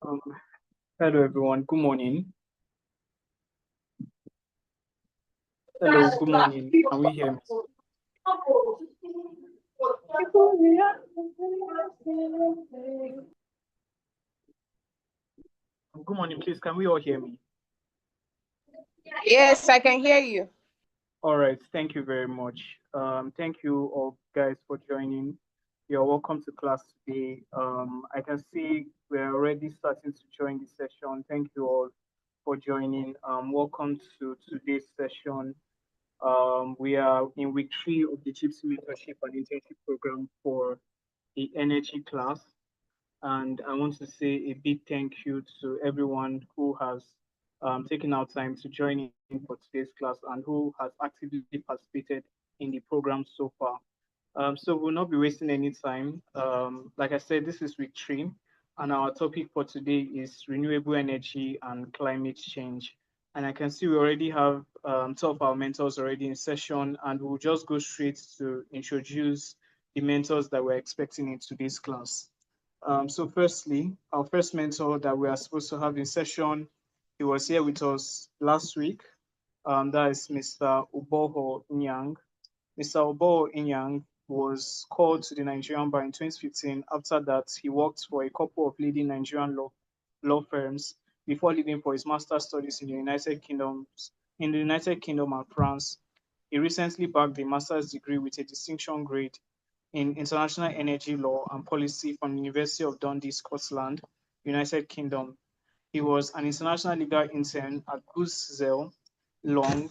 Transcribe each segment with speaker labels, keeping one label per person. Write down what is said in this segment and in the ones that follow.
Speaker 1: Um, Hello everyone. Good morning. Hello, good morning. Can we hear me? Good morning, please. Can we all hear me?
Speaker 2: Yes, I can hear you.
Speaker 1: All right. Thank you very much. Thank you all guys for joining. You're welcome to class today. I can see we're already starting to join the session. Thank you all for joining. Welcome to today's session. We are in week 3 of the JIIPCC Mentorship and Internship program for the energy class. And I want to say a big thank you to everyone who has taken out time to join in for today's class and who has actively participated in the program so far. So we'll not be wasting any time. Like I said, this is week 3, and our topic for today is renewable energy and climate change. And I can see we already have two of our mentors already in session, and we'll just go straight to introduce the mentors that we're expecting in today's class. So firstly, our first mentor that we are supposed to have in session, he was here with us last week. That is Mr. Uboho Nyang. Mr. Uboho Nyang was called to the Nigerian bar in 2015. After that, he worked for a couple of leading Nigerian law firms before leaving for his master's studies in the United Kingdom and France. He recently bagged a master's degree with a distinction grade in international energy law and policy from the University of Dundee, Scotland, United Kingdom. He was an international legal intern at Goose Long,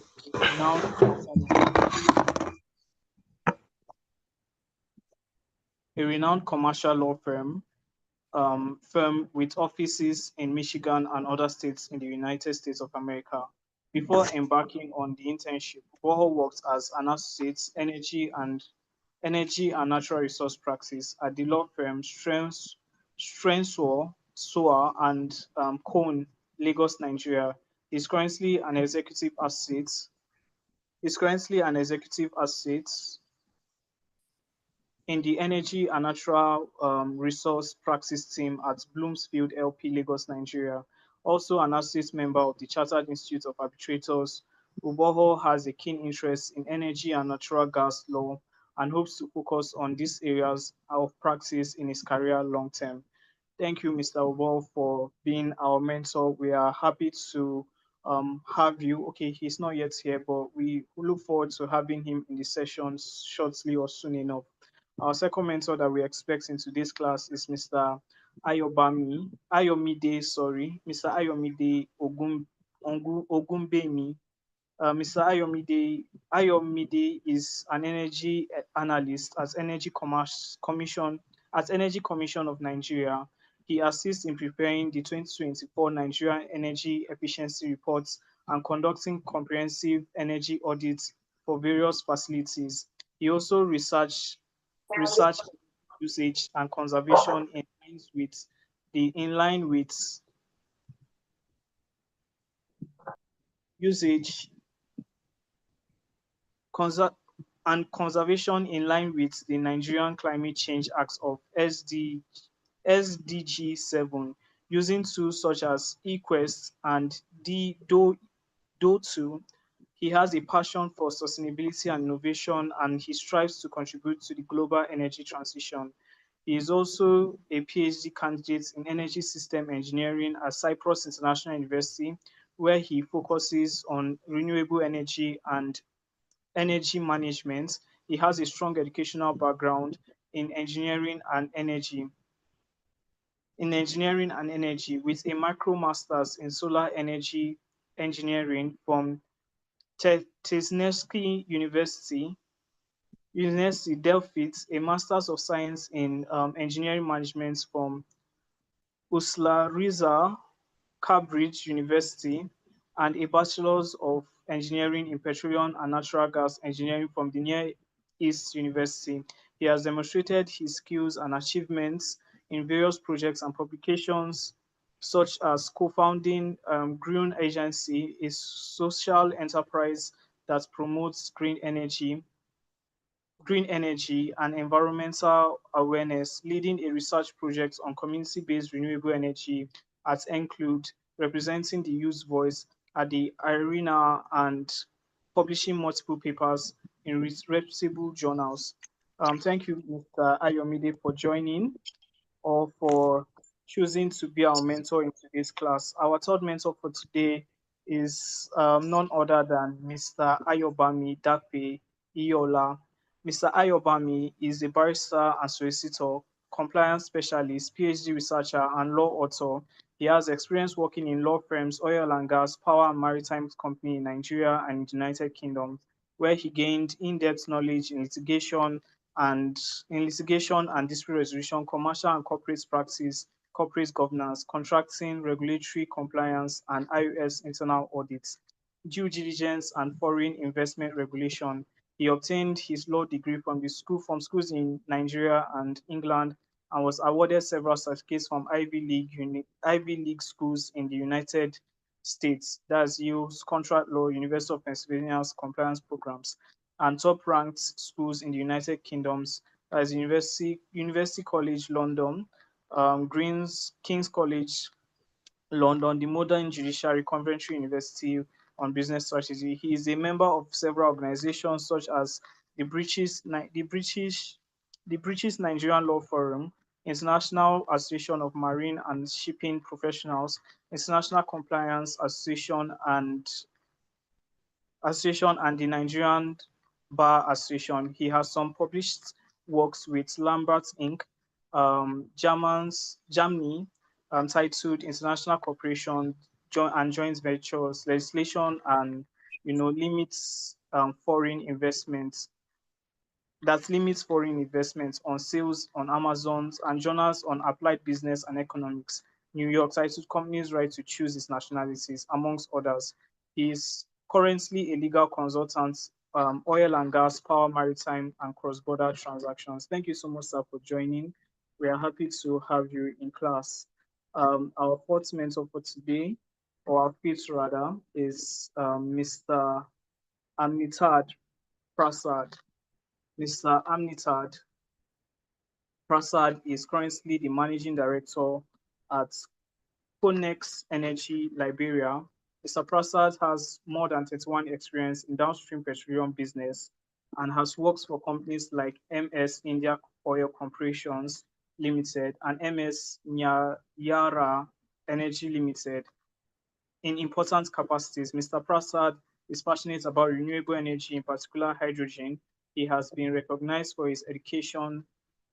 Speaker 1: a renowned commercial law firm with offices in Michigan and other states in the United States of America. Before embarking on the internship, Boho worked as an associate energy and natural resource practice at the law firm Strensor, Soa, and Cone, Lagos, Nigeria. He's currently an executive associate. He's currently an executive associate in the Energy and Natural Resource Practice team at Bloomsfield LP, Lagos, Nigeria. Also an associate member of the Chartered Institute of Arbitrators, Uboho has a keen interest in energy and natural gas law and hopes to focus on these areas of practice in his career long term. Thank you, Mr. Uboho, for being our mentor. We are happy to have you. Okay, he's not yet here, but we look forward to having him in the sessions shortly or soon enough. Our second mentor that we expect in today's class is Mr. Mr. Ayomide Ogunbemi. Mr. Ayomide is an energy analyst at Energy Commission of Nigeria. He assists in preparing the 2024 Nigerian Energy Efficiency Reports and conducting comprehensive energy audits for various facilities. He also research usage and conservation in line with usage conser- and conservation in line with the Nigerian Climate Change Act of SDG 7, using tools such as eQuest and Do2. He has a passion for sustainability and innovation, and he strives to contribute to the global energy transition. He is also a PhD candidate in energy system engineering at Cyprus International University, where he focuses on renewable energy and energy management. He has a strong educational background in engineering and energy with a micro masters in solar energy engineering from Tesnevsky University Delphi, a Masters of Science in Engineering Management from Usla Riza Cambridge University, and a Bachelor's of Engineering in Petroleum and Natural Gas Engineering from the Near East University. He has demonstrated his skills and achievements in various projects and publications, such as co-founding Green Agency, a social enterprise that promotes green energy and environmental awareness, leading a research project on community-based renewable energy at Include, representing the youth voice at the arena and publishing multiple papers in reputable journals. Thank you, Mr. Ayomide, for joining or for choosing to be our mentor in today's class. Our third mentor for today is none other than Mr. Ayobami Dape Iola. Mr. Ayobami is a barrister and solicitor, compliance specialist, PhD researcher, and law author. He has experience working in law firms, oil and gas, power and maritime company in Nigeria and the United Kingdom, where he gained in-depth knowledge and litigation and dispute resolution, commercial and corporate practice, corporate governance, contracting, regulatory compliance, and IOS internal audits, due diligence, and foreign investment regulation. He obtained his law degree from schools in Nigeria and England and was awarded several certificates from Ivy League schools in the United States, that's Yale's contract law, University of Pennsylvania's compliance programs, and top-ranked schools in the United Kingdoms as University College London, King's College London, the Modern Judiciary, Coventry University on Business Strategy. He is a member of several organizations such as the British Nigerian Law Forum, International Association of Marine and Shipping Professionals, International Compliance Association and the Nigerian Bar Association. He has some published works with Lambert Inc., Germany, titled International Cooperation and Joint Ventures Legislation and limits foreign investments that limits foreign investments on sales on Amazon's and journals on applied business and economics. New York titled Companies' Right to Choose Its Nationalities, amongst others. He is currently a legal consultant, oil and gas, power, maritime, and cross-border transactions. Thank you so much, sir, for joining. We are happy to have you in class. Our fourth mentor for today, or our fifth rather, is Mr. Amnitad Prasad. Mr. Amnitad Prasad is currently the managing director at Conex Energy Liberia. Mr. Prasad has more than 31 experience in downstream petroleum business and has worked for companies like MS India Oil Corporations Limited and MS Nyara Energy Limited. In important capacities, Mr. Prasad is passionate about renewable energy, in particular hydrogen. He has been recognized for his education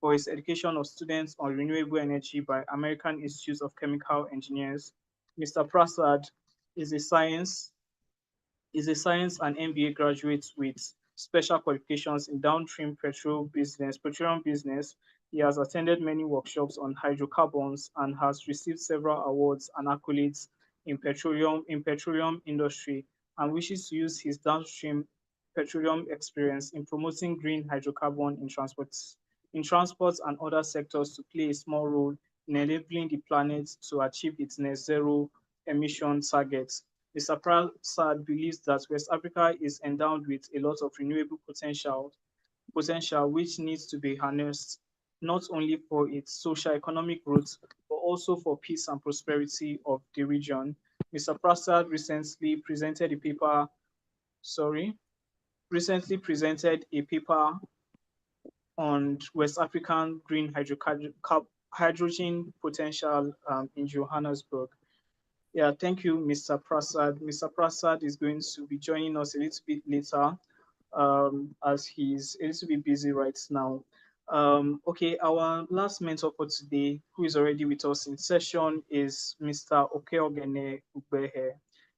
Speaker 1: of students on renewable energy by American Institute of Chemical Engineers. Mr. Prasad is a science and MBA graduate with special qualifications in downstream petroleum business. He has attended many workshops on hydrocarbons and has received several awards and accolades in petroleum industry, and wishes to use his downstream petroleum experience in promoting green hydrocarbon in transport and other sectors to play a small role in enabling the planet to achieve its net zero emission targets. Mr. Prasad believes that West Africa is endowed with a lot of renewable potential which needs to be harnessed not only for its socio-economic growth, but also for peace and prosperity of the region. Mr. Prasad recently presented a paper on West African green hydrogen potential in Johannesburg. Yeah, thank you, Mr. Prasad. Mr. Prasad is going to be joining us a little bit later as he's a little bit busy right now. Okay, our last mentor for today, who is already with us in session, is Mr. Okeogene Ugbehe.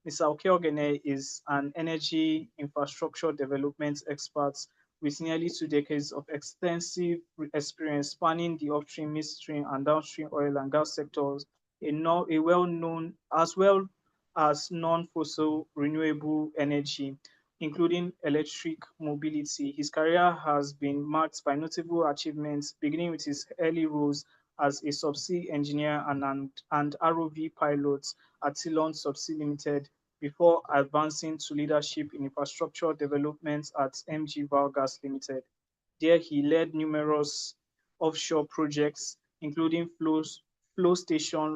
Speaker 1: Mr. Okeogene is an energy infrastructure development expert with nearly 2 decades of extensive experience spanning the upstream, midstream, and downstream oil and gas sectors, a well-known as well as non-fossil renewable energy, including electric mobility. His career has been marked by notable achievements, beginning with his early roles as a subsea engineer and ROV pilot at Ceylon Subsea Limited, before advancing to leadership in infrastructure development at MG Valgas Limited. There he led numerous offshore projects, including flow station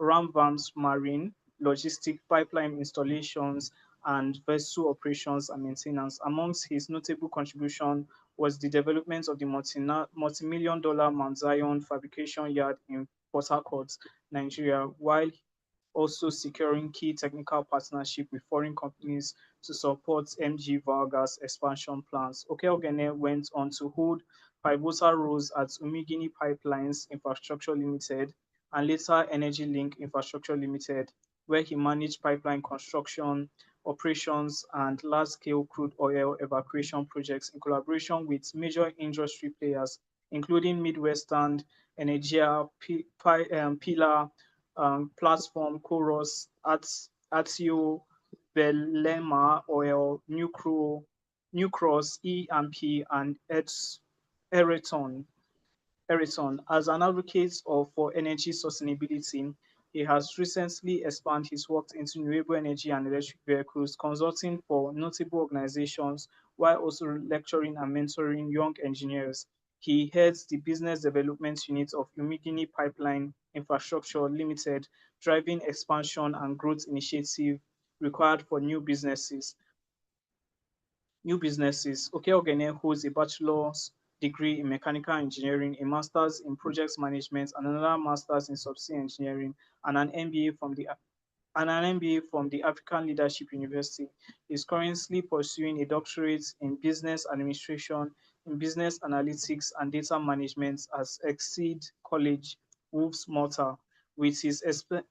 Speaker 1: Ramvams Marine, logistic pipeline installations, and vessel operations and maintenance. Amongst his notable contribution was the development of the multi-million dollar Mount Zion fabrication yard in Port Harcourt, Nigeria, while also securing key technical partnership with foreign companies to support MG Vargas expansion plans. Okeogene went on to hold pivotal roles at Umigini Pipelines Infrastructure Limited and later Energy Link Infrastructure Limited, where he managed pipeline construction, operations, and large-scale crude oil evacuation projects in collaboration with major industry players, including Midwestern, Energia, Pillar, Platform, Chorus, Atio, Belema Oil, New Cross, E&P, and Eriton. As an advocate for energy sustainability, he has recently expanded his work into renewable energy and electric vehicles, consulting for notable organizations while also lecturing and mentoring young engineers. He heads the business development unit of Umigini Pipeline Infrastructure Limited, driving expansion and growth initiative required for new businesses. Okeogene holds a bachelor's degree in mechanical engineering, a master's in project management, and another master's in subsea engineering, and an MBA from the African Leadership University. He is currently pursuing a doctorate in business administration, in business analytics and data management at Exceed College, Wolves, Malta. With his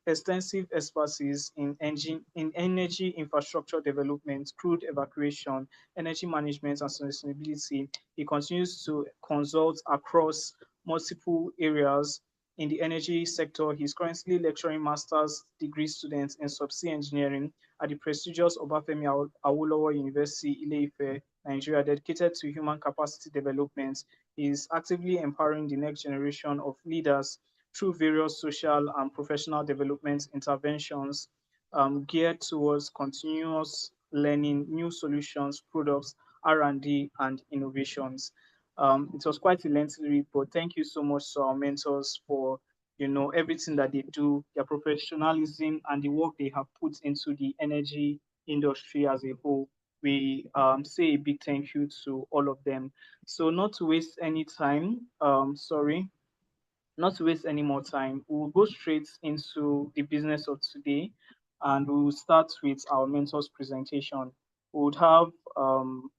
Speaker 1: extensive expertise in energy infrastructure development, crude evacuation, energy management, and sustainability, he continues to consult across multiple areas in the energy sector. He's currently lecturing master's degree students in subsea engineering at the prestigious Obafemi Awolowo University, Ile-Ife, Nigeria, dedicated to human capacity development. He is actively empowering the next generation of leaders through various social and professional development interventions geared towards continuous learning, new solutions, products, R&D, and innovations. It was quite a lengthy read, but thank you so much to our mentors for everything that they do, their professionalism, and the work they have put into the energy industry as a whole. We say a big thank you to all of them. So, not to waste any time, not to waste any more time, we'll go straight into the business of today, and we'll start with our mentors presentation. We would have um,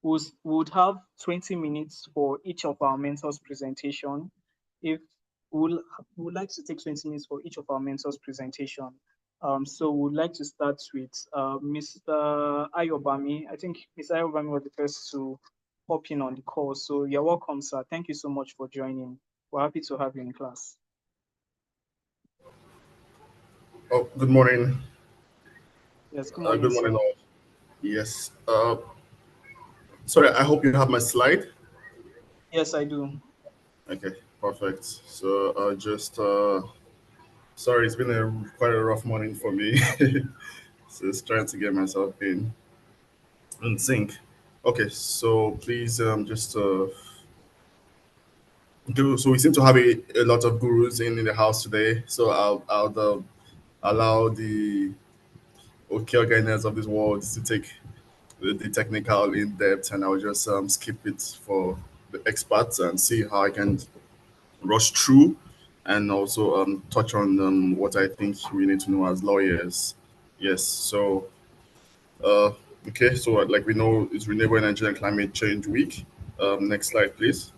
Speaker 1: we would have 20 minutes for each of our mentors presentation. If we'll, we would like to take 20 minutes for each of our mentors presentation. So we'd like to start with Mr. Ayobami. I think Mr. Ayobami was the first to hop in on the call. So you're welcome, sir. Thank you so much for joining. We're happy to have you in class.
Speaker 2: Oh, good morning.
Speaker 1: Yes, good morning,
Speaker 2: Good
Speaker 1: sir.
Speaker 2: morning, all. Yes. Sorry, I hope you have my slide.
Speaker 1: Yes, I do.
Speaker 2: Okay, perfect. So, sorry, it's been quite a rough morning for me. So, just trying to get myself in sync. Okay, so please just do. So we seem to have a lot of gurus in the house today. So I'll allow the okay organizers of this world to take the technical in depth, and I'll just skip it for the experts and see how I can rush through and also touch on what I think we need to know as lawyers. Yes, so uh, okay, so like we know, it's Renewable Energy and Climate Change Week. Next slide, please.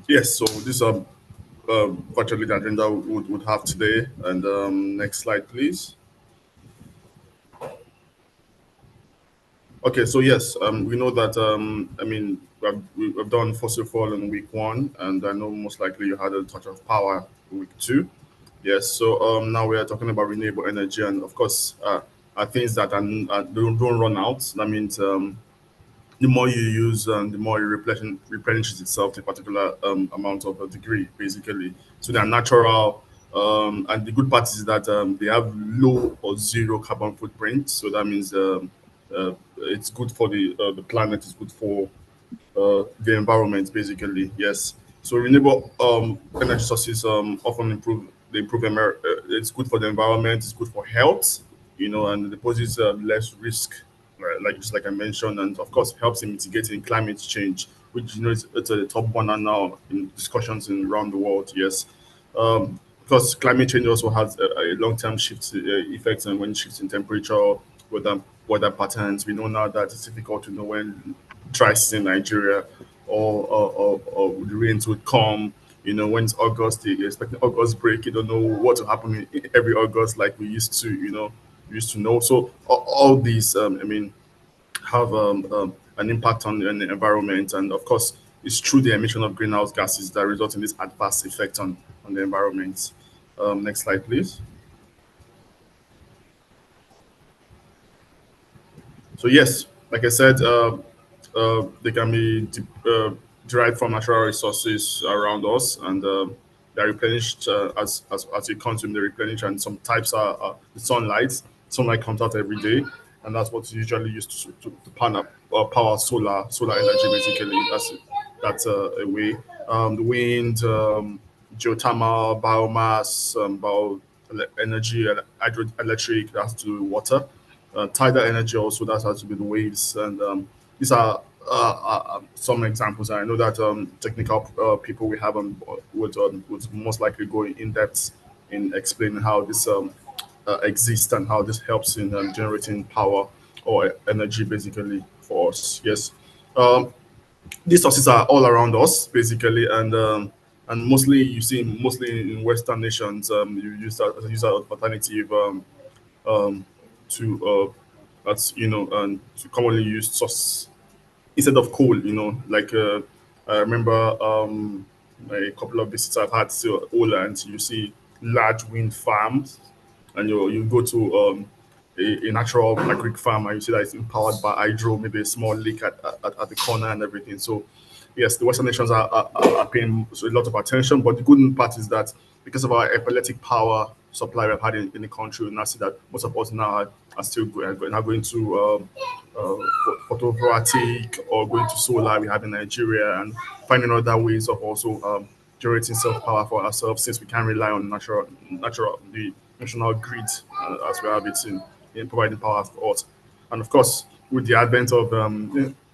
Speaker 2: Yes, so this virtually the agenda would have today. And next slide, please. Okay, so yes, we know that. I mean, we've done fossil fuel in week one, and I know most likely you had a touch of power week two. Yes, so now we are talking about renewable energy, and of course, are things that don't run out. That means the more you use, the more it replenishes itself to a particular amount of a degree, basically. So they are natural, and the good part is that they have low or zero carbon footprint. So that means it's good for the planet. It's good for the environment, basically. Yes. So renewable energy sources often improve. They improve. It's good for the environment. It's good for health. And it poses less risk, right, like just like I mentioned, and of course helps in mitigating climate change, which it's a top one now in discussions around the world. Yes. Because climate change also has a long-term shift effects, and when shifts in temperature, weather, weather patterns. We know now that it's difficult to know when dry season in Nigeria or the rains would come. When it's August, you're expecting August break. You don't know what will happen in every August like we used to. Used to know. So all these, have an impact on the environment, and of course, it's through the emission of greenhouse gases that result in this adverse effect on the environment. Next slide, please. So yes, like I said, they can be derived from natural resources around us, and they're replenished as you consume. They replenish, and some types are the sunlight. Sunlight comes out every day, and that's what's usually used to power solar energy. Basically, that's a way. The wind, geothermal, biomass, energy, hydroelectric. That's to do with water. Tidal energy also, that has to be the waves, and these are some examples. I know that technical people we have would most likely go in depth in explaining how this exists and how this helps in generating power or energy basically for us. Yes. um, these sources are all around us basically, and mostly you see mostly in Western nations, you use that alternative, um, to that's and to commonly used source instead of coal. Like I remember a couple of visits I've had to Ola, and you see large wind farms, and you go to a natural agric farm, and you see that it's empowered by hydro, maybe a small lake at the corner and everything. So yes, the Western nations are paying a lot of attention, but the good part is that because of our epileptic power supply we've had in the country, we now see that most of us now are still now going to photovoltaic or going to solar we have in Nigeria, and finding other ways of also generating self power for ourselves, since we can't rely on the national grid as we have it in providing power for us. And of course, with the advent of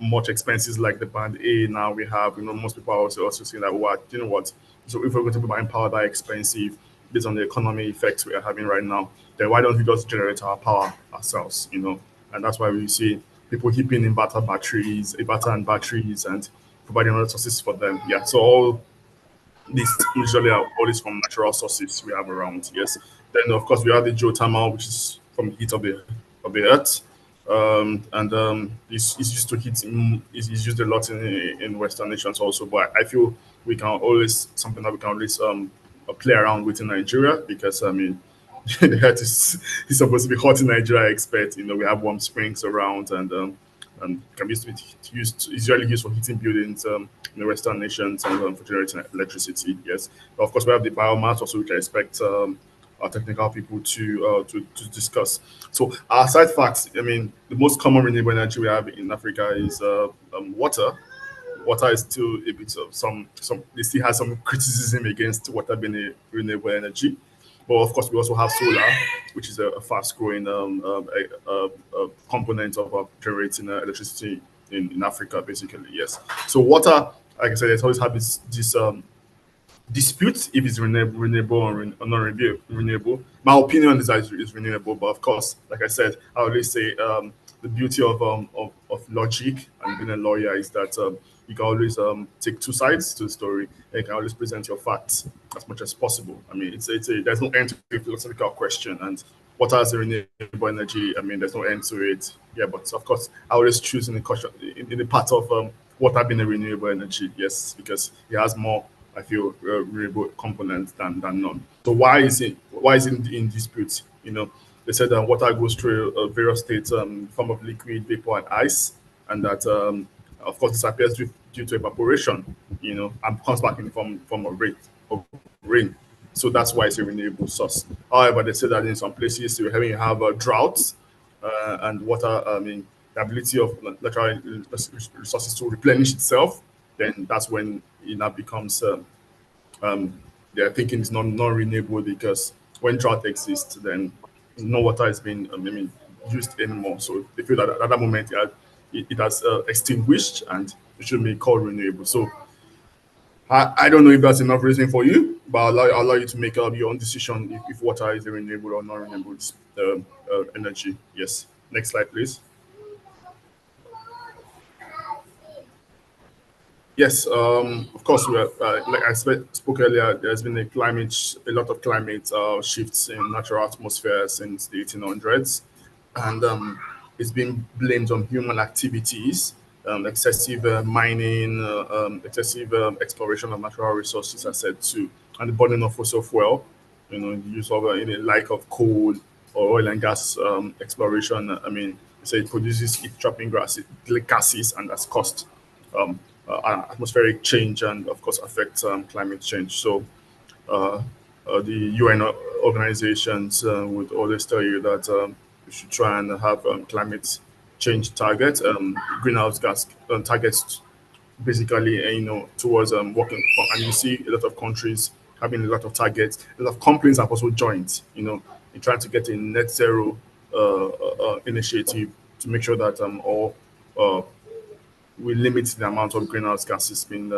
Speaker 2: much expenses like the band A now we have, most people are also saying that, what, so if we're going to be buying power that expensive based on the economy effects we are having right now, then why don't we just generate our power ourselves? And that's why we see people heaping inverter and batteries, and providing other sources for them. Yeah, so all these usually are always from natural sources we have around. Yes. Then of course we have the geothermal, which is from the heat of the earth, and it's used to heat. It's used a lot in Western nations also. But I feel we can always something that we can always play around with in Nigeria, because the earth is supposed to be hot in Nigeria. I expect. We have warm springs around, and can be used is usually used for heating buildings in the Western nations, and for generating electricity. Yes, but of course we have the biomass also, which I expect our technical people to discuss. So our side facts. The most common renewable energy we have in Africa is water. Water is still a bit of some. They still have some criticism against water being a renewable energy. But of course, we also have solar, which is a fast-growing component of generating electricity in Africa, basically. Yes. So water, like I said, it's always have this dispute if it's renewable or not renewable. My opinion is that it's renewable, but of course, like I said, I always say the beauty of logic and being a lawyer is that you can always take two sides to the story, and you can always present your facts as much as possible. There's no end to a philosophical question, and water as a renewable energy. There's no end to it. Yeah, but of course, I always choose in the question in the part of water being a renewable energy. Yes, because it has more, I feel, renewable components than none. So why is it in dispute? They said that water goes through various states, form of liquid, vapor, and ice, and that of course disappears due to evaporation. And comes back in form of rain. So that's why it's a renewable source. However, they say that in some places you have droughts, and water. the ability of natural resources to replenish itself, then that's when it now becomes um, their thinking is non-renewable, because when drought exists, then no water is being used anymore. So they feel that at that moment it has extinguished, and it should be called renewable. So I don't know if that's enough reason for you, but I'll allow you to make up your own decision if water is a renewable or non-renewable energy. Yes. Next slide, please. Yes, of course. Like I spoke earlier, there's been a lot of climate shifts in natural atmosphere since the 1800s, and it's been blamed on human activities, excessive mining, excessive exploration of natural resources, I said too, and the burning of fossil fuel. The use of like of coal or oil and gas exploration. They say it produces heat trapping gases, and that's caused atmospheric change, and of course affects climate change. So uh, the UN organizations would always tell you that you should try and have climate change targets, greenhouse gas targets, basically, towards working. And you see a lot of countries having a lot of targets. A lot of companies have also joined, in trying to get a net zero initiative to make sure that all uh, we limit the amount of greenhouse gases being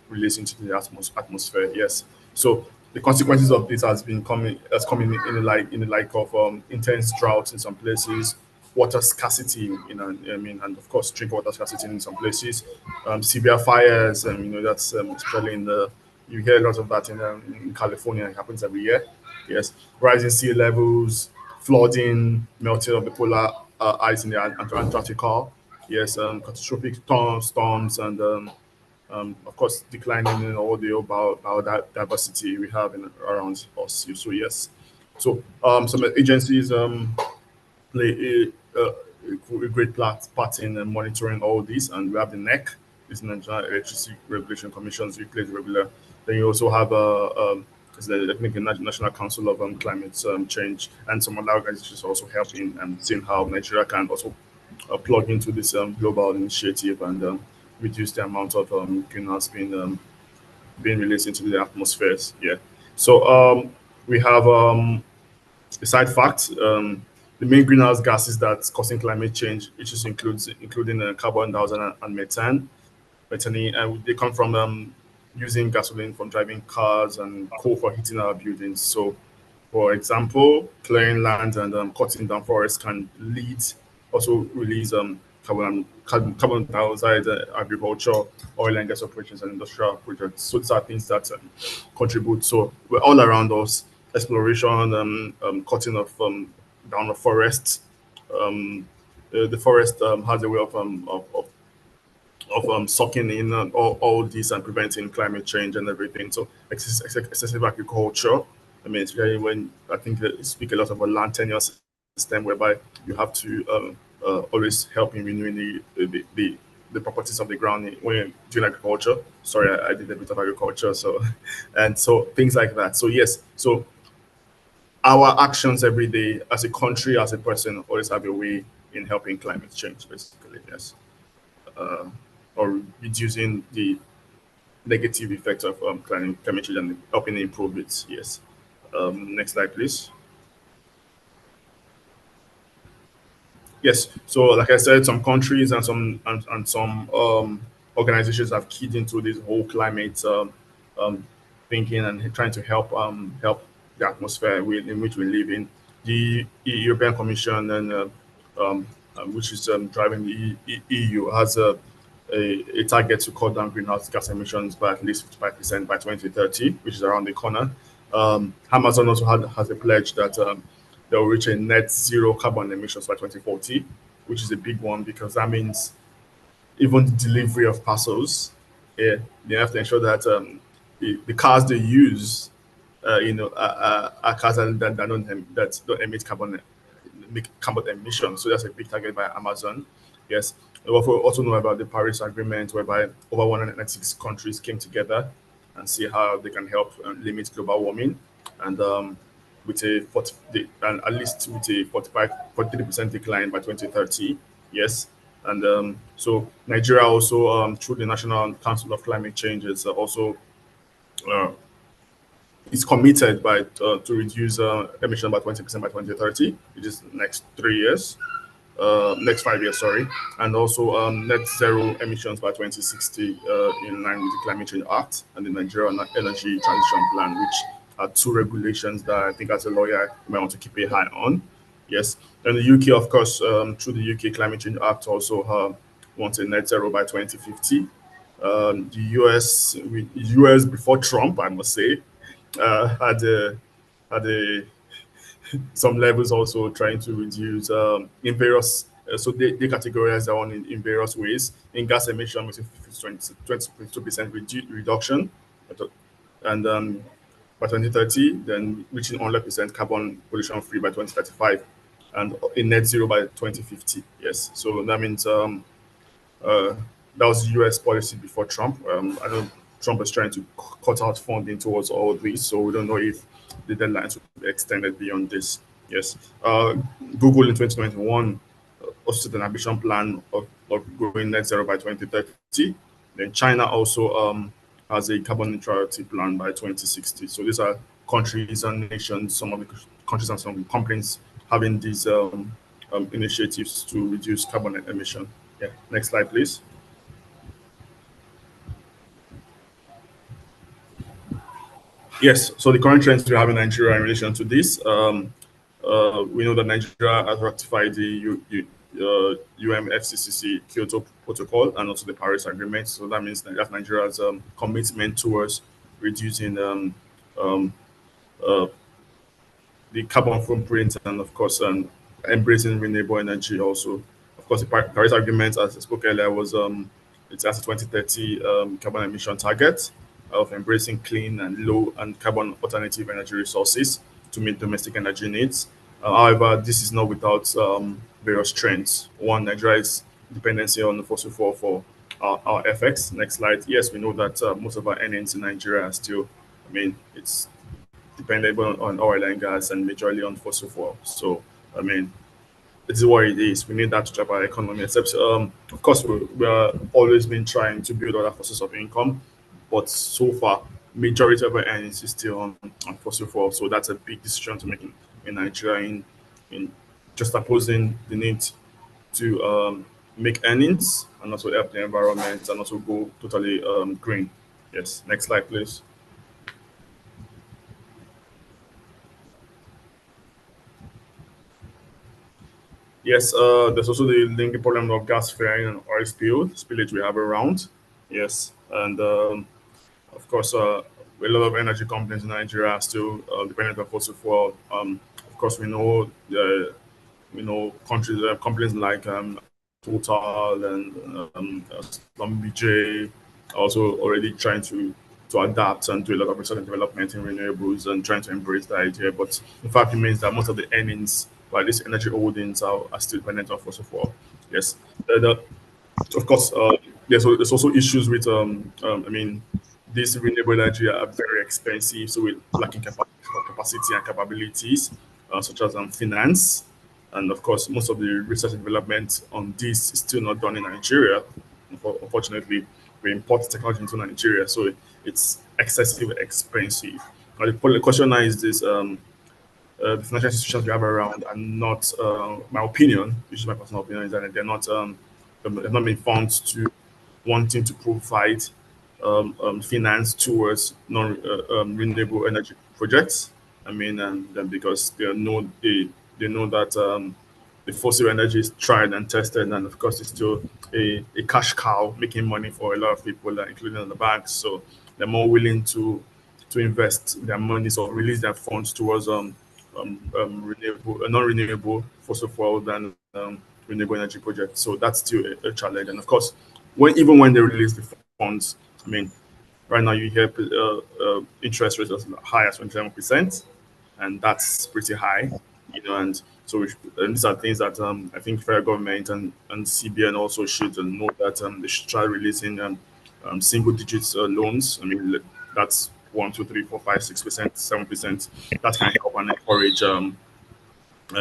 Speaker 2: released into the atmosphere. Yes. So the consequences of this has coming in the like of intense droughts in some places, water scarcity and of course drinking water scarcity in some places, severe fires, and that's especially in the you hear a lot of that in California. It happens every year. Yes, rising sea levels, flooding, melting of the polar ice in the Antarctica. Yes, catastrophic storms, and of course declining in all the biodiversity we have around us. So yes, so some agencies play a great part in monitoring all this, and we have the NEC, this National Electricity Regulation Commissions, we play the regular. Then you also have I think the National Council of Climate Change, and some other organizations also help in seeing how Nigeria can also plug into this global initiative, and reduce the amount of greenhouse being released into the atmospheres. Yeah. So we have a side fact. The main greenhouse gases that's causing climate change, which is including carbon dioxide and methane, and they come from using gasoline from driving cars and coal for heating our buildings. So, for example, clearing land and cutting down forests can also release carbon dioxide, agriculture, oil and gas operations, and industrial projects. So these are things that contribute. So we're all around us. Exploration, cutting of down of forests. Um, the forest has a way of sucking in all this and preventing climate change and everything. So excessive agriculture. Especially when I think they speak a lot about land tenure system, whereby you have to always help in renewing the properties of the ground when you're doing agriculture. Sorry, I did a bit of agriculture, so and so things like that. So yes, so our actions every day as a country, as a person, always have a way in helping climate change, basically. Yes, uh, or reducing the negative effects of climate change and helping improve it. Yes. Next slide, please. Yes. So, like I said, some countries and some organizations have keyed into this whole climate um, thinking and trying to help the atmosphere in which we live in. The European Commission and which is driving the EU has a target to cut down greenhouse gas emissions by at least 55% by 2030, which is around the corner. Amazon also has a pledge that they'll reach a net zero carbon emissions by 2040, which is a big one because that means even the delivery of parcels, yeah, they have to ensure that the cars they use, are cars that don't emit carbon emissions. So that's a big target by Amazon. Yes. We also know about the Paris Agreement, whereby over 196 countries came together and see how they can help limit global warming, and with a 40, and at least with a 43% decline by 2030. Yes. And so Nigeria also, through the National Council of Climate Change, is also uh, is committed to reduce emission by 20% by 2030, which is next 3 years, next 5 years, sorry, and also net zero emissions by 2060 in line with the Climate Change Act and the Nigerian Energy Transition Plan, which are two regulations that I think as a lawyer you might want to keep a eye on. Yes, and the UK, of course, through the UK Climate Change Act, also wants a net zero by 2050. The US before Trump, I must say, had a some levels also trying to reduce in various so they categorize that one in various ways in gas emission between 22% reduction and by 2030, then reaching 100% carbon pollution free by 2035 and in net zero by 2050. Yes, so that means uh, that was US policy before Trump. I know Trump is trying to cut out funding towards all of these, so we don't know if the deadlines will be extended beyond this. Yes. Google in 2021 also set an ambition plan of going net zero by 2030. Then China also has a carbon neutrality plan by 2060. So these are countries and nations, some of the countries and some of the companies having these initiatives to reduce carbon emission. Yeah. Next slide, please. Yes. So the current trends we have in Nigeria in relation to this, we know that Nigeria has ratified the UNFCCC Kyoto Protocol and also the Paris Agreement. So that means that Nigeria's commitment towards reducing um, uh, the carbon footprint and, of course, embracing renewable energy also. Of course, the Paris Agreement, as I spoke earlier, was it has a 2030 carbon emission target of embracing clean and low and carbon alternative energy resources to meet domestic energy needs. However, this is not without various trends. One, Nigeria's dependency on fossil fuel for our FX. Next slide. Yes, we know that most of our earnings in Nigeria are still, I mean, it's dependent on oil and gas and majorly on fossil fuel. So, I mean, this is what it is. We need that to drive our economy. Except, of course, we are always been trying to build other sources of income, but so far, majority of our earnings is still on fossil fuel. So that's a big decision to make in Nigeria in just opposing the need to make earnings and also help the environment and also go totally green. Yes. Next slide, please. Yes, there's also the linking problem of gas flaring and oil spillage we have around. Yes, and of course, a lot of energy companies in Nigeria are still dependent on fossil fuel. Of course, we know countries, companies like Total and BJ also already trying to adapt and do a lot of research and development in renewables and trying to embrace the idea. But the fact remains that most of the earnings by these energy holdings are still dependent on fossil fuel. Yes, of course, there's also issues with I mean, these renewable energy are very expensive, so we're lacking capacity and capabilities, such as finance. And of course, most of the research and development on this is still not done in Nigeria. Unfortunately, we import technology into Nigeria, so it's excessively expensive. Now, the question now is this: the financial institutions we have around are not, my opinion, which is my personal opinion, is that they've not been found to wanting to provide finance towards non-renewable energy projects. I mean, and then because they know that the fossil energy is tried and tested, and of course, it's still a cash cow making money for a lot of people, including the banks. So they're more willing to invest their monies or release their funds towards renewable, non-renewable fossil fuel than renewable energy projects. So that's still a challenge. And of course, even when they release the funds, I mean, right now you hear interest rates as high as 27%, and that's pretty high, And so and these are things that I think federal government and CBN also should know that they should try releasing single digits loans. I mean, that's 1, 2, 3, 4, 5, 6%, 7%. That can help and encourage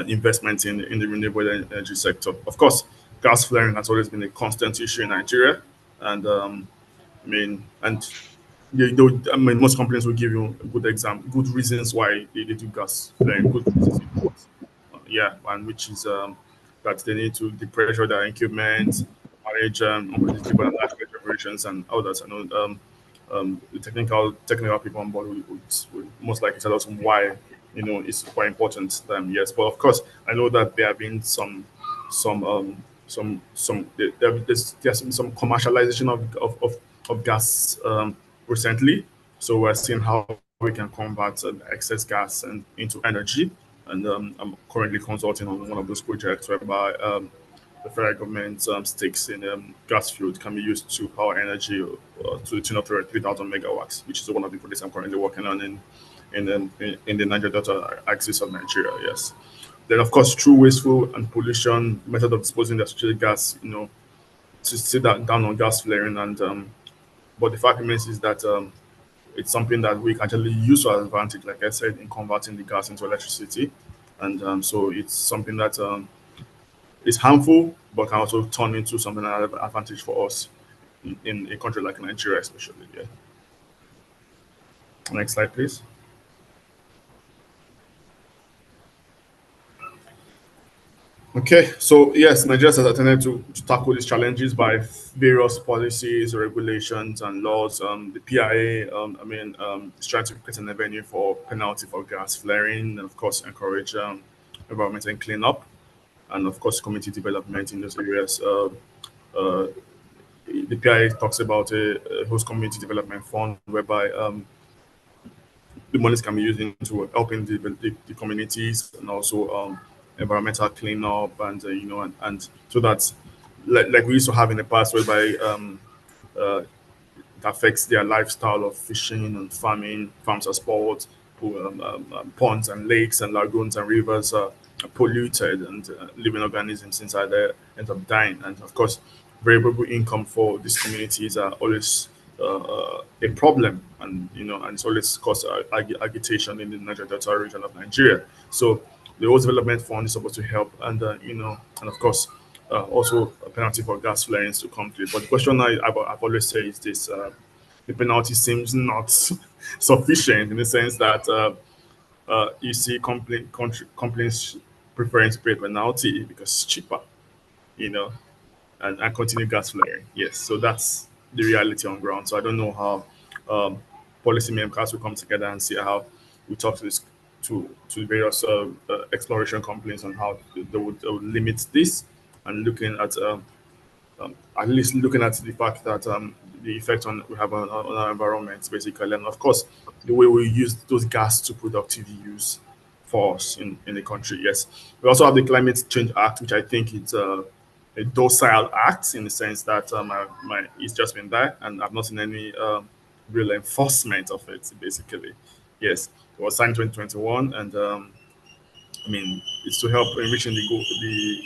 Speaker 2: investment in the renewable energy sector. Of course, gas flaring has always been a constant issue in Nigeria, and I mean, and I mean, most companies will give you a good example, good reasons why they do gas flaring, good reasons it works. Yeah, and which is that they need to depressure their equipment, manage unpredictable and large scale operations, and others. I know the technical people on board will most likely tell us why it's quite important to them. Yes, but of course, I know that there have been there's been some commercialization of gas recently. So we're seeing how we can convert excess gas and into energy. And I'm currently consulting on one of those projects whereby the federal government stakes in gas field can be used to power energy to the tune of 3,000 megawatts, which is one of the projects I'm currently working on in the Niger Delta axis of Nigeria. Yes. Then, of course, through wasteful and pollution method of disposing the associated gas, to sit that down on gas flaring. And but the fact remains is that it's something that we can actually use to our advantage, like I said, in converting the gas into electricity. And so it's something that is harmful, but can also turn into something that has advantage for us in a country like Nigeria, especially. Yeah. Next slide, please. Okay, so yes, Nigeria has attempted to tackle these challenges by various policies, regulations, and laws. The PIA, is trying to create an avenue for penalty for gas flaring, and of course, encourage environmental cleanup, and of course, community development in those areas. Uh, the PIA talks about a host community development fund whereby the monies can be used into helping the communities and also environmental cleanup and and so that like we used to have in the past whereby uh, it affects their lifestyle of fishing and farming, farms are spoiled, ponds and lakes and lagoons and rivers are polluted, and living organisms inside there end up dying. And of course, variable income for these communities are always a problem, and and it's always caused agitation in the Niger Delta region of Nigeria. So the Host Development Fund is supposed to help, and and of course, also a penalty for gas flares to come to it. But the question I've always said is this: the penalty seems not sufficient in the sense that you see complaints preferring to pay penalty because it's cheaper, you know, and continue gas flaring. Yes, so that's the reality on ground. So I don't know how policy makers will come together and see how we talk to this to various exploration companies on how they would limit this, and looking at least looking at the fact that the effect on we have on our environment basically, and of course the way we use those gas to productive use for us in the country. Yes, we also have the Climate Change Act, which I think it's a docile act in the sense that it's just been there, and I've not seen any real enforcement of it. Basically, yes, it was signed 2021, and it's to help in reaching the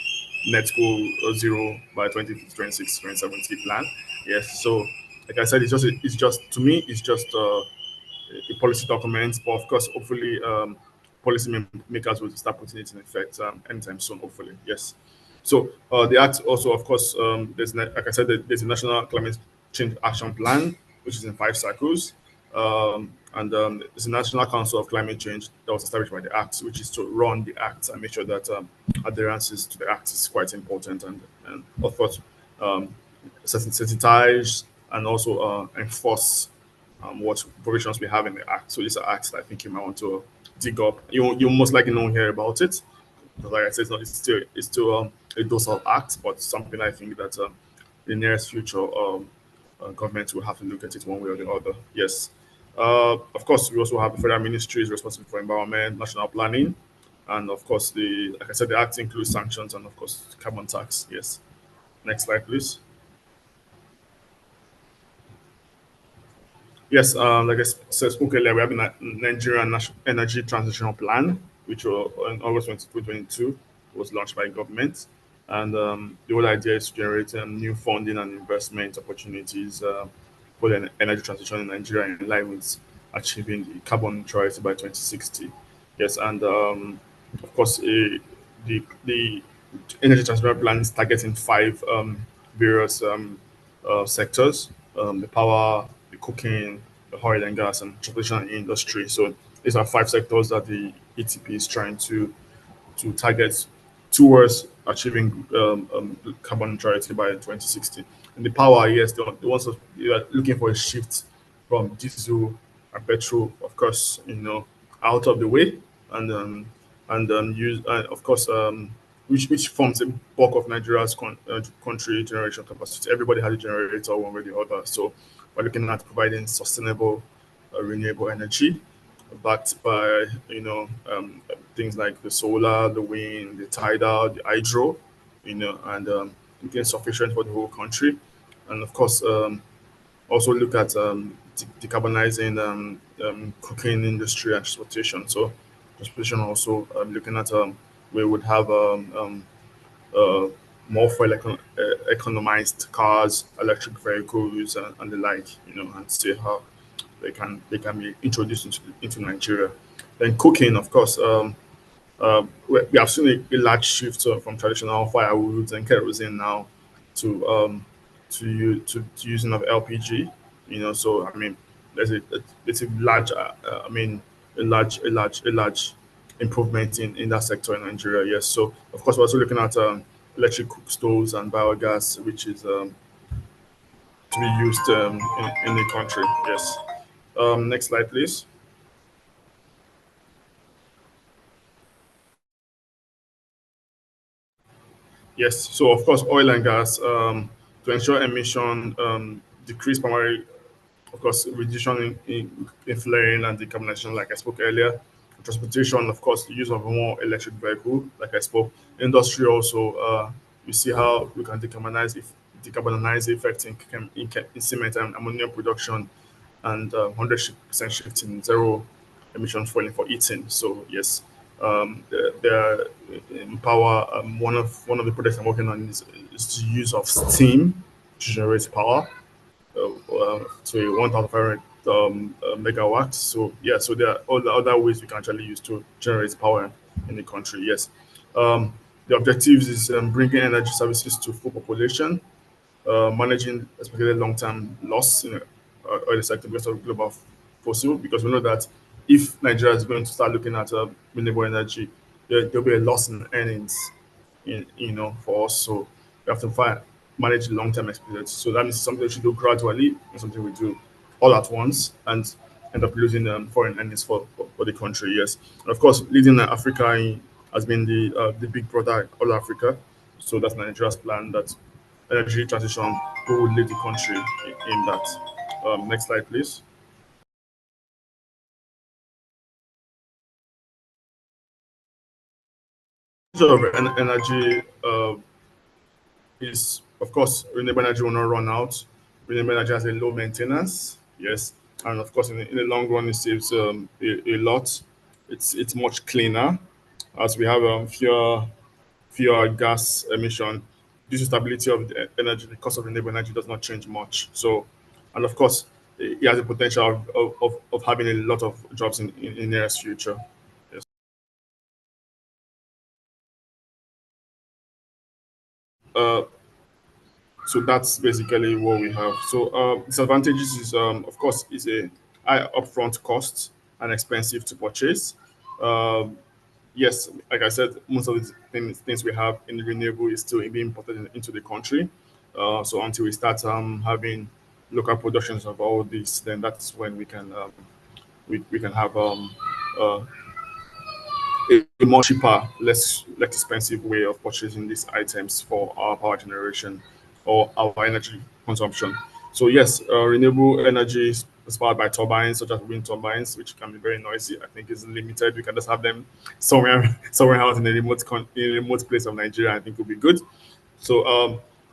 Speaker 2: net goal zero by 2026, 2070 plan. Yes, so like I said, it's just to me, it's just a policy document, but of course, hopefully, policy makers will start putting it in effect anytime soon. Hopefully, yes. So the act also, of course, like I said, there's a national climate change action plan, which is in 5 cycles. And there's a National Council of Climate Change that was established by the Act, which is to run the Act and make sure that adherence to the Act is quite important, and of course, um, sensitize and also enforce what provisions we have in the Act. So these are acts that I think you might want to dig up. You most likely don't hear about it. Because like I said, it's still a docile act, but something I think that in the nearest future government will have to look at it one way or the other. Yes. Of course, we also have the federal ministries responsible for environment, national planning, and of course, like I said, the act includes sanctions and of course carbon tax. Yes. Next slide, please. Yes, like I spoke earlier, we have a Nigerian National Energy Transitional Plan, which was in August 2022 was launched by government. And the whole idea is to generate new funding and investment opportunities for the energy transition in Nigeria in line with achieving the carbon neutrality by 2060. Yes, and of course, the energy transmission plan is targeting five various sectors: the power, the cooking, the oil and gas, and transportation industry. So these are five sectors that the ETP is trying to target towards achieving carbon neutrality by 2060. And the power, yes, the ones that you are looking for a shift from diesel and petrol, of course, out of the way, and use, of course, which forms a bulk of Nigeria's country generation capacity. Everybody has a generator one way or the other. So we're looking at providing sustainable, renewable energy backed by things like the solar, the wind, the tidal, the hydro, and again sufficient for the whole country, and of course also look at decarbonizing cooking industry and transportation. So transportation also looking at we would have uh, more for economized cars, electric vehicles, and the like, and see how they can be introduced into Nigeria. Then cooking, of course, we have seen a large shift from traditional firewoods and kerosene now to to using of LPG. So I mean, there's a large, I mean, a large improvement in that sector in Nigeria. Yes. So of course, we're also looking at electric cook stoves and biogas, which is to be used in the country. Yes. Next slide, please. Yes. So of course, oil and gas to ensure emission decrease primary, of course, reduction in flaring and decarbonization, like I spoke earlier. Transportation, of course, the use of more electric vehicle, like I spoke. Industry also, you see how we can decarbonize the effect in cement and ammonia production, and 100% shift in zero emission fueling for eating. So yes, in power, one of the projects I'm working on is the use of steam to generate power to a 1,500 megawatts. So yeah, so there are all the other ways we can actually use to generate power in the country. Yes, the objectives is bringing energy services to full population, managing expected long-term loss in the oil sector because of global fossil. Because we know that if Nigeria is going to start looking at renewable energy, there'll be a loss in earnings for us. So we have to manage long-term experience. So that means something we should do gradually and something we do all at once and end up losing foreign earnings for the country. Yes, and of course, leading Africa has been the big brother all Africa. So that's Nigeria's plan that energy transition we will lead the country in that. Next slide, please. Of energy is, of course, renewable energy will not run out. Renewable energy has a low maintenance, yes, and of course, in the long run, it saves a lot. It's much cleaner as we have fewer gas emission. Due to stability of the energy, the cost of renewable energy does not change much. So, and of course, it has the potential of having a lot of jobs in the nearest future. Yes. Uh, So that's basically what we have. So disadvantages is, of course, is a high upfront cost and expensive to purchase. Um, yes, like I said, most of the things we have in the renewable is still being imported into the country. So until we start having local productions of all this, then that's when we can have uh, a more cheaper, less expensive way of purchasing these items for our power generation or our energy consumption. So yes, renewable energy is powered by turbines such as wind turbines, which can be very noisy. I think is limited. We can just have them somewhere somewhere else in in a remote place of Nigeria. I think would be good. So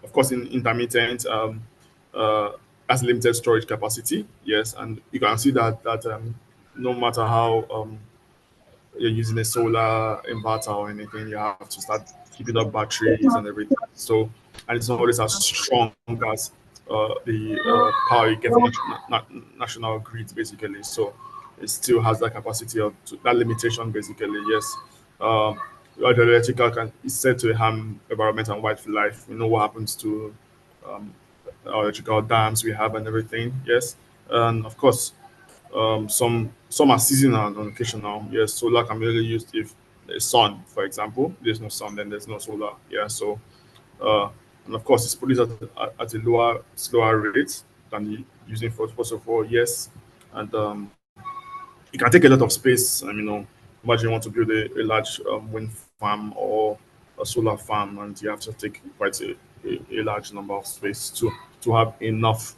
Speaker 2: of course, in intermittent uh, has limited storage capacity. Yes, and you can see that no matter how you're using a solar inverter or anything, you have to start keeping up batteries and everything. So, and it's not always as strong as the power you get from national grids, basically. So, it still has that capacity of that limitation, basically. Yes. Um, hydroelectrical is said to harm environment and wildlife. We know what happens to um, our electrical dams we have and everything. Yes, and of course, some are seasonal and occasional. Yes, solar can be only used if there's sun, for example. There's no sun, then there's no solar. Yeah, so uh, and of course, it's produced at a slower rate than using for fossil fuel. Yes, and it can take a lot of space. Imagine you want to build a large wind farm or a solar farm, and you have to take quite a large number of space to have enough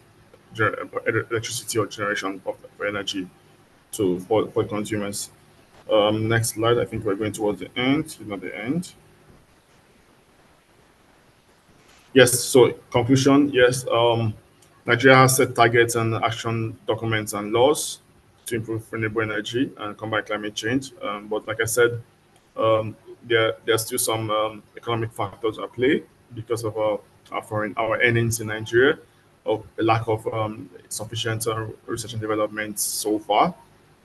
Speaker 2: electricity or generation for energy for consumers. Next slide. I think we're going towards the end, not the end. Yes. So conclusion. Yes. Nigeria has set targets and action documents and laws to improve renewable energy and combat climate change. But like I said, um, there's still some economic factors at play because of our earnings in Nigeria, of a lack of sufficient research and development so far,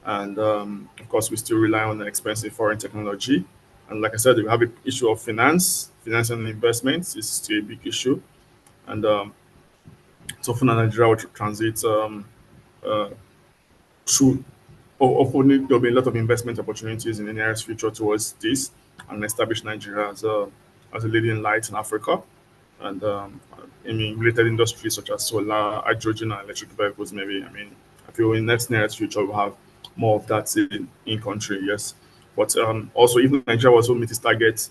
Speaker 2: and of course we still rely on expensive foreign technology. And like I said, we have an issue of finance and investments is still a big issue, and so far Nigeria will transit uh, through hopefully there'll be a lot of investment opportunities in the nearest future towards this and establish Nigeria as a leading light in Africa. And related industries such as solar, hydrogen, and electric vehicles. Maybe I feel in nearest future we'll have more of that in country. Yes, but also even Nigeria also meet its targets,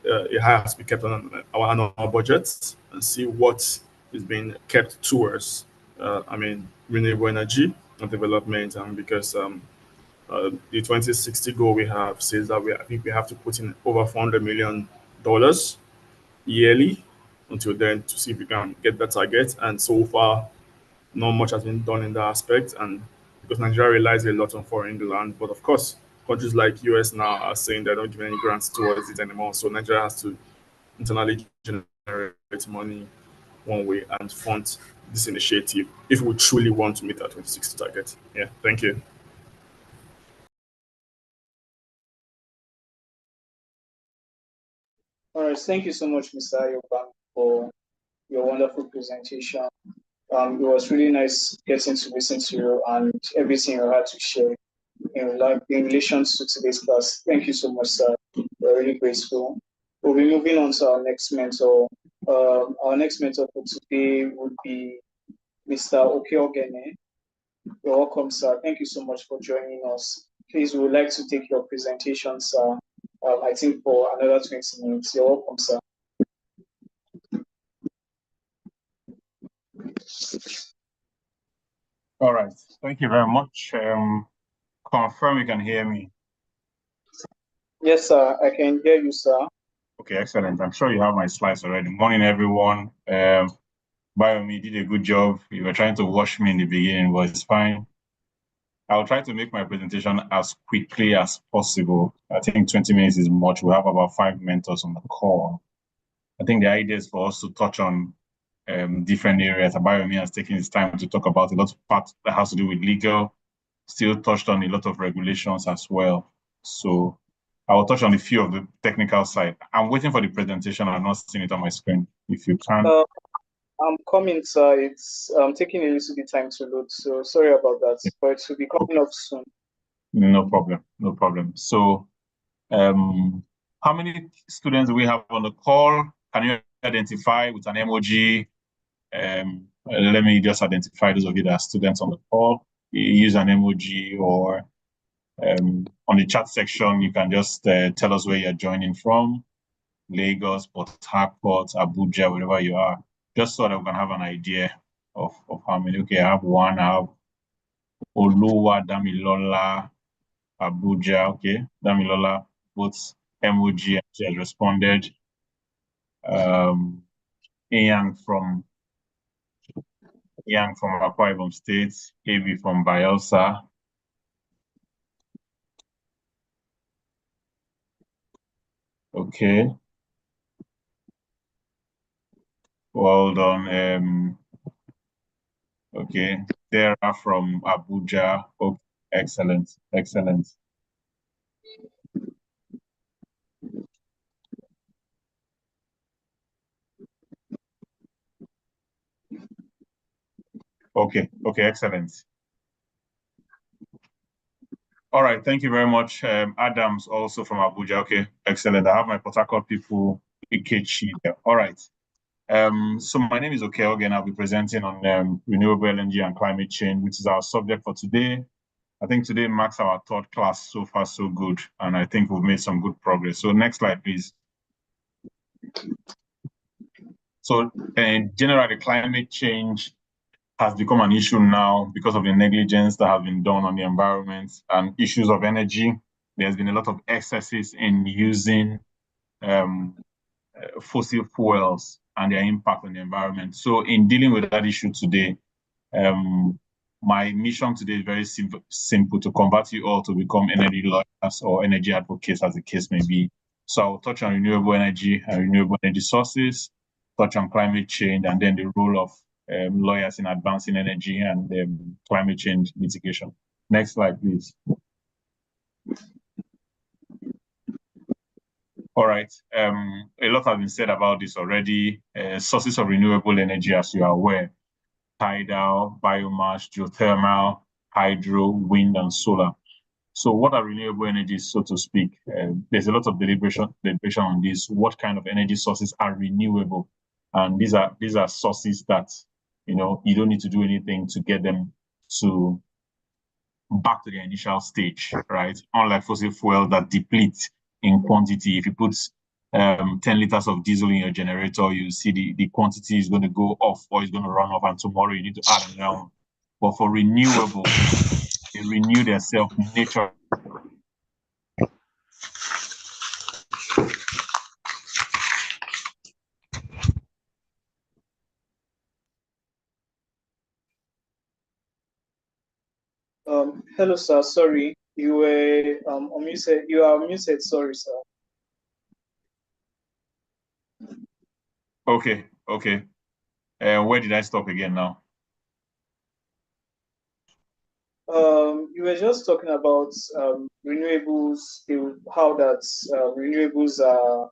Speaker 2: it has to be kept on our annual budgets and see what is being kept towards. Renewable energy and development, and because the 2060 goal we have says that I think we have to put in over $400 million yearly until then to see if we can get that target. And so far, not much has been done in that aspect. And because Nigeria relies a lot on foreign land, but of course, countries like US now are saying they don't give any grants towards it anymore. So Nigeria has to internally generate money one way and fund this initiative if we truly want to meet our 2060 target. Yeah, thank you.
Speaker 1: All right, thank you so much, Mr. Ayoba, for your wonderful presentation. It was really nice getting to listen to you and everything you had to share in relation to today's class. Thank you so much, sir. We're really grateful. We'll be moving on to our next mentor. Our next mentor for today would be Mr. Okeogene. You're welcome, sir. Thank you so much for joining us. Please, we would like to take your presentation, sir. I think for another 20 minutes. You're welcome, sir.
Speaker 3: All right. Thank you very much. Confirm you can hear me.
Speaker 1: Yes, sir. I can hear you, sir.
Speaker 3: Okay, excellent. I'm sure you have my slides already. Morning, everyone. Biomi did a good job. You were trying to wash me in the beginning, but it's fine. I'll try to make my presentation as quickly as possible. I think 20 minutes is much. We have about 5 mentors on the call. I think the idea is for us to touch on different areas. Biomi has taken his time to talk about a lot of parts that has to do with legal, still touched on a lot of regulations as well. So I will touch on a few of the technical side. I'm waiting for the presentation. I'm not seeing it on my screen. If you can.
Speaker 1: I'm coming, sir. It's taking a little bit time to load, so sorry about that. But it will be coming up soon.
Speaker 3: No problem. No problem. So, how many students do we have on the call? Can you identify with an emoji? Let me just identify those of you that are students on the call. You use an emoji, or on the chat section, you can just tell us where you're joining from. Lagos, Port Harcourt, Abuja, wherever you are, just so that we can have an idea of how many. Okay, I have one. I have Oluwa, Damilola, Abuja. Okay, Damilola, both emoji, and she has responded. Ian from Akwa Ibom State, AB from Bayelsa. Okay. Well done. Okay, Dara from Abuja. Okay, excellent, excellent. Okay, excellent. All right, thank you very much. Adams also from Abuja. Okay, excellent. I have my Port Harcourt people, Ikechi there. All right. So my name is Okeoge, and I'll be presenting on renewable energy and climate change, which is our subject for today. I think today marks our third class. So far, so good. And I think we've made some good progress. So next slide, please. So generally, climate change has become an issue now because of the negligence that has been done on the environment and issues of energy. There's been a lot of excesses in using fossil fuels and their impact on the environment. So in dealing with that issue today, my mission today is very simple, to convert you all to become energy lawyers or energy advocates, as the case may be. So I'll touch on renewable energy and renewable energy sources, touch on climate change, and then the role of lawyers in advancing energy and climate change mitigation. Next slide, please. All right. A lot has been said about this already. Sources of renewable energy, as you are aware: tidal, biomass, geothermal, hydro, wind, and solar. So what are renewable energies, so to speak? There's a lot of deliberation on this. What kind of energy sources are renewable? And these are sources that, you don't need to do anything to get them to back to their initial stage, right? Unlike fossil fuel that deplete in quantity. If you put 10 liters of diesel in your generator, you see the quantity is going to go off or it's going to run off, and tomorrow you need to add another. But for renewable, they renew themselves naturally.
Speaker 1: Hello, sir. Sorry, you were unmuted. You are muted. Sorry, sir.
Speaker 3: Okay. Where did I stop again now?
Speaker 1: You were just talking about renewables, how that renewables are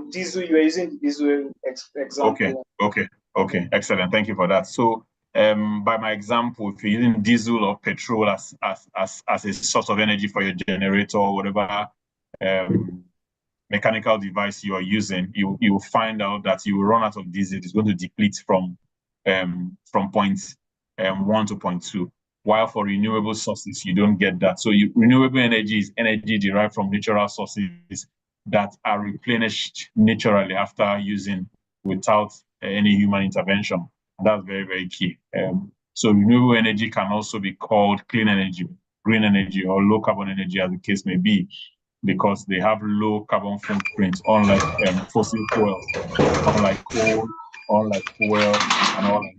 Speaker 1: diesel. You were using the diesel example.
Speaker 3: Okay. Excellent. Thank you for that. So, by my example, if you're using diesel or petrol as a source of energy for your generator or whatever mechanical device you are using, you will find out that you will run out of diesel. It's going to deplete from point 1 to point 2. While for renewable sources, you don't get that. So renewable energy is energy derived from natural sources that are replenished naturally after using without any human intervention. And that's very, very key. So renewable energy can also be called clean energy, green energy, or low carbon energy, as the case may be, because they have low carbon footprints, unlike fossil fuels, unlike coal, unlike fuel, and all that.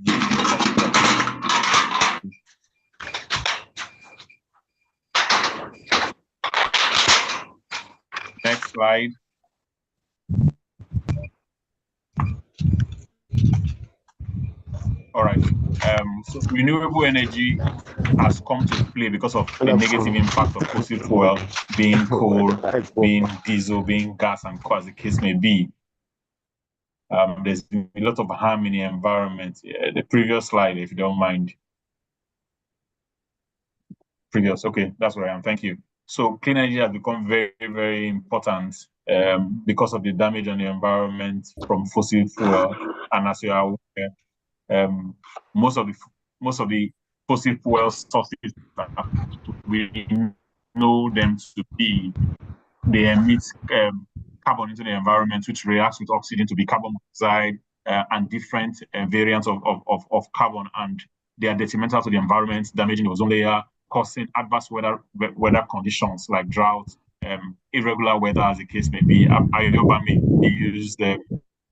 Speaker 3: Next slide. All right. So renewable energy has come to play because of the negative impact of fossil fuel, being coal, being diesel, being gas, and coal, as the case may be. There's been a lot of harm in the environment. The previous slide, if you don't mind. Okay, that's where I am. Thank you. So clean energy has become very, very important because of the damage on the environment from fossil fuel. And as you are aware, most of the fossil fuel sources that we know them to be, they emit carbon into the environment, which reacts with oxygen to be carbon monoxide and different variants of carbon, and they are detrimental to the environment, damaging the ozone layer, causing adverse weather conditions like drought, irregular weather, as the case may be. I may use the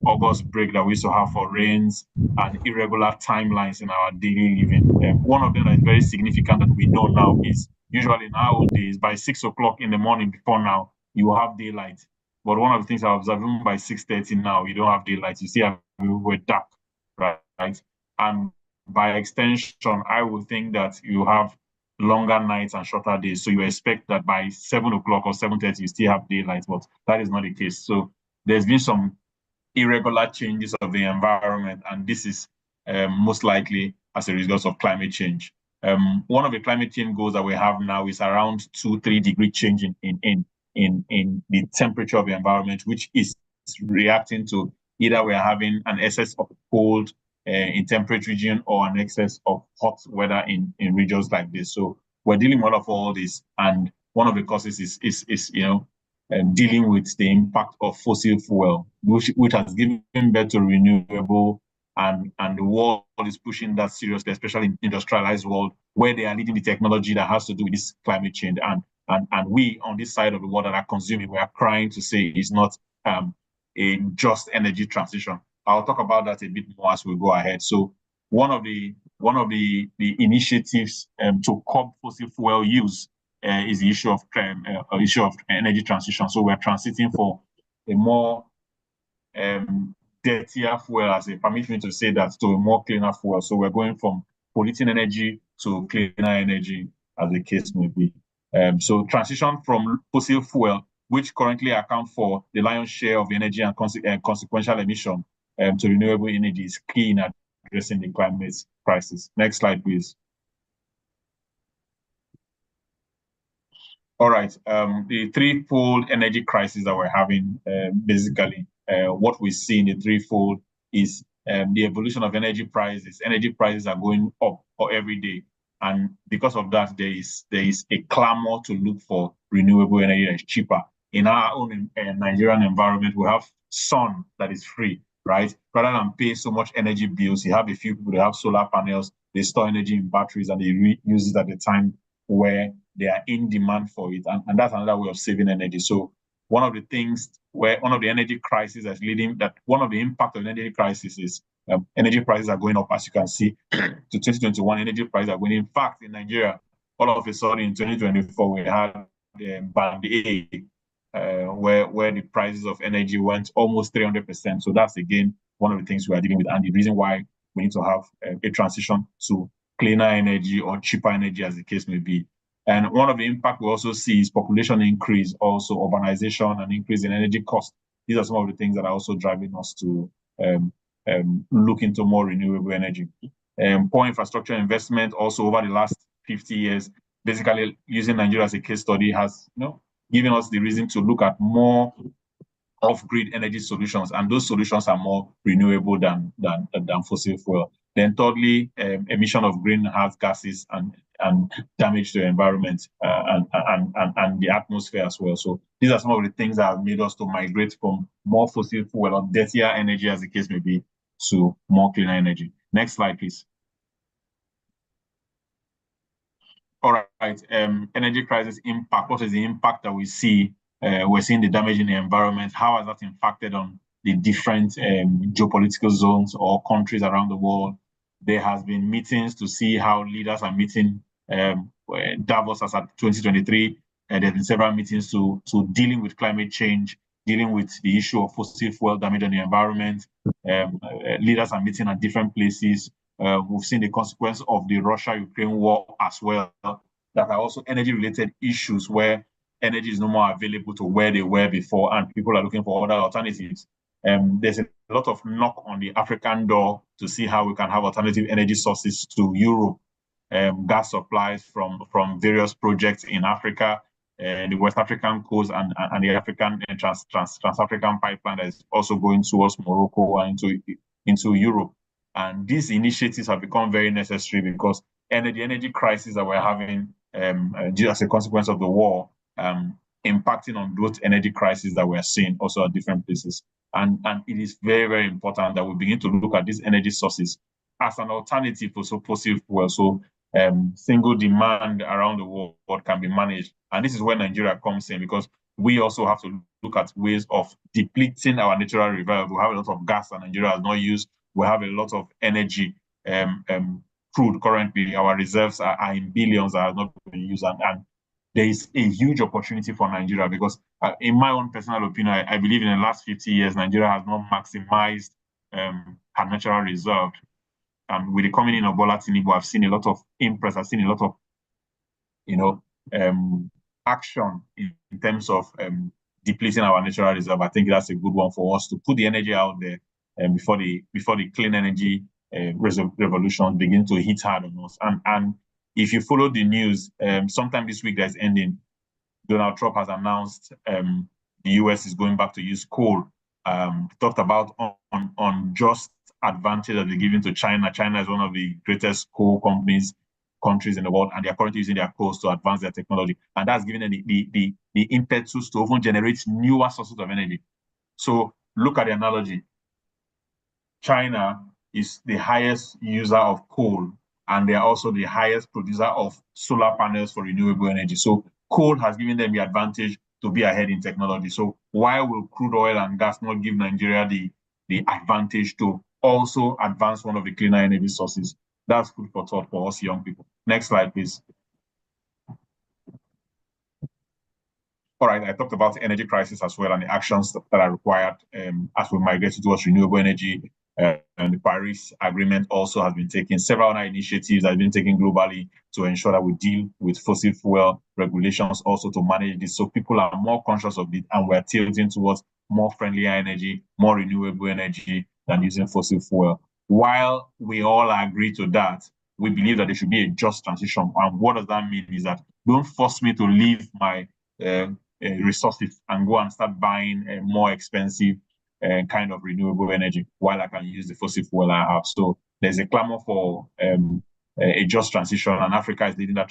Speaker 3: August break that we used to have for rains and irregular timelines in our daily living. One of them that is very significant that we know now is usually nowadays by 6 o'clock in the morning before now, you will have daylight. But one of the things I observe, even by 6:30 now, you don't have daylight. You see everywhere dark, right? And by extension, I would think that you have longer nights and shorter days. So you expect that by 7 o'clock or 7:30, you still have daylight, but that is not the case. So there's been some irregular changes of the environment, and this is most likely as a result of climate change. One of the climate change goals that we have now is around 2-3 degree change in the temperature of the environment, which is reacting to either we are having an excess of cold in temperate region or an excess of hot weather in regions like this. So we're dealing with all this, and one of the causes is dealing with the impact of fossil fuel, which has given birth to renewable, and the world is pushing that seriously, especially in industrialized world, where they are leading the technology that has to do with this climate change. And we on this side of the world that are consuming, we are crying to say it's not a just energy transition. I'll talk about that a bit more as we go ahead. So one of the initiatives to curb fossil fuel use is the issue of energy transition. So we're transiting for a more dirtier fuel, as a permit me to say that, to a more cleaner fuel. So we're going from polluting energy to cleaner energy, as the case may be. So transition from fossil fuel, which currently account for the lion's share of energy and consequential emission, to renewable energy is key in addressing the climate crisis. Next slide, please. All right, the threefold energy crisis that we're having, basically, what we see in the threefold is the evolution of energy prices. Energy prices are going up every day, and because of that, there is a clamor to look for renewable energy that is cheaper. In our own Nigerian environment, we have sun that is free, right? Rather than pay so much energy bills, you have a few people that have solar panels, they store energy in batteries, and they use it at the time where they are in demand for it. And that's another way of saving energy. So one of the energy crises that's leading, that one of the impact of the energy crisis is energy prices are going up, as you can see, to 2021, energy prices are going. In fact, in Nigeria, all of a sudden in 2024, we had band A, where the prices of energy went almost 300%. So that's, again, one of the things we are dealing with, and the reason why we need to have a transition to cleaner energy or cheaper energy, as the case may be. And one of the impact we also see is population increase, also urbanization and increase in energy costs. These are some of the things that are also driving us to look into more renewable energy. Poor infrastructure investment also over the last 50 years, basically using Nigeria as a case study, has given us the reason to look at more off-grid energy solutions, and those solutions are more renewable than fossil fuel. Then thirdly, emission of greenhouse gases and damage to the environment and the atmosphere as well. So these are some of the things that have made us to migrate from more fossil fuel or dirtier energy, as the case may be, to more cleaner energy. Next slide, please. All right, energy crisis impact. What is the impact that we see? We're seeing the damage in the environment. How has that impacted on the different geopolitical zones or countries around the world? There has been meetings to see how leaders are meeting. Davos as at 2023. There have been several meetings to dealing with climate change, dealing with the issue of fossil fuel damage on the environment. Leaders are meeting at different places. We've seen the consequence of the Russia-Ukraine war as well, that are also energy-related issues where energy is no more available to where they were before, and people are looking for other alternatives. There's a lot of knock on the African door to see how we can have alternative energy sources to Europe. Gas supplies from various projects in Africa, the West African coast, and the African Trans-African pipeline that is also going towards Morocco and into Europe. And these initiatives have become very necessary because the energy crisis that we're having as a consequence of the war, impacting on those energy crises that we're seeing also at different places. And it is very, very important that we begin to look at these energy sources as an alternative for fossil fuel. So single demand around the world can be managed. And this is where Nigeria comes in, because we also have to look at ways of depleting our natural reserves. We have a lot of gas that Nigeria has not used. We have a lot of energy, crude currently. Our reserves are in billions that have not been used. And there is a huge opportunity for Nigeria because, in my own personal opinion, I believe in the last 50 years, Nigeria has not maximized her natural reserve. And with the coming in of Bola Tinubu, I've seen a lot of interest. I've seen a lot of, action in terms of depleting our natural reserve. I think that's a good one for us to put the energy out there before the clean energy revolution begin to hit hard on us. And if you follow the news, sometime this week that's ending, Donald Trump has announced the US is going back to use coal. Talked about unjust advantage that they're giving to China. China is one of the greatest coal countries in the world, and they're currently using their coals to advance their technology. And that's giving them the impetus to even generate newer sources of energy. So look at the analogy. China is the highest user of coal, and they are also the highest producer of solar panels for renewable energy. So coal has given them the advantage to be ahead in technology. So why will crude oil and gas not give Nigeria the advantage to also advance one of the cleaner energy sources? That's food for thought for us young people. Next slide, please. All right, I talked about the energy crisis as well and the actions that are required as we migrate towards renewable energy. And the Paris Agreement also has been taking several other initiatives that have been taken globally to ensure that we deal with fossil fuel regulations, also to manage this. So people are more conscious of it, and we're tilting towards more friendlier energy, more renewable energy than using fossil fuel. While we all agree to that, we believe that there should be a just transition. And what does that mean is that don't force me to leave my resources and go and start buying more expensive kind of renewable energy while I can use the fossil fuel I have. So there's a clamor for a just transition, and Africa is leading that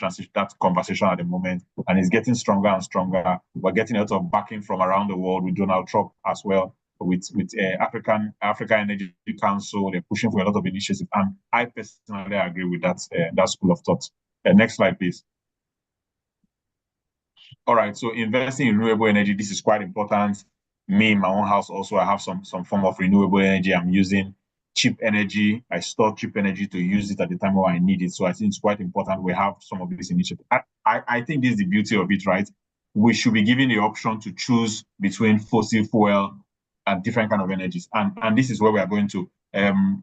Speaker 3: conversation at the moment, and it's getting stronger and stronger. We're getting a lot of backing from around the world with Donald Trump as well, with Africa Energy Council. They're pushing for a lot of initiatives, and I personally agree with that school of thought. Next slide, please. All right, so investing in renewable energy, this is quite important. Me, in my own house, also, I have some form of renewable energy. I'm using cheap energy. I store cheap energy to use it at the time when I need it. So I think it's quite important we have some of these initiatives. I think this is the beauty of it, right? We should be given the option to choose between fossil fuel and different kind of energies. And this is where we are going to.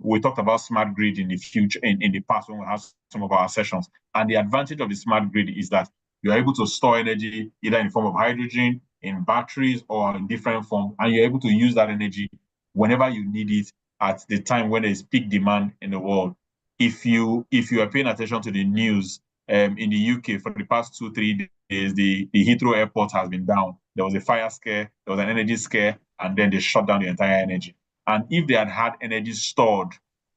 Speaker 3: We talked about smart grid in the future, in the past when we have some of our sessions. And the advantage of the smart grid is that you're able to store energy either in the form of hydrogen, in batteries, or in different forms, and you're able to use that energy whenever you need it at the time when there's peak demand in the world. If you are paying attention to the news, in the UK for the past 2-3 days, the Heathrow airport has been down. There was a fire scare, there was an energy scare, and then they shut down the entire energy. And if they had energy stored,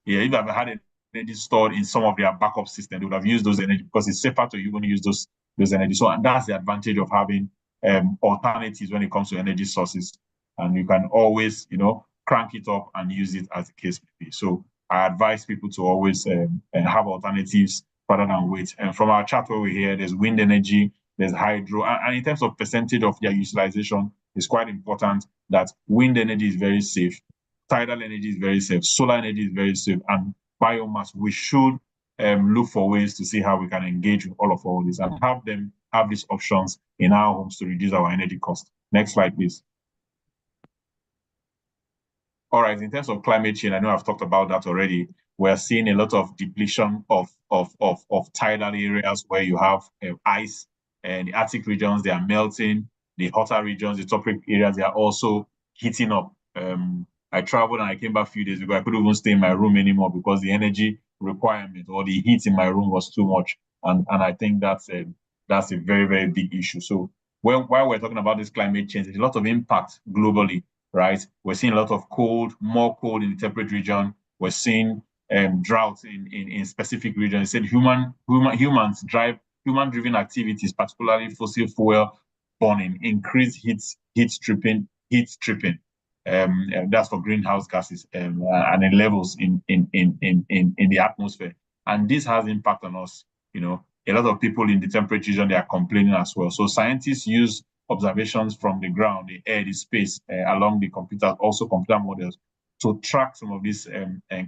Speaker 3: if they had energy stored in some of their backup systems, they would have used those energy, because it's safer to even use those energy. So, and that's the advantage of having alternatives when it comes to energy sources. And you can always, crank it up and use it as the case may be. So I advise people to always have alternatives rather than wait. And from our chat where we're here, there's wind energy, there's hydro, and in terms of percentage of their utilization, it's quite important that wind energy is very safe, tidal energy is very safe, solar energy is very safe, and biomass, we should look for ways to see how we can engage with all this and have them have these options in our homes to reduce our energy cost. Next slide, please. All right, in terms of climate change, I know I've talked about that already. We're seeing a lot of depletion of tidal areas where you have ice, and the Arctic regions, they are melting. The hotter regions, the tropic areas, they are also heating up. I traveled and I came back a few days ago. I couldn't even stay in my room anymore because the energy requirement or the heat in my room was too much. And I think that's a very, very big issue. So while we're talking about this climate change, there's a lot of impact globally, right? We're seeing a lot of more cold in the temperate region. We're seeing droughts in specific regions. It said human-driven activities, particularly fossil fuel burning, increase heat stripping. That's for greenhouse gases and the levels in the atmosphere. And this has impact on us. A lot of people in the temperate region, they are complaining as well. So scientists use observations from the ground, the air, the space, along the computer models to track some of this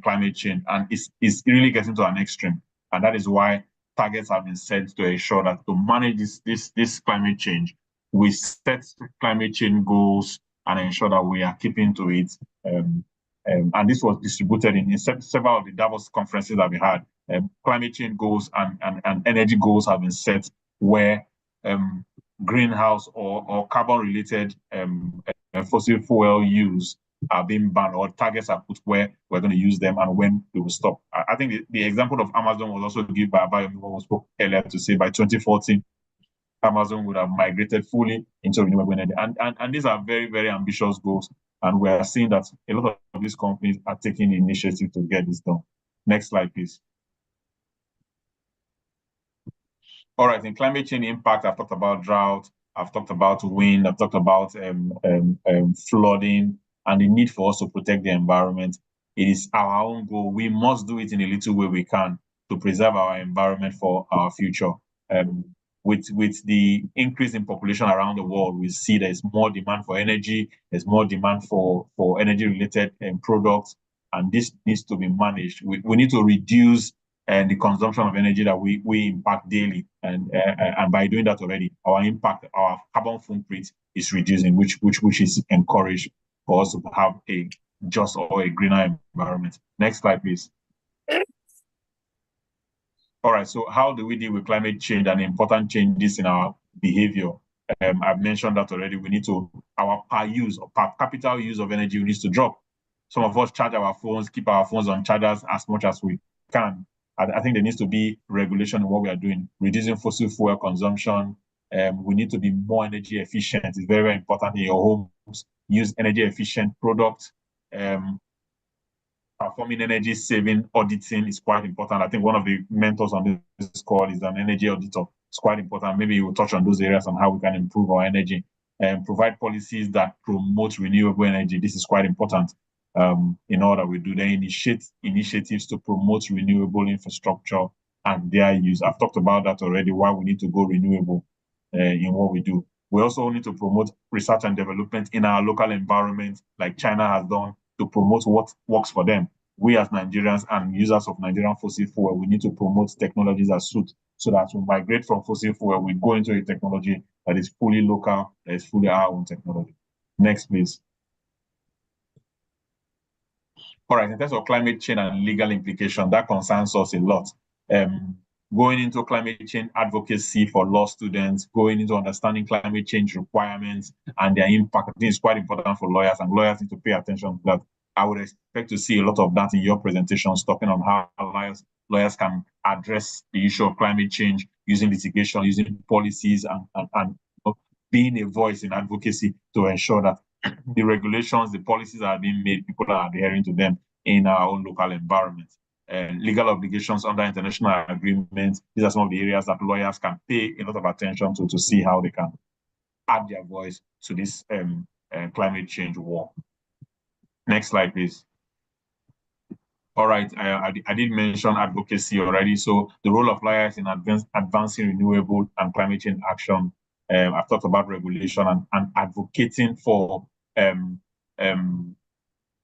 Speaker 3: climate change. And it's really getting to an extreme. And that is why targets have been set to ensure that to manage this climate change, we set climate change goals and ensure that we are keeping to it. And this was distributed in several of the Davos conferences that we had. Climate change goals and energy goals have been set where greenhouse or carbon-related fossil fuel use are being banned, or targets are put where we're going to use them and when they will stop. I think the example of Amazon was also given by Abayomi when we spoke earlier to say by 2040, Amazon would have migrated fully into renewable energy. And these are very, very ambitious goals. And we are seeing that a lot of these companies are taking the initiative to get this done. Next slide, please. All right, in climate change impact, I've talked about drought, I've talked about wind, I've talked about flooding, and the need for us to protect the environment. It is our own goal. We must do it in a little way we can to preserve our environment for our future. With the increase in population around the world, we see there's more demand for energy, there's more demand for energy-related products, and this needs to be managed. We need to reduce the consumption of energy that we impact daily, and by doing that already, our impact, our carbon footprint is reducing, which is encouraged for us to have a just or a greener environment. Next slide, please. All right, so how do we deal with climate change and important changes in our behavior? I've mentioned that already. We need to, our per capital use of energy needs to drop. Some of us charge our phones, keep our phones on chargers as much as we can. I think there needs to be regulation in what we are doing, reducing fossil fuel consumption. We need to be more energy efficient. It's very, very important in your homes. Use energy efficient products. Performing energy saving auditing is quite important. I think one of the mentors on this call is an energy auditor. It's quite important. Maybe we'll touch on those areas on how we can improve our energy and provide policies that promote renewable energy. This is quite important. In order we do, they initiate initiatives to promote renewable infrastructure and their use. I've talked about that already, why we need to go renewable in what we do. We also need to promote research and development in our local environment, like China has done, to promote what works for them. We as Nigerians and users of Nigerian fossil fuel, we need to promote technologies that suit, so that we migrate from fossil fuel, we go into a technology that is fully local, that is fully our own technology. Next, please. All right, in terms of climate change and legal implication, that concerns us a lot. Going into climate change advocacy for law students, going into understanding climate change requirements and their impact, I think is quite important for lawyers, and lawyers need to pay attention to that. I would expect to see a lot of that in your presentations, talking on how lawyers can address the issue of climate change using litigation, using policies, and being a voice in advocacy to ensure that the regulations, the policies are being made, people are adhering to them in our own local environment. Legal obligations under international agreements, these are some of the areas that lawyers can pay a lot of attention to see how they can add their voice to this climate change war. Next slide, please. All right, I did mention advocacy already. So the role of lawyers in advancing renewable and climate change action. I've talked about regulation and advocating for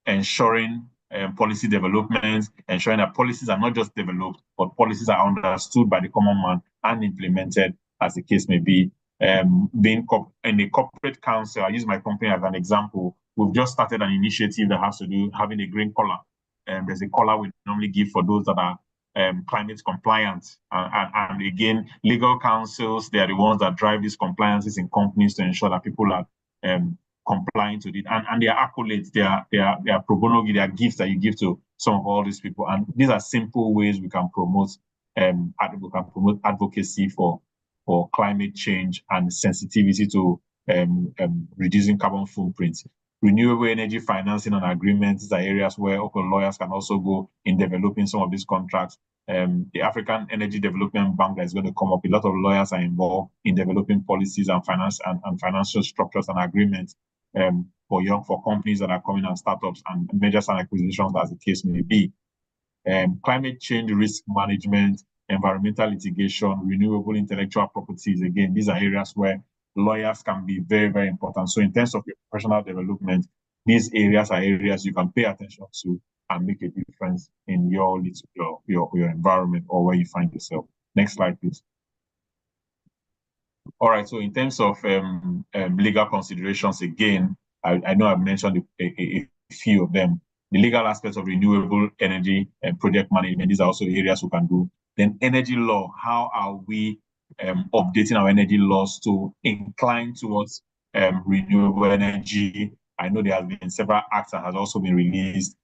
Speaker 3: ensuring policy development, ensuring that policies are not just developed, but policies are understood by the common man and implemented, as the case may be. Being in the corporate council, I use my company as an example. We've just started an initiative that has to do having a green collar. There's a collar we normally give for those that are climate compliant. And again, legal counsels, they are the ones that drive these compliances in companies to ensure that people are complying to it. And their accolades, their pro bono, their gifts that you give to some of all these people. And these are simple ways we can promote advocacy for climate change and sensitivity to reducing carbon footprints. Renewable energy financing and agreements, these are areas where lawyers can also go in developing some of these contracts. The African Energy Development Bank that is going to come up, a lot of lawyers are involved in developing policies and finance and financial structures and agreements for companies that are coming and startups and mergers and acquisitions, as the case may be. Climate change risk management, environmental litigation, renewable intellectual properties, again, these are areas where lawyers can be very, very important. So in terms of your professional development, these areas are areas you can pay attention to and make a difference in your environment or where you find yourself. Next slide, please. All right, so in terms of legal considerations, again, I know I've mentioned a few of them. The legal aspects of renewable energy and project management, these are also areas we can do. Then energy law, how are we updating our energy laws to incline towards renewable energy? I know there has been several acts that has also been released,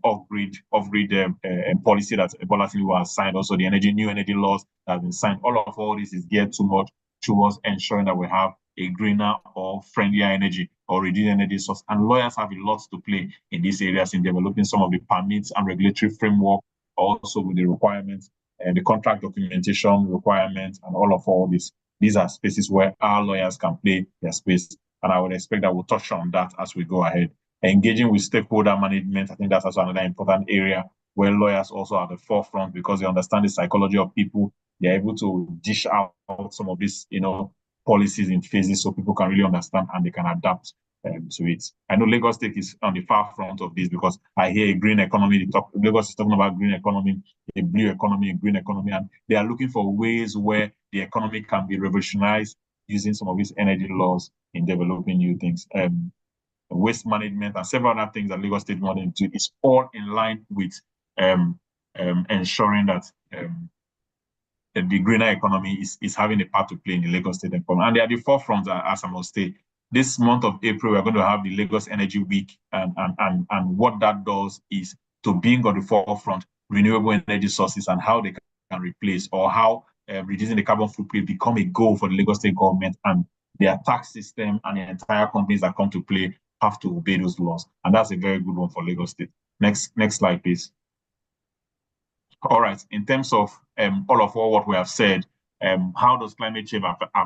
Speaker 3: off-grid policy that Bola Tinubu has signed, also the new energy laws that have been signed. All this is geared too much towards ensuring that we have a greener or friendlier energy or reduced energy source. And lawyers have a lot to play in these areas in developing some of the permits and regulatory framework, also with the requirements and the contract documentation requirements and all this. These are spaces where our lawyers can play their space. And I would expect that we'll touch on that as we go ahead. Engaging with stakeholder management, I think that's also another important area where lawyers also are at the forefront because they understand the psychology of people. They're able to dish out some of these, policies in phases so people can really understand and they can adapt to it. I know Lagos State is on the far front of this because I hear a green economy. Lagos is talking about green economy, a blue economy, a green economy, and they are looking for ways where the economy can be revolutionized using some of these energy laws in developing new things. Waste management and several other things that Lagos State wanted to do is all in line with ensuring that the greener economy is having a part to play in the Lagos State economy. And they are the forefront, as I must say. This month of April, we're going to have the Lagos Energy Week. And what that does is to bring on the forefront renewable energy sources and how they can replace or how reducing the carbon footprint become a goal for the Lagos State government, and their tax system and the entire companies that come to play have to obey those laws. And that's a very good one for Lagos State. Next slide, please. All right, in terms of all what we have said, how does climate change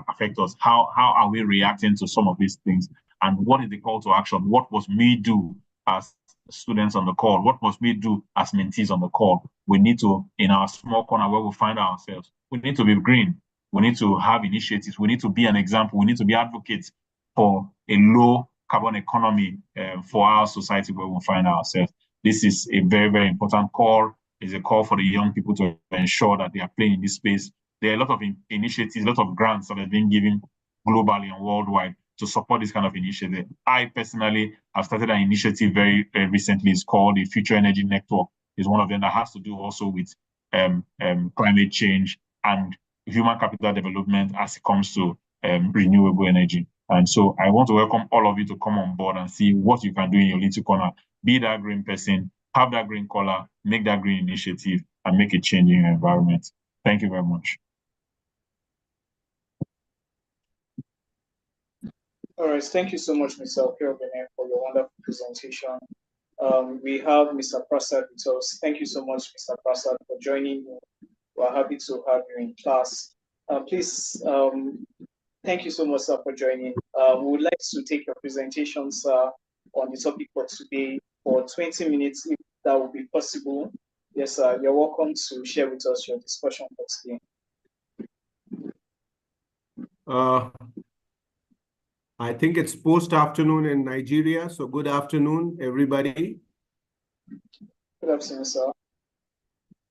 Speaker 3: affect us? How are we reacting to some of these things? And what is the call to action? What must we do as students on the call? What must we do as mentees on the call? We need to, in our small corner where we find ourselves, we need to be green. We need to have initiatives. We need to be an example. We need to be advocates for a low carbon economy for our society where we find ourselves. This is a very, very important call. It's a call for the young people to ensure that they are playing in this space. There are a lot of initiatives, a lot of grants that are being given globally and worldwide to support this kind of initiative. I personally have started an initiative very recently. It's called the Future Energy Network. It's one of them that has to do also with climate change and human capital development as it comes to renewable energy. And so I want to welcome all of you to come on board and see what you can do in your little corner. Be that green person, have that green color, make that green initiative, and make a change in your environment. Thank you very much.
Speaker 1: All right, thank you so much, Mr. Okeobene, for your wonderful presentation. We have Mr. Prasad with us. Thank you so much, Mr. Prasad, for joining me. We're happy to have you in class. Please, thank you so much, sir, for joining. We would like to take your presentation, sir, on the topic for today for 20 minutes, if that would be possible. Yes, sir, you're welcome to share with us your discussion for today.
Speaker 4: I think it's post-afternoon in Nigeria, so good afternoon, everybody.
Speaker 1: Good afternoon, sir.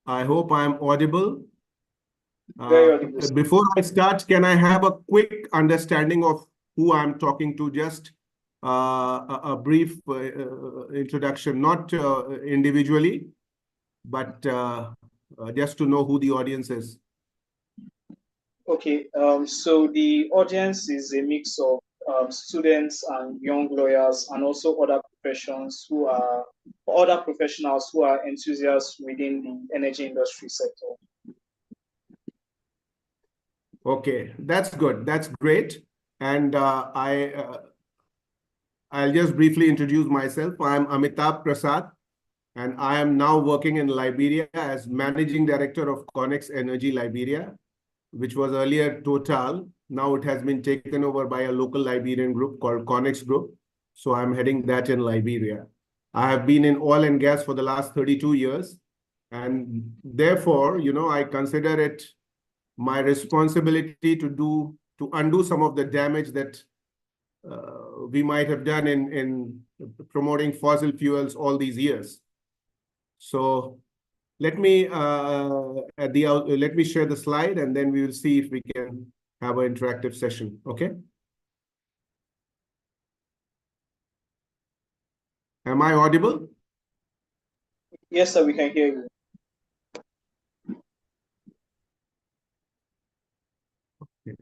Speaker 4: I hope I'm audible.
Speaker 1: Very audible, sir.
Speaker 4: Before I start, can I have a quick understanding of who I'm talking to? Just a brief introduction, not individually, but just to know who the audience is.
Speaker 1: Okay, so the audience is a mix of students and young lawyers, and also other professionals who are professionals who are enthusiasts within the energy industry sector.
Speaker 4: Okay, that's good. That's great. And I'll just briefly introduce myself. I'm Amitabh Prasad, and I am now working in Liberia as Managing Director of Connex Energy Liberia, which was earlier Total. Now it has been taken over by a local Liberian group called Connex Group. So I'm heading that in Liberia. I have been in oil and gas for the last 32 years. And therefore, I consider it my responsibility to undo some of the damage that we might have done in promoting fossil fuels all these years. So let me let me share the slide, and then we will see if we can have an interactive session. Okay. Am I audible?
Speaker 1: Yes, sir, we can hear you.
Speaker 4: Okay.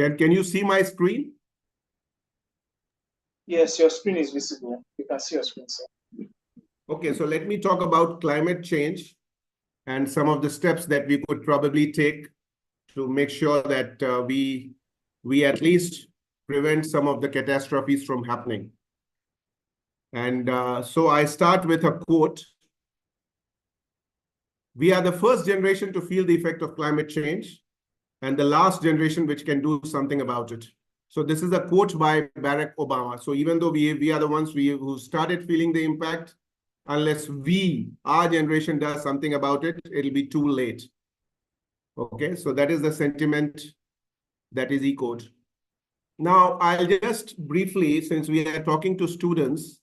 Speaker 4: Can you see my screen?
Speaker 1: Yes, your screen is visible. You can see your screen, sir.
Speaker 4: Okay, so let me talk about climate change and some of the steps that we could probably take to make sure that we at least prevent some of the catastrophes from happening. And so I start with a quote. We are the first generation to feel the effect of climate change and the last generation which can do something about it. So this is a quote by Barack Obama. So even though we are the ones who started feeling the impact, unless our generation does something about it, it'll be too late. Okay, so that is the sentiment that is echoed. Now, I'll just briefly, since we are talking to students,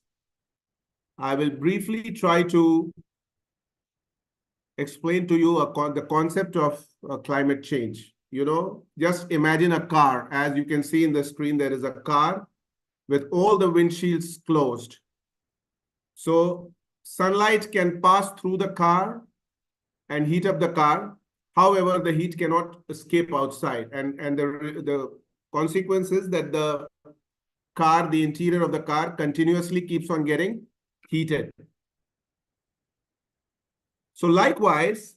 Speaker 4: I will briefly try to explain to you the concept of climate change. You know, just imagine a car. As you can see in the screen, there is a car with all the windshields closed. So sunlight can pass through the car and heat up the car. However, the heat cannot escape outside. And the consequence is that the interior of the car continuously keeps on getting heated. So likewise,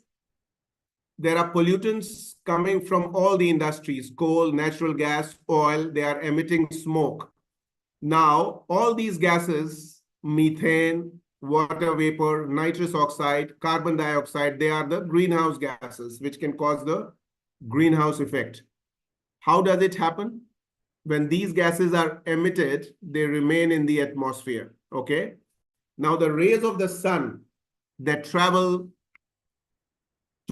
Speaker 4: there are pollutants coming from all the industries, coal, natural gas, oil, they are emitting smoke. Now, all these gases, methane, water vapor, nitrous oxide, carbon dioxide, they are the greenhouse gases, which can cause the greenhouse effect. How does it happen? When these gases are emitted, they remain in the atmosphere, okay? Now, the rays of the sun that travel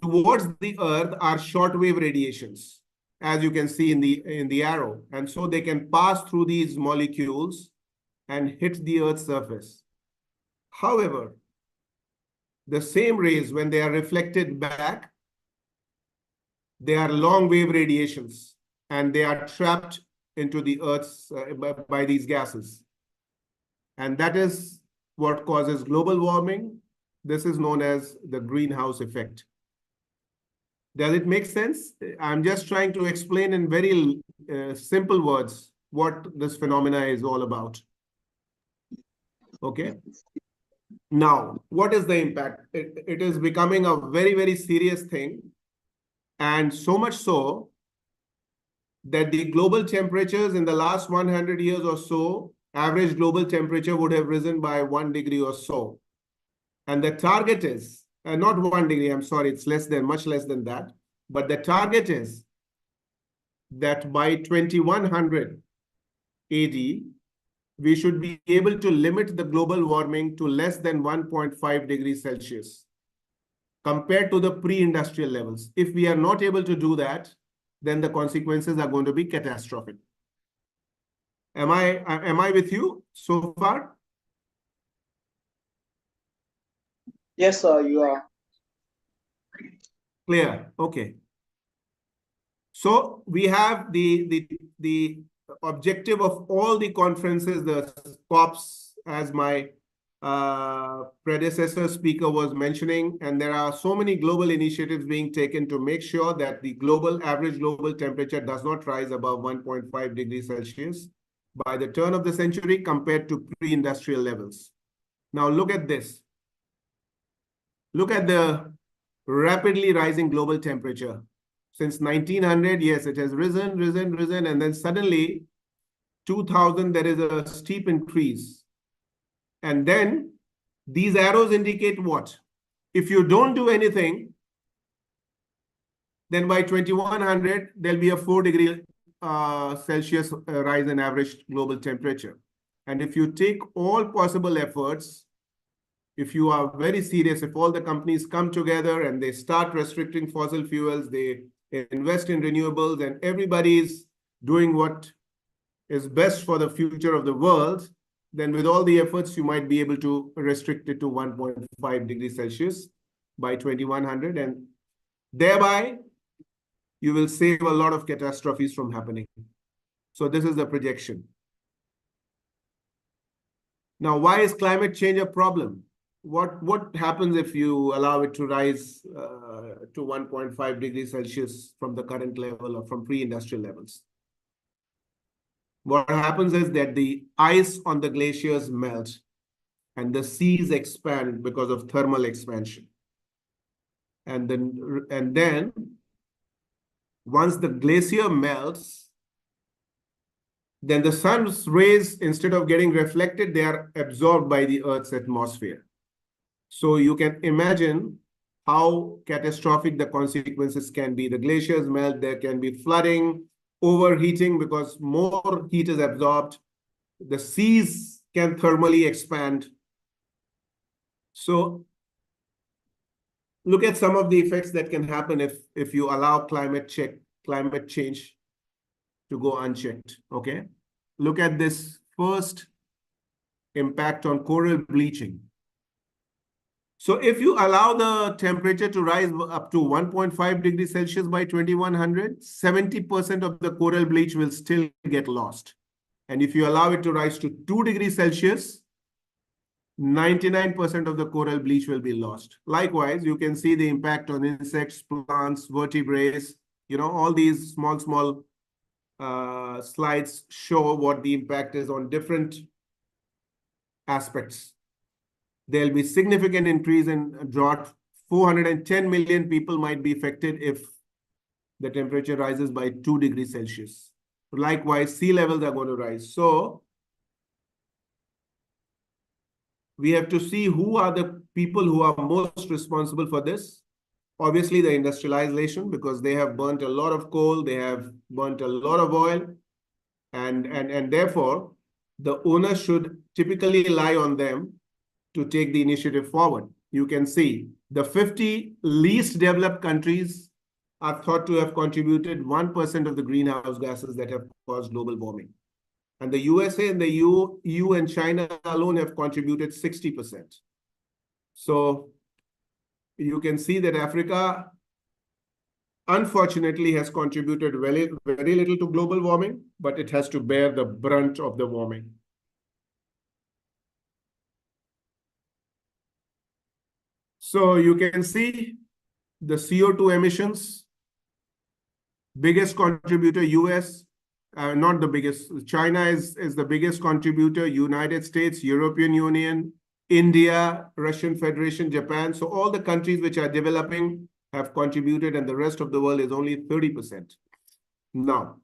Speaker 4: towards the earth are shortwave radiations, as you can see in the arrow. And so they can pass through these molecules and hit the earth's surface. However, the same rays, when they are reflected back, they are long wave radiations and they are trapped into the earth's by these gases. And that is what causes global warming. This is known as the greenhouse effect. Does it make sense? I'm just trying to explain in very simple words what this phenomena is all about. Okay. Now, what is the impact? It is becoming a very, very serious thing. And so much so that the global temperatures in the last 100 years or so, average global temperature would have risen by 1 degree or so. And the target is, not 1 degree, I'm sorry, it's much less than that. But the target is that by 2100 AD, we should be able to limit the global warming to less than 1.5 degrees Celsius compared to the pre-industrial levels. If we are not able to do that, then the consequences are going to be catastrophic. Am I with you so far?
Speaker 1: Yes, sir, you are.
Speaker 4: Clear. Okay. So we have the objective of all the conferences, the COPs, as my predecessor speaker was mentioning, and there are so many global initiatives being taken to make sure that the average global temperature does not rise above 1.5 degrees Celsius by the turn of the century compared to pre-industrial levels. Now look at this. Look at the rapidly rising global temperature. Since 1900, yes, it has risen, and then suddenly 2000, there is a steep increase. And then these arrows indicate what? If you don't do anything, then by 2100, there'll be a 4 degree Celsius rise in average global temperature. And if you take all possible efforts, if you are very serious, if all the companies come together and they start restricting fossil fuels, they invest in renewables, and everybody is doing what is best for the future of the world, then with all the efforts, you might be able to restrict it to 1.5 degrees Celsius by 2100. And thereby, you will save a lot of catastrophes from happening. So this is the projection. Now, why is climate change a problem? What happens if you allow it to rise to 1.5 degrees Celsius from the current level or from pre-industrial levels? what happens is that the ice on the glaciers melt and the seas expand because of thermal expansion. And then once the glacier melts, then the sun's rays, instead of getting reflected, they are absorbed by the Earth's atmosphere. So you can imagine how catastrophic the consequences can be. The glaciers melt, there can be flooding, overheating because more heat is absorbed. The seas can thermally expand. So look at some of the effects that can happen if you allow climate change to go unchecked, okay? Look at this first impact on coral bleaching. So if you allow the temperature to rise up to 1.5 degrees Celsius by 2100, 70% of the coral bleach will still get lost. And if you allow it to rise to 2 degrees Celsius, 99% of the coral bleach will be lost. Likewise, you can see the impact on insects, plants, vertebrates, all these small slides show what the impact is on different aspects. There'll be significant increase in drought. 410 million people might be affected if the temperature rises by 2 degrees Celsius. Likewise, sea levels are going to rise. So we have to see who are the people who are most responsible for this. Obviously, the industrialization, because they have burnt a lot of coal, they have burnt a lot of oil, and therefore, the owner should typically rely on them to take the initiative forward. You can see the 50 least developed countries are thought to have contributed 1% of the greenhouse gases that have caused global warming. And the USA and the EU and China alone have contributed 60%. So you can see that Africa, unfortunately, has contributed very, very little to global warming, but it has to bear the brunt of the warming. So you can see the CO2 emissions, biggest contributor, US, not the biggest. China is the biggest contributor, United States, European Union, India, Russian Federation, Japan. So all the countries which are developing have contributed, and the rest of the world is only 30%. Now,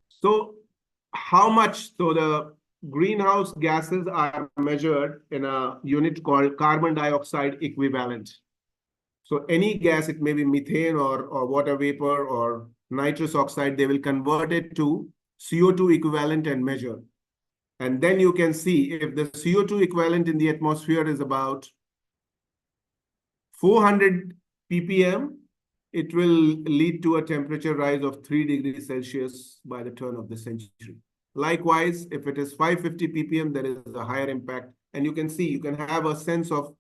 Speaker 4: so how much? So the greenhouse gases are measured in a unit called carbon dioxide equivalent. So any gas, it may be methane or water vapor or nitrous oxide, they will convert it to CO2 equivalent and measure. And then you can see if the CO2 equivalent in the atmosphere is about 400 ppm, it will lead to a temperature rise of 3 degrees Celsius by the turn of the century. Likewise, if it is 550 ppm, there is a higher impact. And you can see, you can have a sense of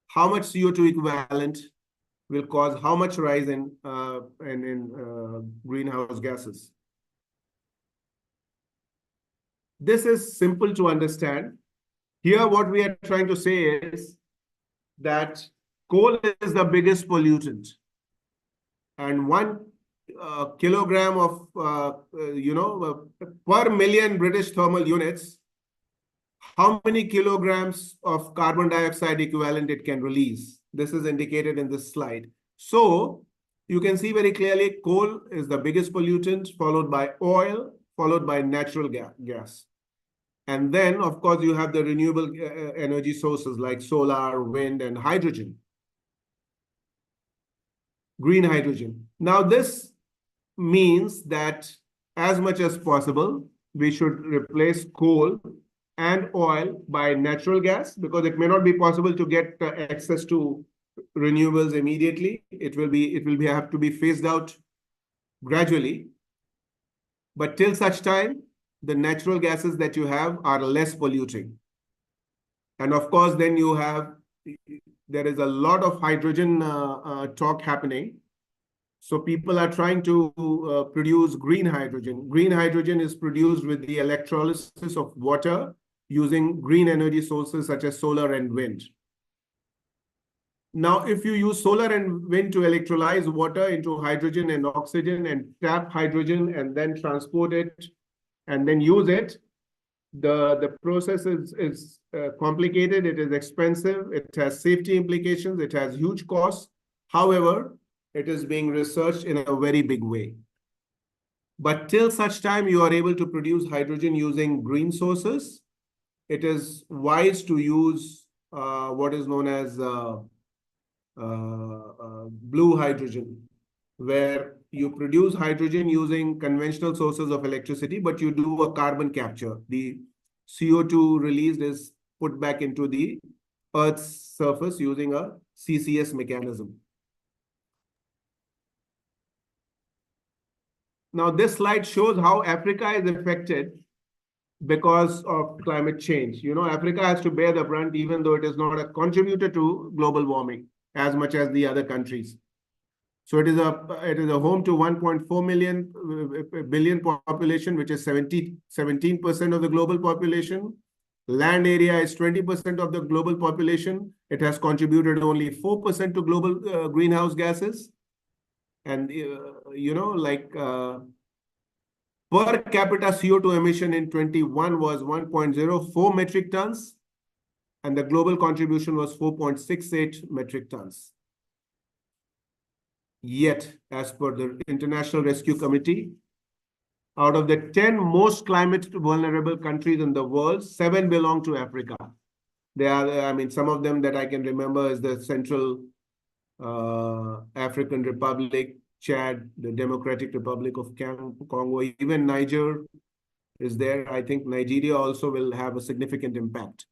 Speaker 4: how much CO2 equivalent will cause how much rise in greenhouse gases. This is simple to understand. Here, what we are trying to say is that coal is the biggest pollutant. And 1 kilogram of, per million British thermal units, how many kilograms of carbon dioxide equivalent it can release? This is indicated in this slide. So you can see very clearly coal is the biggest pollutant, followed by oil, followed by natural gas. And then, of course, you have the renewable energy sources like solar, wind, and hydrogen. Green hydrogen. Now, this means that as much as possible, we should replace coal and oil by natural gas, because it may not be possible to get access to renewables immediately. It will have to be phased out gradually. But till such time, the natural gases that you have are less polluting. And of course, then there is a lot of hydrogen talk happening. So people are trying to produce green hydrogen. Green hydrogen is produced with the electrolysis of water using green energy sources such as solar and wind. Now, if you use solar and wind to electrolyze water into hydrogen and oxygen and tap hydrogen and then transport it and then use it, the process is complicated, it is expensive, it has safety implications, it has huge costs. However, it is being researched in a very big way. But till such time you are able to produce hydrogen using green sources, it is wise to use what is known as blue hydrogen, where you produce hydrogen using conventional sources of electricity, but you do a carbon capture. The CO2 released is put back into the Earth's surface using a CCS mechanism. Now, this slide shows how Africa is affected because of climate change. You know, Africa has to bear the brunt, even though it is not a contributor to global warming as much as the other countries. So it is a home to 1.4 billion population, which is 17% of the global population. Land area is 20% of the global population. It has contributed only 4% to global greenhouse gases. And, you know, like per capita CO2 emission in 21 was 1.04 metric tons. And the global contribution was 4.68 metric tons. Yet, as per the International Rescue Committee, out of the 10 most climate vulnerable countries in the world, 7 belong to Africa. They are, I mean, some of them that I can remember is the Central African Republic, Chad, the Democratic Republic of Congo, even Niger is there. I think Nigeria also will have a significant impact.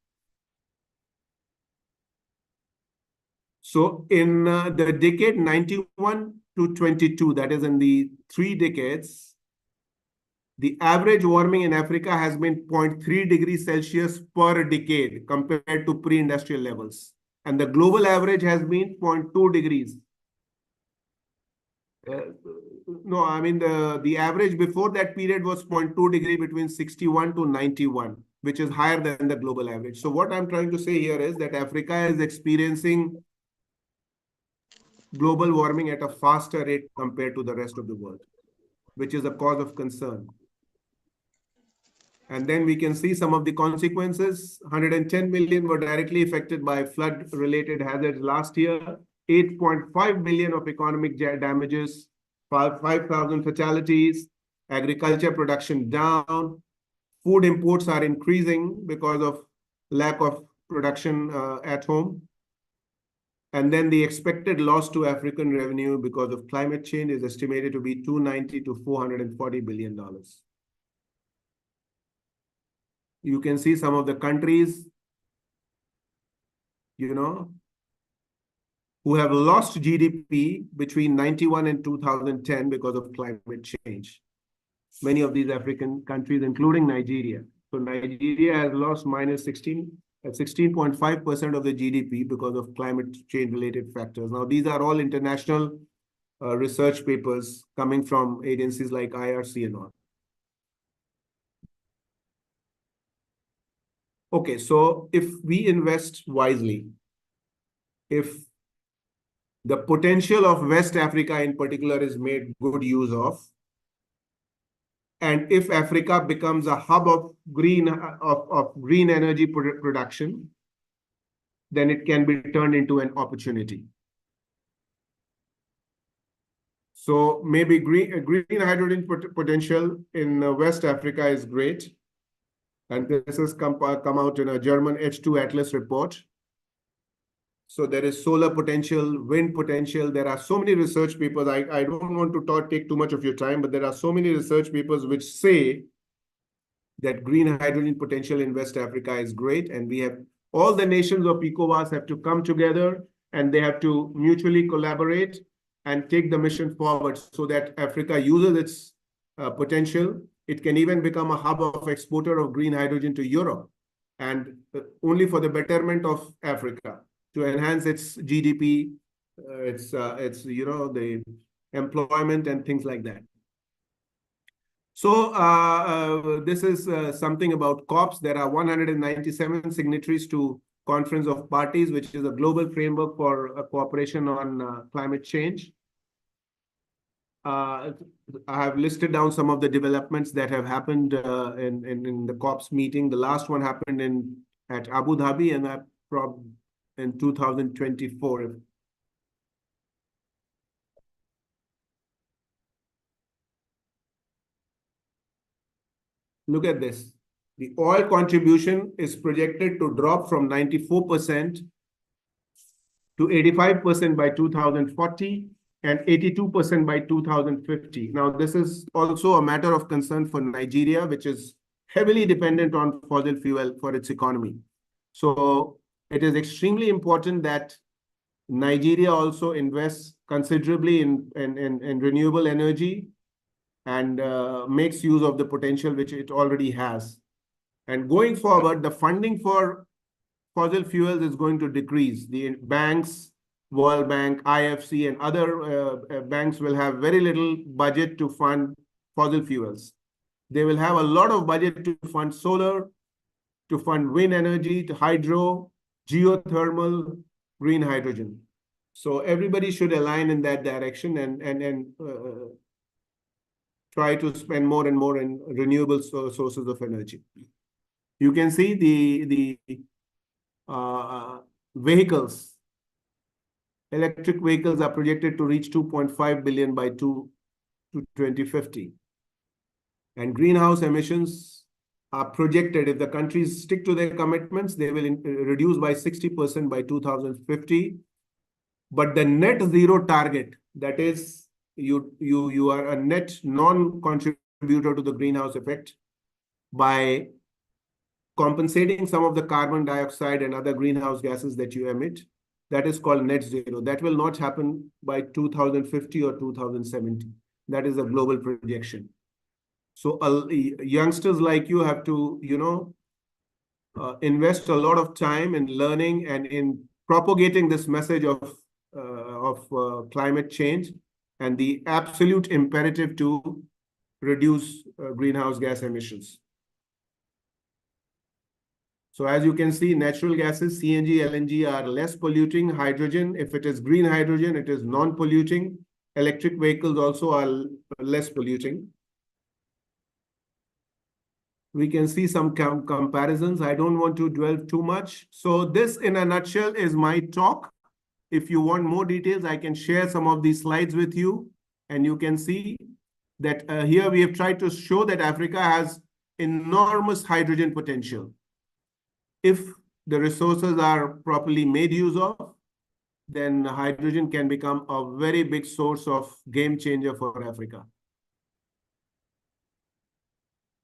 Speaker 4: So in the decade 91 to 22, that is in the 3 decades, the average warming in Africa has been 0.3 degrees Celsius per decade compared to pre-industrial levels. And the global average has been 0.2 degrees. No, I mean, the average before that period was 0.2 degree between 61 to 91, which is higher than the global average. So what I'm trying to say here is that Africa is experiencing global warming at a faster rate compared to the rest of the world, which is a cause of concern. And then we can see some of the consequences. 110 million were directly affected by flood-related hazards last year, 8.5 billion of economic damages, 5,000 fatalities, agriculture production down, food imports are increasing because of lack of production at home. And then the expected loss to African revenue because of climate change is estimated to be $290 to $440 billion. You can see some of the countries, you know, who have lost GDP between 91 and 2010 because of climate change. Many of these African countries, including Nigeria. So Nigeria has lost minus 16.5% of the GDP because of climate change related factors. Now, these are all international research papers coming from agencies like IRC and all. Okay, so if we invest wisely, if the potential of West Africa in particular is made good use of, and if Africa becomes a hub of green energy production, then it can be turned into an opportunity. So maybe green hydrogen potential in West Africa is great. And this has come out in a German H2 Atlas report. So there is solar potential, wind potential. There are so many research papers. I don't want to take too much of your time, but there are so many research papers which say that green hydrogen potential in West Africa is great. And we have all the nations of ECOWAS have to come together and they have to mutually collaborate and take the mission forward so that Africa uses its potential. It can even become a hub of exporter of green hydrogen to Europe, and only for the betterment of Africa, to enhance its GDP, its you know, the employment and things like that. So this is something about COPs. There are 197 signatories to Conference of Parties, which is a global framework for cooperation on climate change. I have listed down some of the developments that have happened in the COP's meeting. The last one happened at Abu Dhabi and in 2024. Look at this. The oil contribution is projected to drop from 94% to 85% by 2040 and 82% by 2050. Now, this is also a matter of concern for Nigeria, which is heavily dependent on fossil fuel for its economy. So it is extremely important that Nigeria also invests considerably in renewable energy and makes use of the potential which it already has. And going forward, the funding for fossil fuels is going to decrease. The banks, World Bank, IFC, and other banks will have very little budget to fund fossil fuels. They will have a lot of budget to fund solar, to fund wind energy, to hydro, geothermal, green hydrogen. So everybody should align in that direction and try to spend more and more in renewable sources of energy. You can see the vehicles. Electric vehicles are projected to reach 2.5 billion by 2050. And greenhouse emissions are projected, if the countries stick to their commitments, they will reduce by 60% by 2050. But the net zero target, that is, you are a net non-contributor to the greenhouse effect by compensating some of the carbon dioxide and other greenhouse gases that you emit. That is called net zero. That will not happen by 2050 or 2070. That is a global projection. So youngsters like you have to, invest a lot of time in learning and in propagating this message of climate change and the absolute imperative to reduce greenhouse gas emissions. So as you can see, natural gases, CNG, LNG are less polluting. Hydrogen, if it is green hydrogen, it is non-polluting. Electric vehicles also are less polluting. We can see some comparisons. I don't want to dwell too much. So this, in a nutshell, is my talk. If you want more details, I can share some of these slides with you. And you can see that here we have tried to show that Africa has enormous hydrogen potential. If the resources are properly made use of, then hydrogen can become a very big source of game changer for Africa.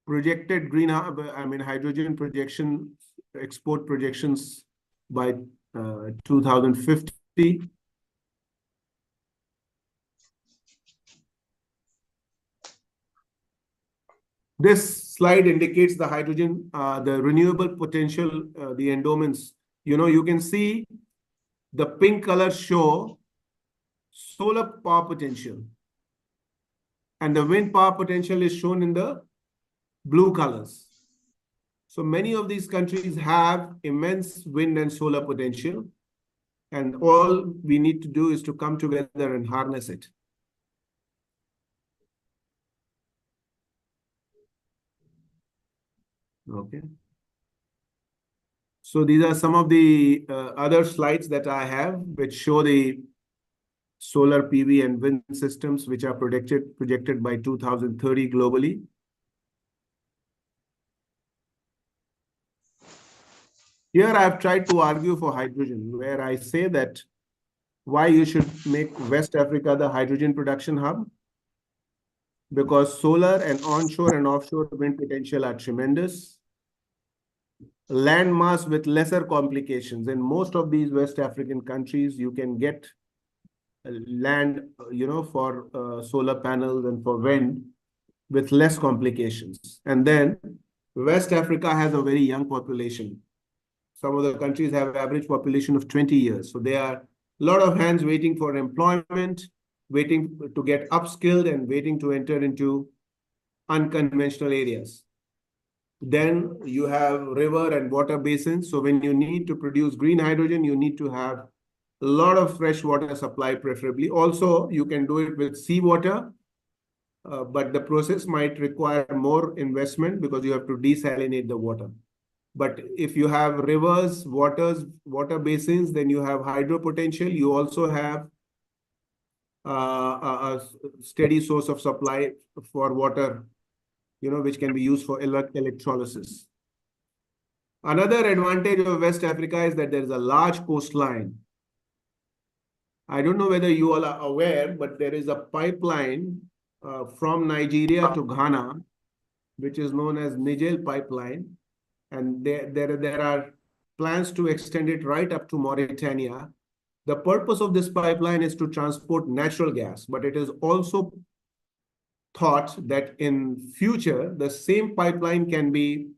Speaker 4: Projected hydrogen projection, export projections by 2050. This slide indicates the hydrogen, the renewable potential, the endowments. You can see the pink colors show solar power potential. And the wind power potential is shown in the blue colors. So many of these countries have immense wind and solar potential. And all we need to do is to come together and harness it. Okay. So these are some of the other slides that I have, which show the solar PV and wind systems, which are projected by 2030 globally. Here I have tried to argue for hydrogen, where I say that why you should make West Africa the hydrogen production hub. Because solar and onshore and offshore wind potential are tremendous. Land mass with lesser complications. In most of these West African countries, you can get land, for solar panels and for wind with less complications. And then West Africa has a very young population. Some of the countries have average population of 20 years. So there are a lot of hands waiting for employment, waiting to get upskilled and waiting to enter into unconventional areas. Then you have river and water basins. So when you need to produce green hydrogen, you need to have a lot of fresh water supply, preferably. Also, you can do it with seawater, but the process might require more investment because you have to desalinate the water. But if you have rivers, water basins, then you have hydro potential. You also have a steady source of supply for water, which can be used for electrolysis. Another advantage of West Africa is that there is a large coastline. I don't know whether you all are aware, but there is a pipeline from Nigeria to Ghana, which is known as Niger pipeline. And there are plans to extend it right up to Mauritania. The purpose of this pipeline is to transport natural gas, but it is also thought that in future, the same pipeline can be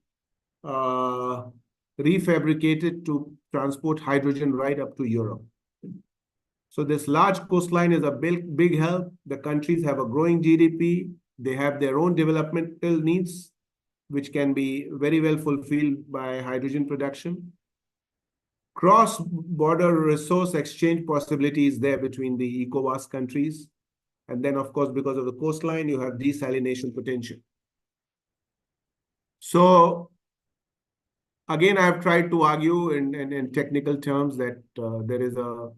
Speaker 4: refabricated to transport hydrogen right up to Europe. So this large coastline is a big help. The countries have a growing GDP. They have their own developmental needs, which can be very well fulfilled by hydrogen production. Cross-border resource exchange possibilities there between the ECOWAS countries. And then, of course, because of the coastline, you have desalination potential. So, again, I've tried to argue in technical terms that there is a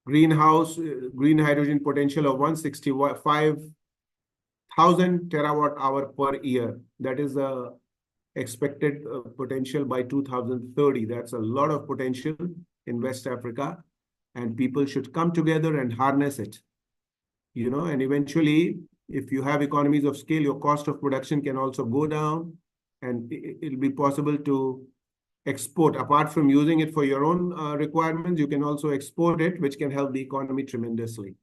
Speaker 4: green hydrogen potential of 165,000 terawatt-hour per year. That is the expected potential by 2030. That's a lot of potential in West Africa, and people should come together and harness it. And eventually, if you have economies of scale, your cost of production can also go down, and it'll be possible to export. Apart from using it for your own requirements, you can also export it, which can help the economy tremendously.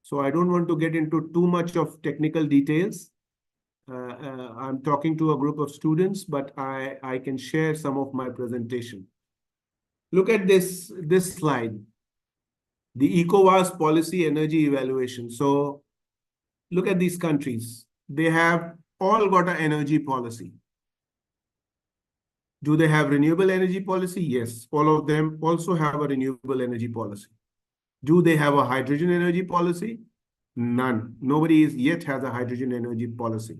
Speaker 4: So I don't want to get into too much of technical details. I'm talking to a group of students, but I can share some of my presentation. Look at this slide, the ECOWAS policy energy evaluation. So look at these countries. They have all got an energy policy. Do they have renewable energy policy? Yes, all of them also have a renewable energy policy. Do they have a hydrogen energy policy? None. Nobody yet has a hydrogen energy policy.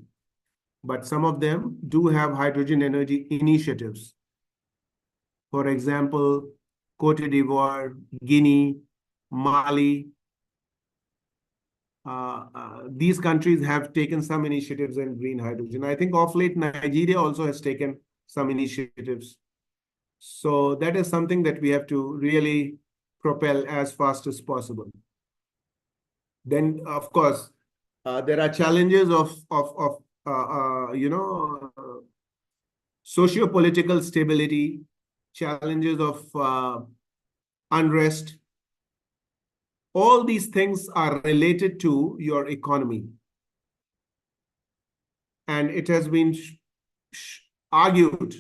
Speaker 4: But some of them do have hydrogen energy initiatives. For example, Cote d'Ivoire, Guinea, Mali. These countries have taken some initiatives in green hydrogen. I think of late, Nigeria also has taken some initiatives. So that is something that we have to really propel as fast as possible. Then, of course, there are challenges of socio-political stability, challenges of unrest. All these things are related to your economy. And it has been argued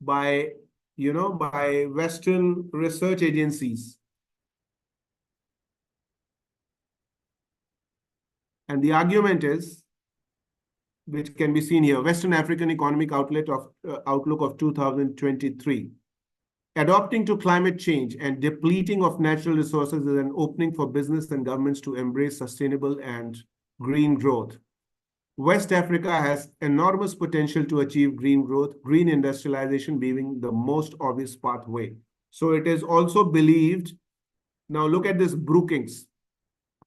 Speaker 4: by Western research agencies. And the argument is, which can be seen here, Western African Economic Outlook of 2023. Adopting to climate change and depleting of natural resources is an opening for business and governments to embrace sustainable and green growth. West Africa has enormous potential to achieve green growth, green industrialization being the most obvious pathway. So it is also believed. Now look at this Brookings.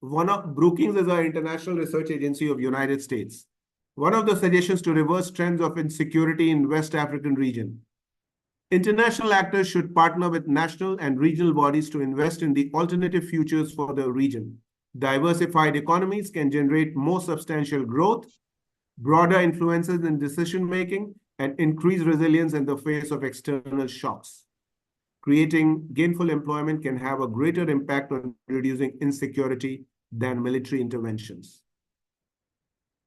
Speaker 4: Brookings is an international research agency of United States. One of the suggestions to reverse trends of insecurity in West African region. International actors should partner with national and regional bodies to invest in the alternative futures for the region. Diversified economies can generate more substantial growth, broader influences in decision-making, and increase resilience in the face of external shocks. Creating gainful employment can have a greater impact on reducing insecurity than military interventions.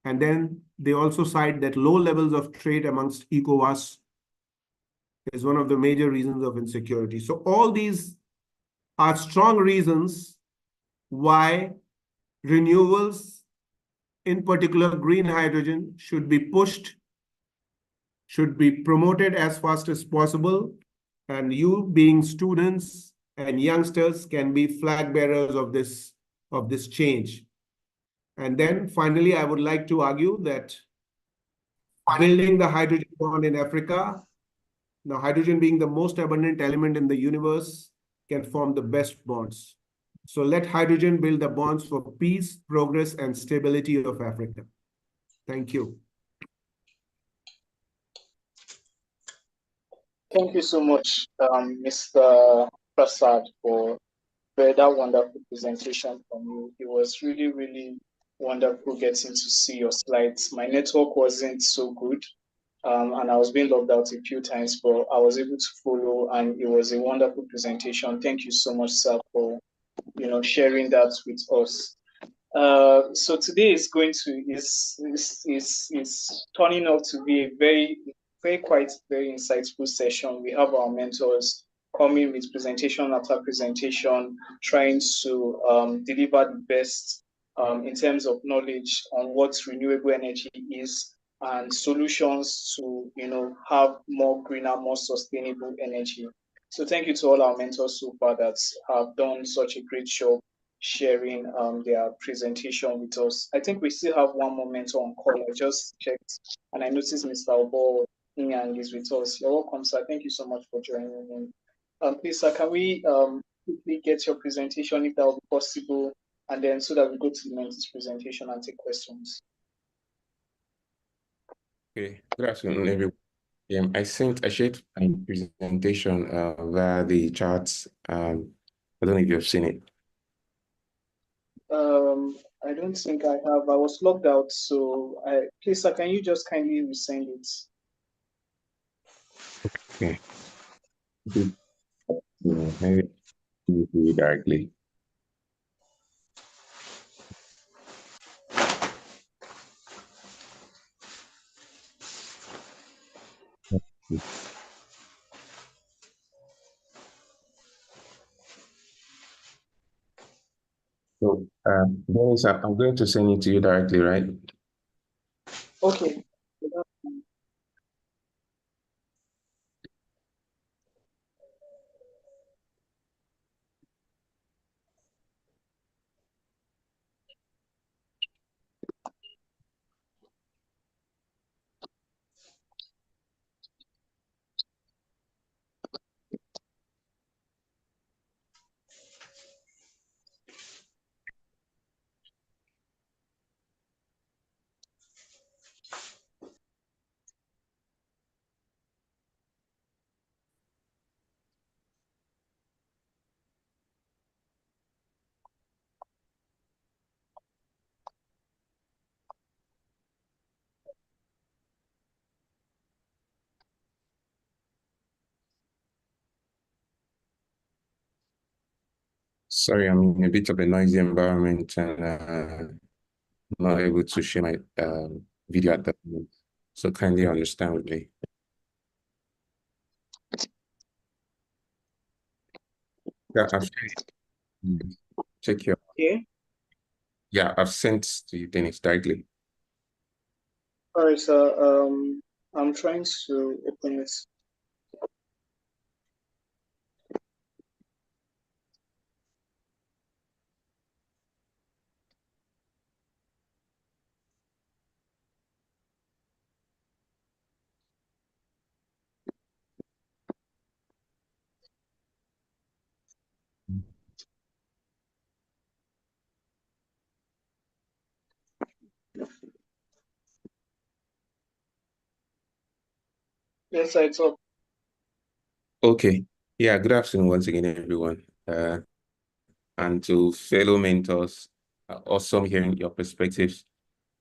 Speaker 4: And then they also cite that low levels of trade amongst ECOWAS is one of the major reasons of insecurity. So all these are strong reasons why renewables, in particular green hydrogen, should be pushed should be promoted as fast as possible. And you being students and youngsters can be flag bearers of this change. And then finally, I would like to argue that building the hydrogen bond in Africa, now hydrogen being the most abundant element in the universe, can form the best bonds. So let hydrogen build the bonds for peace, progress, and stability of Africa. Thank you.
Speaker 1: Thank you so much, Mr. Prasad, for that wonderful presentation from you. It was really, really wonderful getting to see your slides. My network wasn't so good, and I was being logged out a few times, but I was able to follow, and it was a wonderful presentation. Thank you so much, sir, for sharing that with us. So today is going to is turning out to be a very insightful session. We have our mentors coming with presentation after presentation, trying to deliver the best in terms of knowledge on what renewable energy is and solutions to have more greener, more sustainable energy. So thank you to all our mentors so far that have done such a great job sharing their presentation with us. I think we still have one more mentor on call. I just checked and I noticed Mr. Obo Inyang is with us. You're welcome, sir. Thank you so much for joining in. Please, sir, can we quickly get your presentation if that will be possible, and then so that we go to the mentor's presentation and take questions.
Speaker 5: Okay, good afternoon, everyone. I shared my presentation via the charts. I don't know if you've seen it.
Speaker 1: I don't think I have. I was logged out, so please, sir, can you just kindly resend it?
Speaker 5: Okay. Maybe you directly. So, Dennis, I'm going to send it to you directly, right?
Speaker 1: Okay.
Speaker 5: Sorry, I'm in a bit of a noisy environment and not able to share my video at the moment. So kindly understand with me. Yeah, check your.
Speaker 1: Okay.
Speaker 5: Yeah, I've sent to you, Dennis, directly.
Speaker 1: All right, sir. I'm trying to open it. Yes, sir, it's up.
Speaker 5: Okay. Yeah, good afternoon once again, everyone. And to fellow mentors, awesome hearing your perspectives.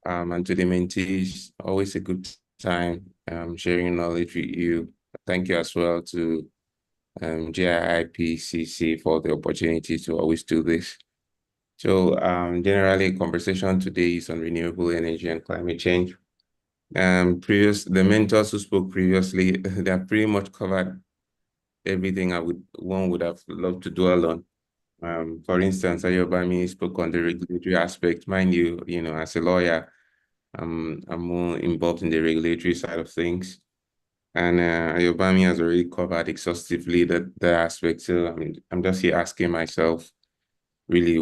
Speaker 5: And to the mentees, always a good time sharing knowledge with you. Thank you as well to JIIPCC for the opportunity to always do this. So generally, conversation today is on renewable energy and climate change. The mentors who spoke previously, they have pretty much covered everything one would have loved to dwell on. For instance, Ayobami spoke on the regulatory aspect. Mind you, as a lawyer, I'm more involved in the regulatory side of things. And Ayobami has already covered exhaustively the aspect. So I mean, I'm just here asking myself, really,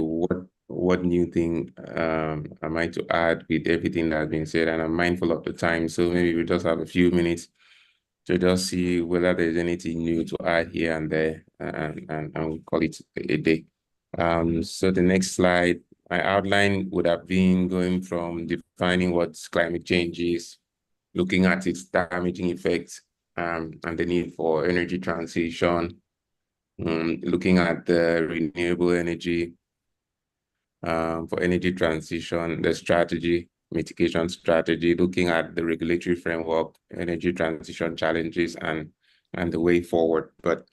Speaker 5: what new thing am I to add with everything that has been said? And I'm mindful of the time, so maybe we just have a few minutes to just see whether there's anything new to add here and there, and we'll call it a day. So the next slide, my outline would have been going from defining what climate change is, looking at its damaging effects, and the need for energy transition, looking at the renewable energy, for energy transition, the strategy, mitigation strategy, looking at the regulatory framework, energy transition challenges, and the way forward. But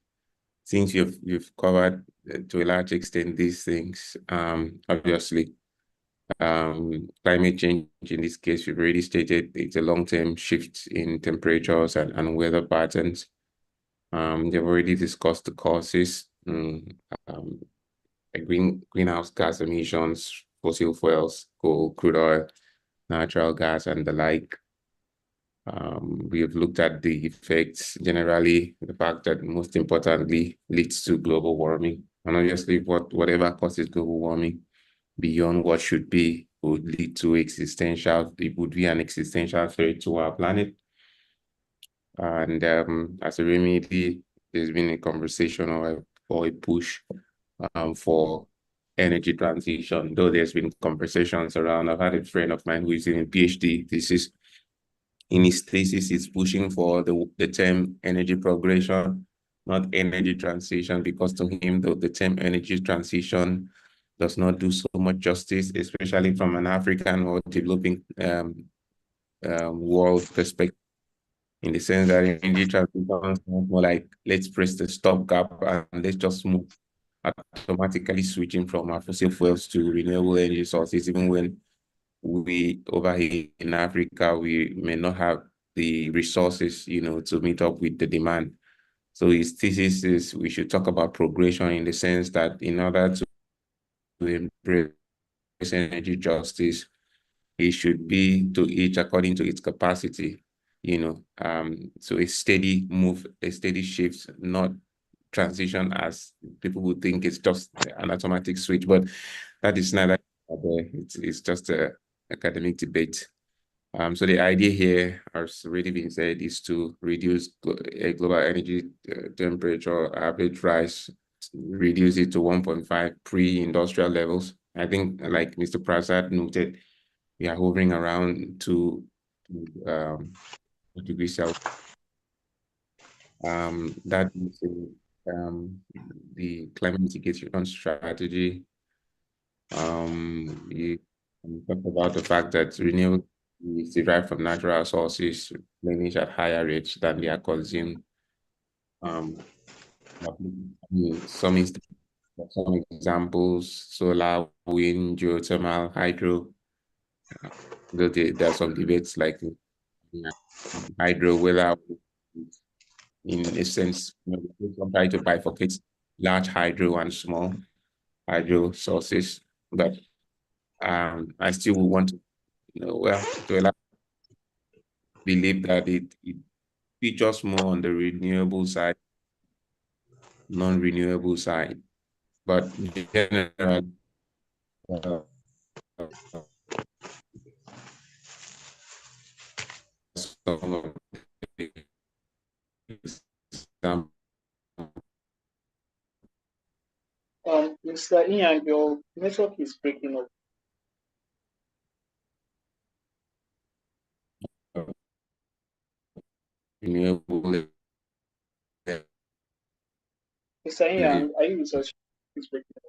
Speaker 5: since you've covered to a large extent these things, obviously, climate change in this case, we've already stated it's a long-term shift in temperatures and weather patterns. They've already discussed the causes, greenhouse gas emissions, fossil fuels, coal, crude oil, natural gas, and the like. We have looked at the effects, generally, the fact that most importantly leads to global warming. And obviously, whatever causes global warming beyond what should be would lead to it would be an existential threat to our planet. And as a remedy, there's been a conversation or a push for energy transition, though there's been conversations around. I've had a friend of mine who is in a PhD thesis. In his thesis, he's pushing for the term energy progression, not energy transition, because to him, the term energy transition does not do so much justice, especially from an African or developing world perspective, in the sense that energy transition is more like, let's press the stop gap and let's just move, automatically switching from our fossil fuels to renewable energy sources, even when we over here in Africa, we may not have the resources, to meet up with the demand. So his thesis is we should talk about progression in the sense that in order to embrace energy justice, it should be to each according to its capacity, so a steady move, a steady shift, not transition as people would think it's just an automatic switch, but that is neither there. It's just a academic debate. So the idea here, as already been said, is to reduce global energy temperature average rise, reduce it to 1.5 pre-industrial levels. I think, like Mr. Prasad noted, we are hovering around 2 degrees Celsius. That is the climate mitigation strategy. You talk about the fact that renewable is derived from natural sources, replenish at higher rates than they are consumed. Some examples: solar, wind, geothermal, hydro. There are some debates like hydro, whether in a sense, some try to bifurcate large hydro and small hydro sources, but I still would want to, to believe that it features more on the renewable side, non-renewable side, but generally, some of the
Speaker 1: Mr. Ian, your network is breaking up.
Speaker 5: renewable
Speaker 1: Mr. Ian, are you with us? It's breaking up.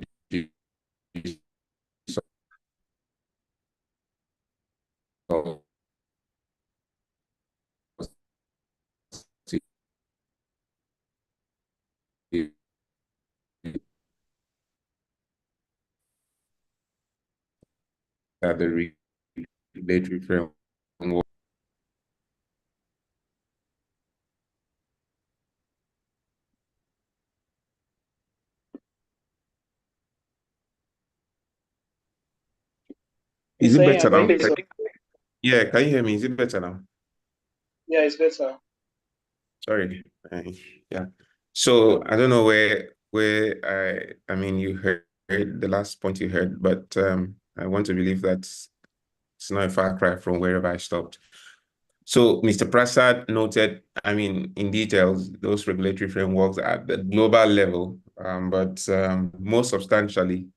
Speaker 5: That the regulatory framework is it
Speaker 1: Mr.
Speaker 5: better
Speaker 1: Ian,
Speaker 5: now?
Speaker 1: can you hear us?
Speaker 5: Yeah, can you hear me? Is it better now?
Speaker 1: Yeah, it's better.
Speaker 5: Sorry. Yeah. So I don't know where I mean you heard the last point you heard, but I want to believe that it's not a far cry from wherever I stopped. So Mr. Prasad noted, I mean, in details, those regulatory frameworks at the global level, but most substantially,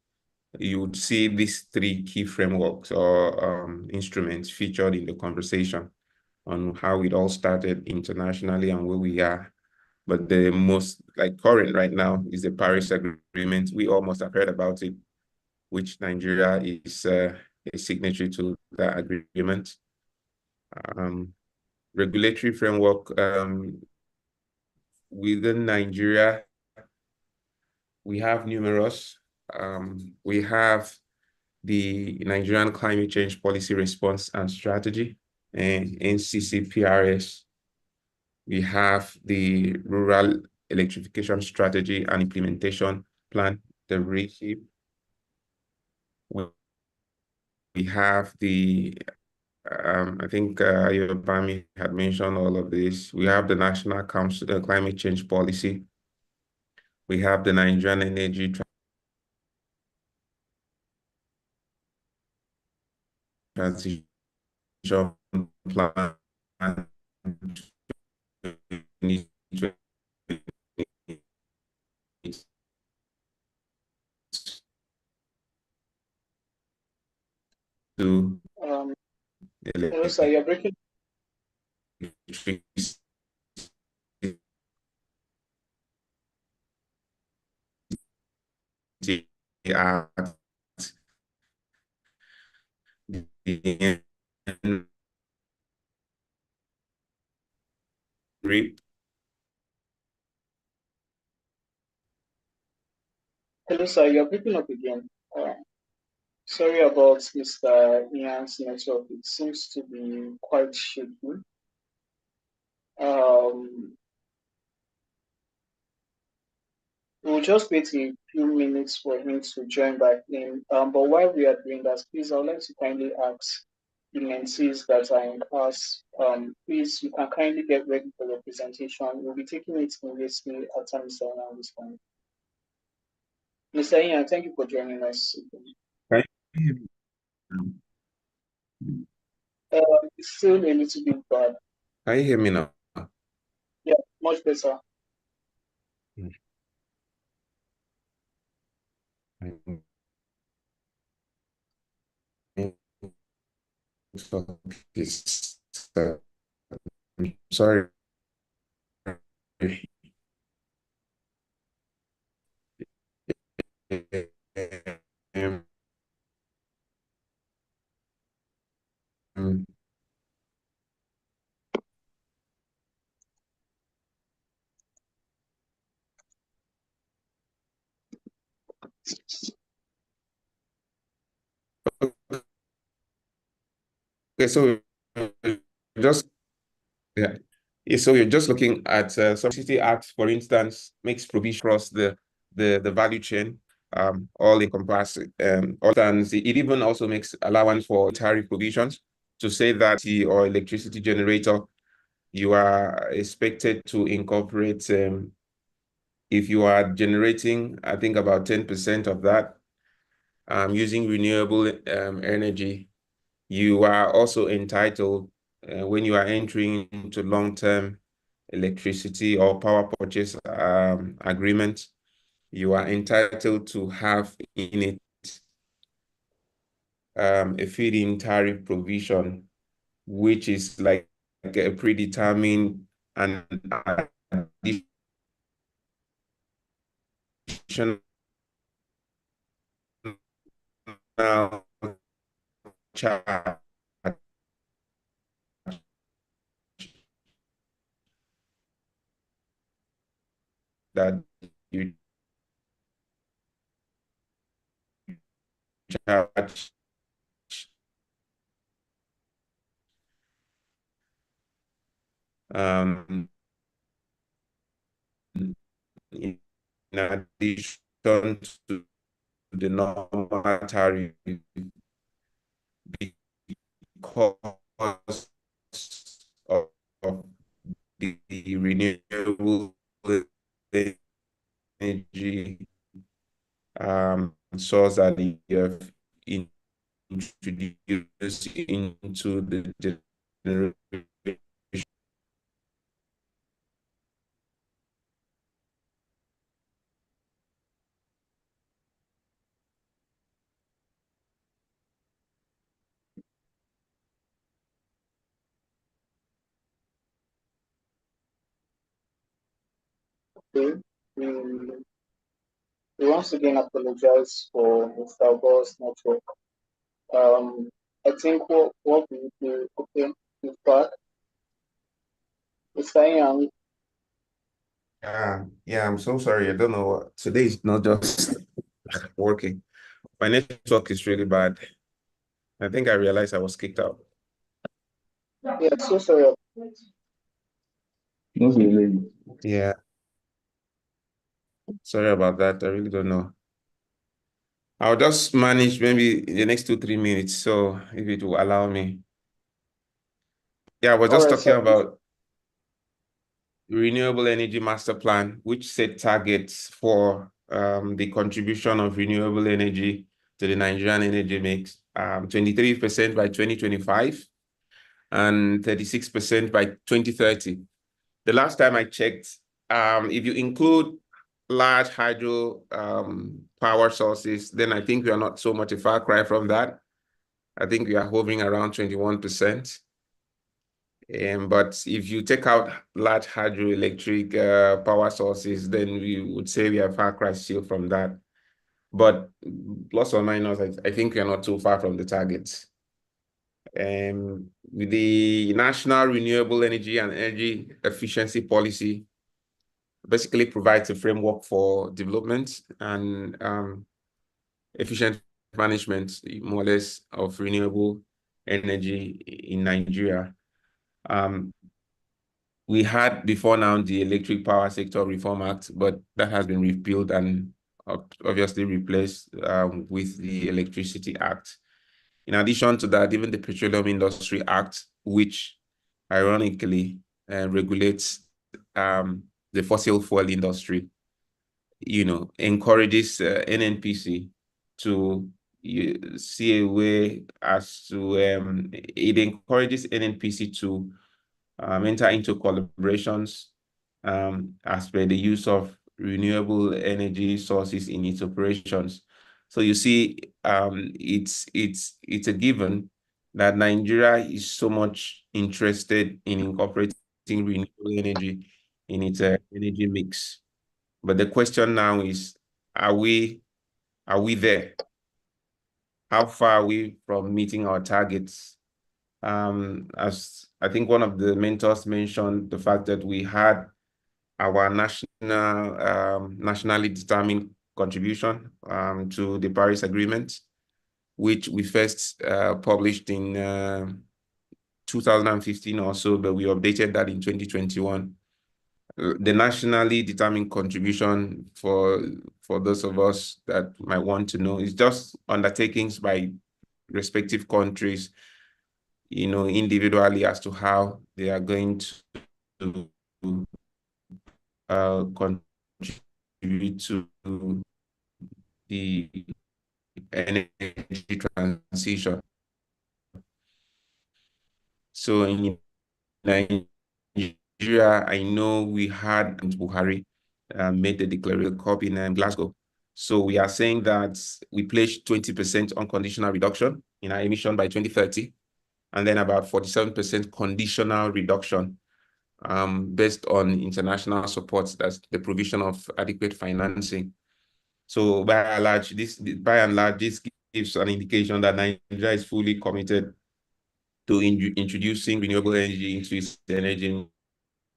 Speaker 5: you would see these three key frameworks or instruments featured in the conversation on how it all started internationally and where we are. But the most current right now is the Paris Agreement. We almost have heard about it, which Nigeria is a signatory to that agreement. Regulatory framework within Nigeria, we have numerous. We have the Nigerian Climate Change Policy Response and Strategy, and NCCPRS. We have the Rural Electrification Strategy and Implementation Plan, the RESIP. We have the, I think Ayobami had mentioned all of this. We have the National Council, the Climate Change Policy. We have the Nigerian Energy Transition Plan to
Speaker 1: Hello, sir, you're breaking.
Speaker 5: electricity Act, the REAP.
Speaker 1: Hello, sir, you're breaking up again. Sorry about Mr. Ian's network. It seems to be quite shaky. We'll just wait a few minutes for him to join back in. But while we are doing that, please, I would like to kindly ask the mentees that are in class, please, you can kindly get ready for your presentation. We'll be taking it immediately after Mr. Ian responds. Mr. Ian, thank you for joining us.
Speaker 5: Right.
Speaker 1: It's still a little bit bad.
Speaker 5: Can you hear me now?
Speaker 1: Yeah, much better.
Speaker 5: Sorry. Okay, so just yeah. So you're just looking at Subsidy Act, for instance, makes provision across the value chain, all encompassing. It even also makes allowance for tariff provisions to say that or electricity generator, you are expected to incorporate, if you are generating, I think about 10% of that, using renewable energy, you are also entitled, when you are entering into long-term electricity or power purchase agreement, you are entitled to have in it a feed-in tariff provision, which is like a predetermined and additional charge that you charge in addition to the normal tariff, because of the renewable resource that you have introduced into the generation.
Speaker 1: Okay. Um, we once again apologize for Mr. Gore's network. I think what we do, okay, in fact, Mr. Young,
Speaker 5: Yeah, I'm so sorry. I don't know what today is not just working. My network is really bad. I think I realized I was kicked out.
Speaker 1: yeah, so sorry.
Speaker 5: Yeah, sorry about that. I really don't know. I'll just manage maybe in the next 2-3 minutes. So if it will allow me. Yeah, we're
Speaker 1: All
Speaker 5: just
Speaker 1: right,
Speaker 5: talking
Speaker 1: sir.
Speaker 5: about Renewable Energy Master Plan, which set targets for the contribution of renewable energy to the Nigerian energy mix, 23% by 2025 and 36% by 2030. The last time I checked, if you include large hydro power sources, then I think we are not so much a far cry from that. I think we are hovering around 21%. But if you take out large hydroelectric power sources, then we would say we are far cry still from that. But plus or minus, I think we are not too far from the targets. With the National Renewable Energy and Energy Efficiency Policy, basically provides a framework for development and efficient management, more or less, of renewable energy in Nigeria. We had before now the Electric Power Sector Reform Act, but that has been repealed and obviously replaced with the Electricity Act. In addition to that, even the Petroleum Industry Act, which ironically regulates the fossil fuel industry, encourages NNPC to see a way as to, it encourages NNPC to enter into collaborations as per the use of renewable energy sources in its operations. So you see, it's a given that Nigeria is so much interested in incorporating renewable energy in its energy mix. But the question now is, are we there? How far are we from meeting our targets? As I think one of the mentors mentioned, the fact that we had our nationally determined contribution to the Paris Agreement, which we first published in 2015 or so, but we updated that in 2021. The nationally determined contribution, for those of us that might want to know, is just undertakings by respective countries, individually, as to how they are going to contribute to the energy transition. So in Nigeria, I know we had Buhari made the declaration COP in Glasgow. So we are saying that we pledged 20% unconditional reduction in our emission by 2030, and then about 47% conditional reduction based on international support, that's the provision of adequate financing. So by and large, this gives an indication that Nigeria is fully committed to introducing renewable energy into its energy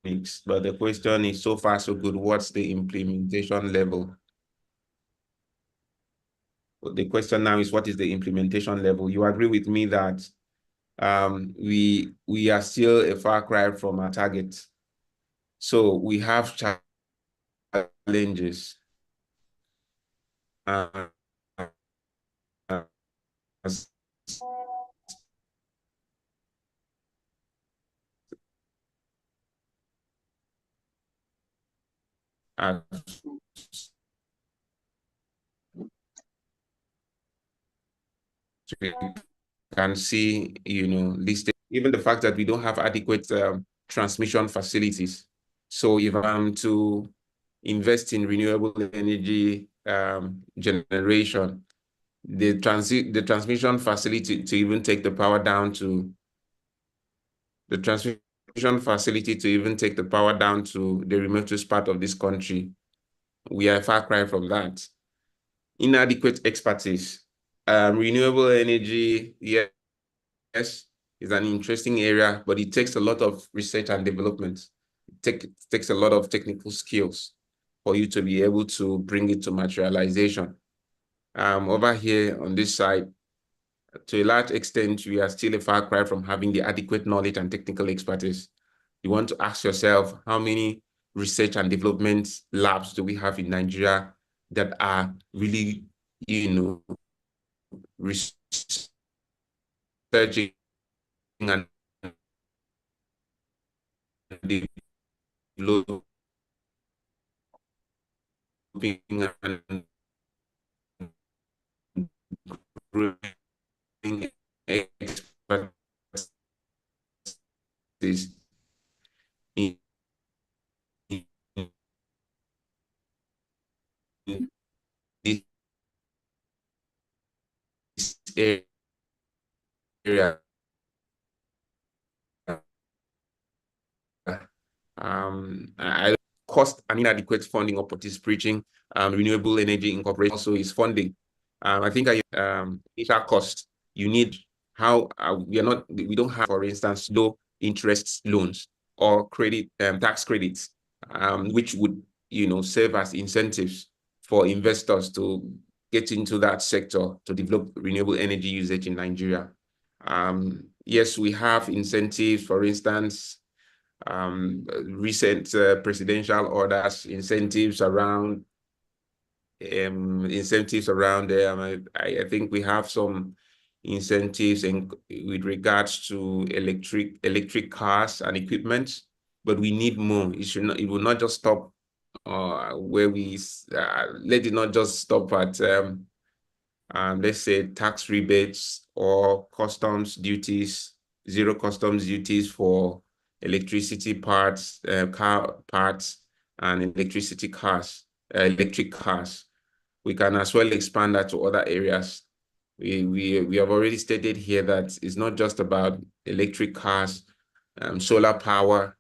Speaker 5: mix. But the question is, so far so good, what's the implementation level? The question now is, what is the implementation level? You agree with me that we are still a far cry from our target. So we have challenges. As So you can see, listed, even the fact that we don't have adequate transmission facilities. So if I'm to invest in renewable energy generation, the transmission facility to even take the power down to the remotest part of this country, we are a far cry from that. Inadequate expertise. Renewable energy, yes, is an interesting area, but it takes a lot of research and development. It takes a lot of technical skills for you to be able to bring it to materialization. Over here on this side, to a large extent, we are still a far cry from having the adequate knowledge and technical expertise. You want to ask yourself, how many research and development labs do we have in Nigeria that are really, researching and developing and growing expertise in this area. I cost and inadequate funding of participating renewable energy incorporation also is funding. I think initial cost. You need how we don't have, for instance, low interest loans or credit tax credits, which would serve as incentives for investors to get into that sector to develop renewable energy usage in Nigeria. Yes, we have incentives, for instance, recent presidential orders, incentives around I think we have some incentives with regards to electric cars and equipment, but we need more. It will not just stop where we let it not just stop at let's say tax rebates or customs duties, zero customs duties for electricity parts, car parts, and electric cars. We can as well expand that to other areas. We have already stated here that it's not just about electric cars, solar power.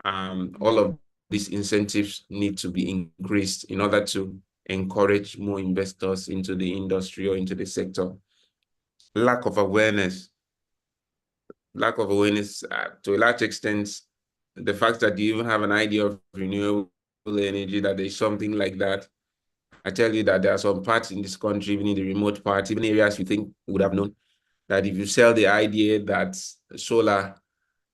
Speaker 5: All of these incentives need to be increased in order to encourage more investors into the industry or into the sector. Lack of awareness to a large extent, the fact that you even have an idea of renewable energy, that there's something like that. I tell you that there are some parts in this country, even in the remote parts, even areas you think would have known, that if you sell the idea that solar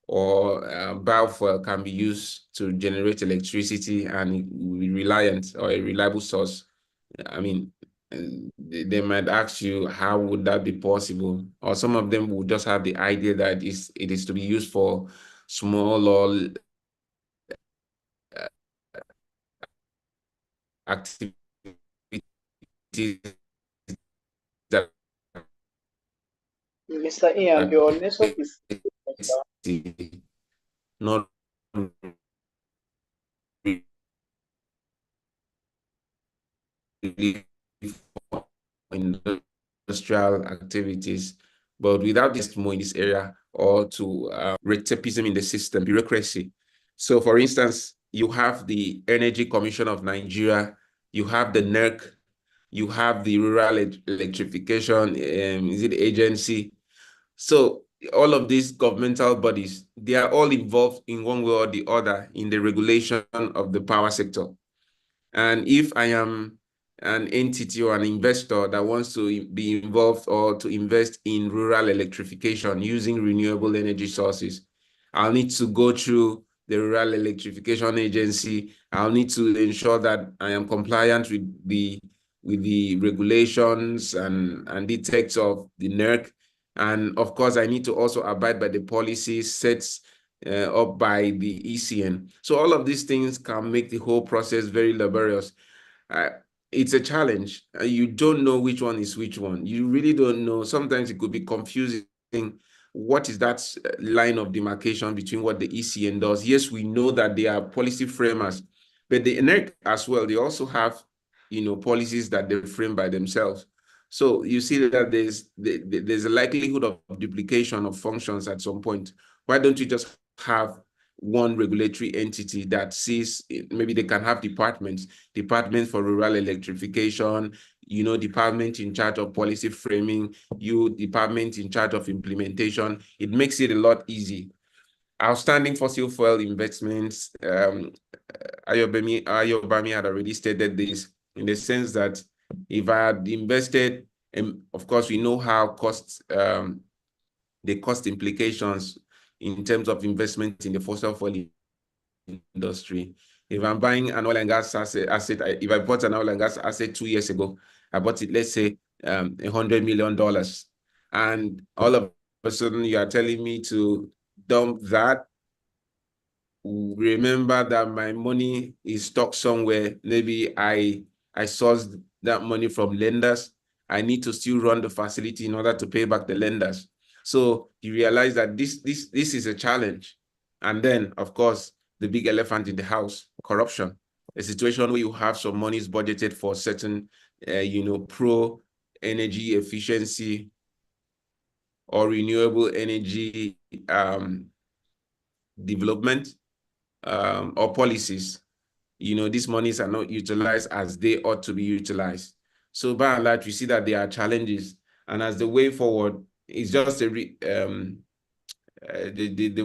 Speaker 5: or biofuel can be used to generate electricity and it will be reliant or a reliable source, I mean, they might ask you, how would that be possible? Or some of them will just have the idea that it is to be used for small or activities that
Speaker 1: Mr. Ian, your network is
Speaker 5: not really for industrial activities, but without this more in this area, or to red tapeism in the system, bureaucracy. So for instance, you have the Energy Commission of Nigeria, you have the NERC, you have the Rural Electrification agency. So all of these governmental bodies, they are all involved in one way or the other in the regulation of the power sector. And if I am an entity or an investor that wants to be involved or to invest in rural electrification using renewable energy sources, I'll need to go through the Rural Electrification Agency. I'll need to ensure that I am compliant with the regulations and dictates of the NERC. And of course, I need to also abide by the policies set up by the ECN. So all of these things can make the whole process very laborious. it's a challenge. You don't know which one is which one. You really don't know. Sometimes it could be confusing. What is that line of demarcation between what the ECN does? Yes, we know that they are policy framers, but the NERC as well, they also have, policies that they frame by themselves. So you see that there's a likelihood of duplication of functions at some point. Why don't you just have one regulatory entity that sees, maybe they can have department for rural electrification, department in charge of policy framing, department in charge of implementation. It makes it a lot easy. Outstanding fossil fuel investments, Ayobami had already stated this, in the sense that if I had invested, and of course we know how the cost implications in terms of investment in the fossil fuel industry. If I'm buying an oil and gas asset, if I bought an oil and gas asset 2 years ago, I bought it, let's say, $100 million, and all of a sudden you are telling me to dump that. Remember that my money is stuck somewhere. Maybe I sourced that money from lenders. I need to still run the facility in order to pay back the lenders. So you realize that this is a challenge. And then, of course, the big elephant in the house, corruption. A situation where you have some monies budgeted for certain, pro energy efficiency or renewable energy development, or policies. These monies are not utilized as they ought to be utilized. So by and large, we see that there are challenges, and as the way forward is just the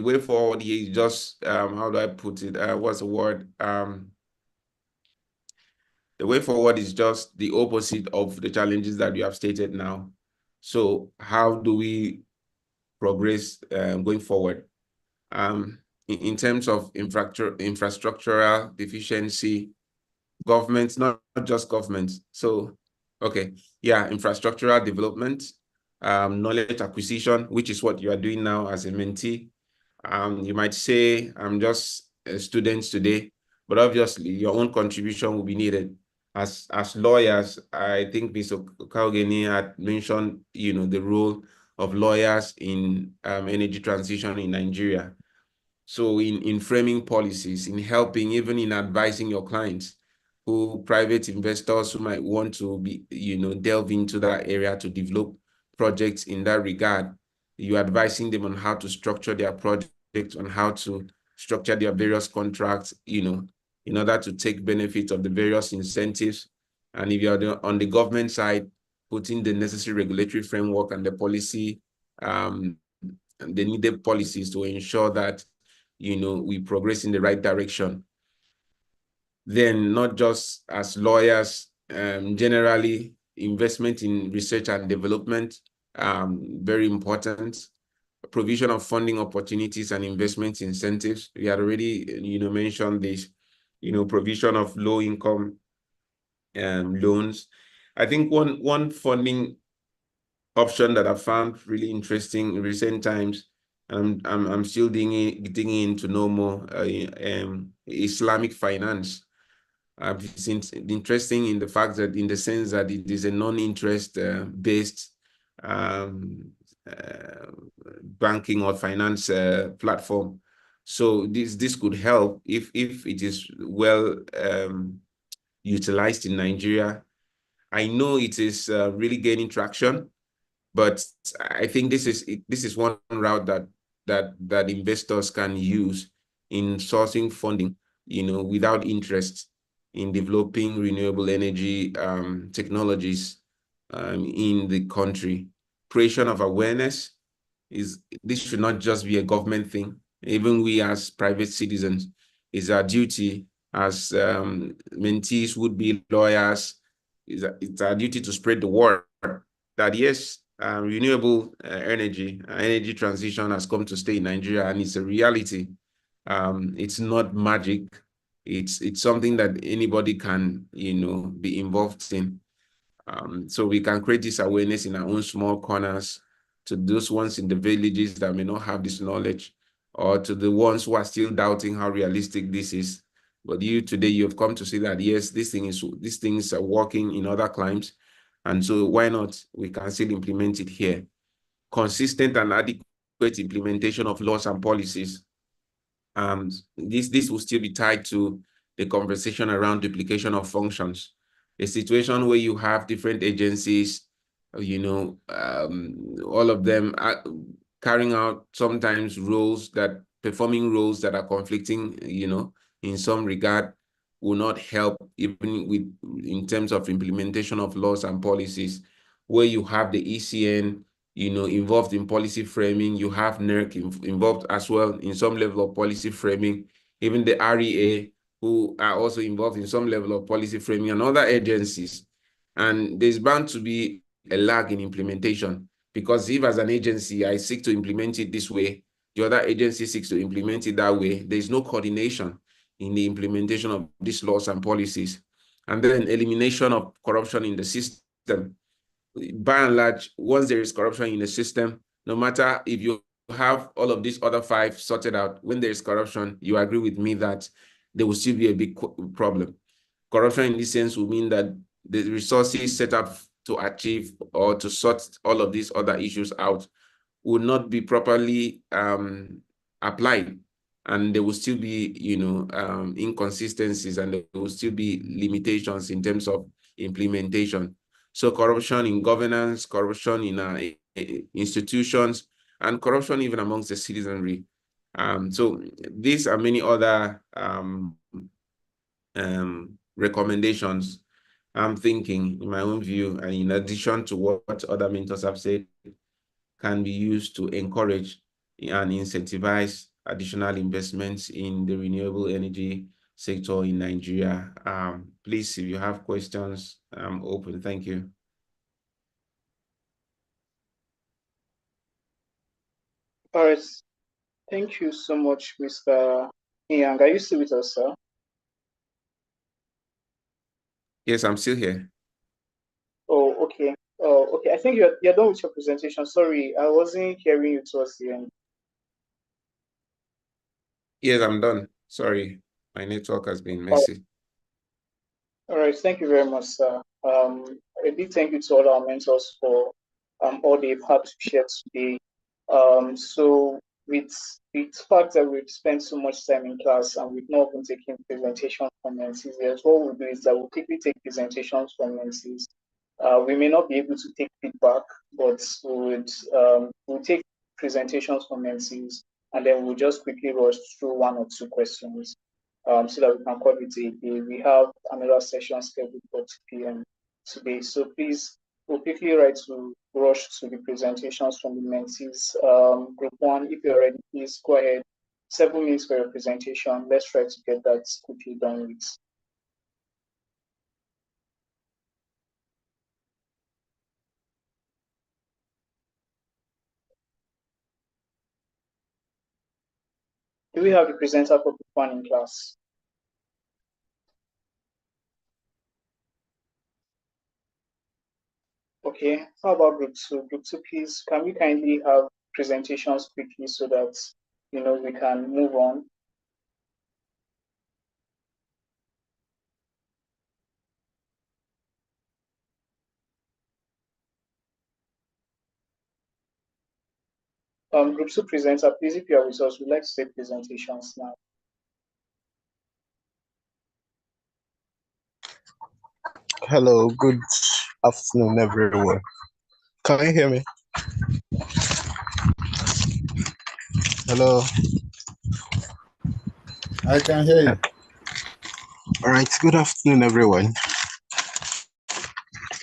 Speaker 5: way forward here is just, how do I put it? What's the word? The way forward is just the opposite of the challenges that you have stated now. So how do we progress going forward? In terms of infrastructural deficiency, governments, not just governments. So, okay, yeah, infrastructural development, knowledge acquisition, which is what you are doing now as a mentee. You might say, I'm just a student today, but obviously your own contribution will be needed. As lawyers, I think Mr. Kaugeni had mentioned, the role of lawyers in energy transition in Nigeria. So in framing policies, in helping, even in advising your clients, private investors who might want to be, delve into that area to develop projects in that regard, you're advising them on how to structure their projects, on how to structure their various contracts, in order to take benefit of the various incentives. And if you're on the government side, putting the necessary regulatory framework and the policy, and the needed policies to ensure that we progress in the right direction. Then not just as lawyers, generally investment in research and development, very important. Provision of funding opportunities and investment incentives. We had already, mentioned this, provision of low income loans. I think one funding option that I found really interesting in recent times, I'm still digging in to know more, Islamic finance. It's interesting in the fact that, in the sense that it is a non-interest based banking or finance platform. So this could help if it is well utilized in Nigeria. I know it is really gaining traction, but I think this is one route that investors can use in sourcing funding, without interest, in developing renewable energy technologies in the country. Creation of awareness this should not just be a government thing. Even we as private citizens, is our duty as mentees, would-be lawyers, it's our duty to spread the word that yes, renewable energy transition has come to stay in Nigeria, and it's a reality. It's not magic. It's something that anybody can, be involved in. So we can create this awareness in our own small corners, to those ones in the villages that may not have this knowledge, or to the ones who are still doubting how realistic this is. But you today, you have come to see that, yes, these things are working in other climes. And so why not? We can still implement it here. Consistent and adequate implementation of laws and policies. This will still be tied to the conversation around duplication of functions. A situation where you have different agencies, all of them are carrying out sometimes performing roles that are conflicting, in some regard, will not help even in terms of implementation of laws and policies. Where you have the ECN, involved in policy framing, you have NERC involved as well in some level of policy framing, even the REA, who are also involved in some level of policy framing, and other agencies. And there's bound to be a lag in implementation, because if as an agency I seek to implement it this way, the other agency seeks to implement it that way, there's no coordination in the implementation of these laws and policies. And then elimination of corruption in the system. By and large, once there is corruption in the system, no matter if you have all of these other 5 sorted out, when there is corruption, you agree with me that there will still be a big problem. Corruption in this sense will mean that the resources set up to achieve or to sort all of these other issues out will not be properly applied. And there will still be, inconsistencies, and there will still be limitations in terms of implementation. So corruption in governance, corruption in institutions, and corruption even amongst the citizenry. So these are many other recommendations I'm thinking, in my own view, and in addition to what other mentors have said, can be used to encourage and incentivize additional investments in the renewable energy sector in Nigeria. Please, if you have questions, I'm open. Thank you.
Speaker 1: All right. Thank you so much, Mr. Yang. Are you still with us, sir?
Speaker 5: Yes, I'm still here.
Speaker 1: Oh, okay. Oh, okay. I think you're done with your presentation. Sorry, I wasn't hearing you towards the end.
Speaker 5: Yes, I'm done. Sorry, my network has been messy.
Speaker 1: All right. Thank you very much, sir. A big thank you to all our mentors for all they've had to share today. So with the fact that we've spent so much time in class and we've not even taken presentations from mentees, what we'll do is that we'll quickly take presentations from mentees. We may not be able to take feedback, but we'll take presentations from mentees, and then we'll just quickly rush through 1 or 2 questions so that we can call it a day. We have another session scheduled for 2 p.m. today. So please, we'll quickly rush to the presentations from the mentees. Group 1, if you're ready, please go ahead. 7 minutes for your presentation. Let's try to get that quickly done with. Do we have the presenter for Group 1 in class? Okay, how about Group 2? Group 2, please, can we kindly have presentations quickly so that, we can move on? Group 2 presenter, please, if you are with us, we'd like to take presentations now.
Speaker 6: Hello, good afternoon, everyone. Can you hear me? Hello.
Speaker 7: I can hear you.
Speaker 6: All right, good afternoon, everyone.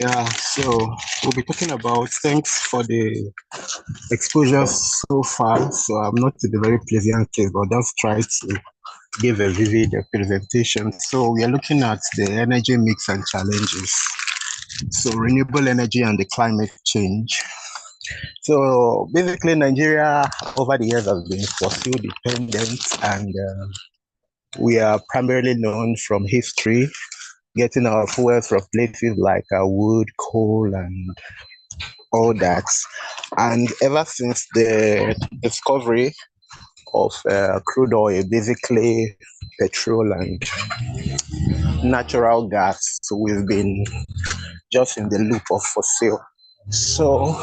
Speaker 6: Yeah, so we'll be talking about, thanks for the exposure so far. So I'm not in the very pleasant case, but just try to give a vivid presentation. So we are looking at the energy mix and challenges. So renewable energy and the climate change. So basically, Nigeria over the years has been fossil dependent, and we are primarily known from history, getting our fuels from places like wood, coal, and all that. And ever since the discovery of crude oil, basically petrol and natural gas. So we've been just in the loop of fossil. So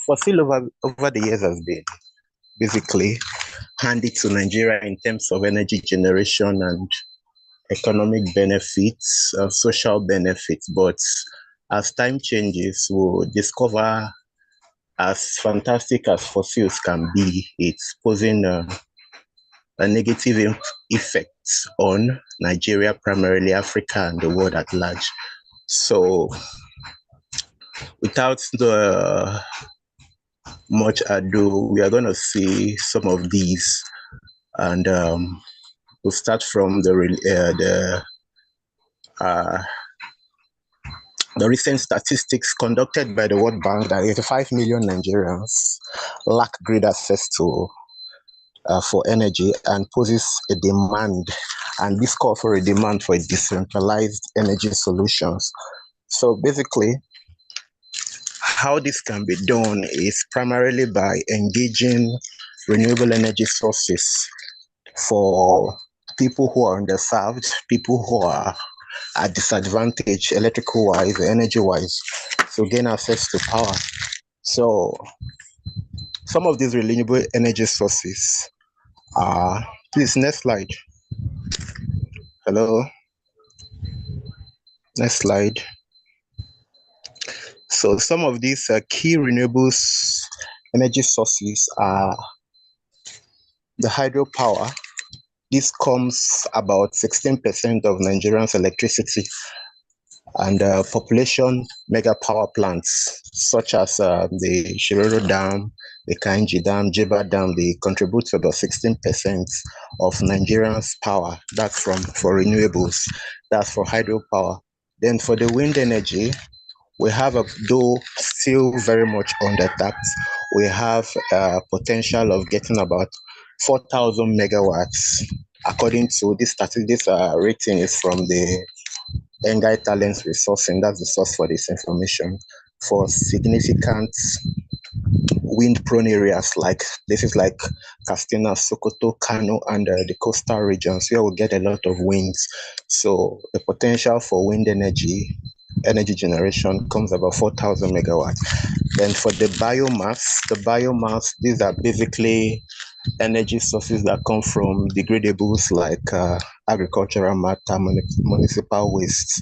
Speaker 6: fossil over the years has been basically handy to Nigeria in terms of energy generation and economic benefits, social benefits. But as time changes, we'll discover, as fantastic as fossils can be, it's posing a negative effect on Nigeria, primarily Africa, and the world at large. So without much ado, we are going to see some of these, and we'll start from the recent statistics conducted by the World Bank that 85 million Nigerians lack grid access to for energy, and poses a demand, and this call for a demand for a decentralized energy solutions. So basically, how this can be done is primarily by engaging renewable energy sources for people who are underserved, people who are at disadvantage electrical wise, energy wise, so gain access to power. So some of these renewable energy sources are, please, next slide. Hello. Next slide. So some of these key renewables energy sources are the hydropower. This comes about 16% of Nigerians' electricity, and population mega power plants such as the Shiroro Dam, the Kainji Dam, Jeba Dam, they contribute to about 16% of Nigerians' power. That's for renewables. That's for hydropower. Then for the wind energy, we have, though still very much undertapped, we have a potential of getting about 4,000 megawatts. According to this statistics, rating is from the Engai Talents Resourcing. That's the source for this information. For significant wind-prone areas like places like Katsina, Sokoto, Kano, and the coastal regions, where we get a lot of winds. So the potential for wind energy generation comes about 4,000 megawatts. Then for the biomass, these are basically energy sources that come from degradables like agricultural matter, municipal wastes.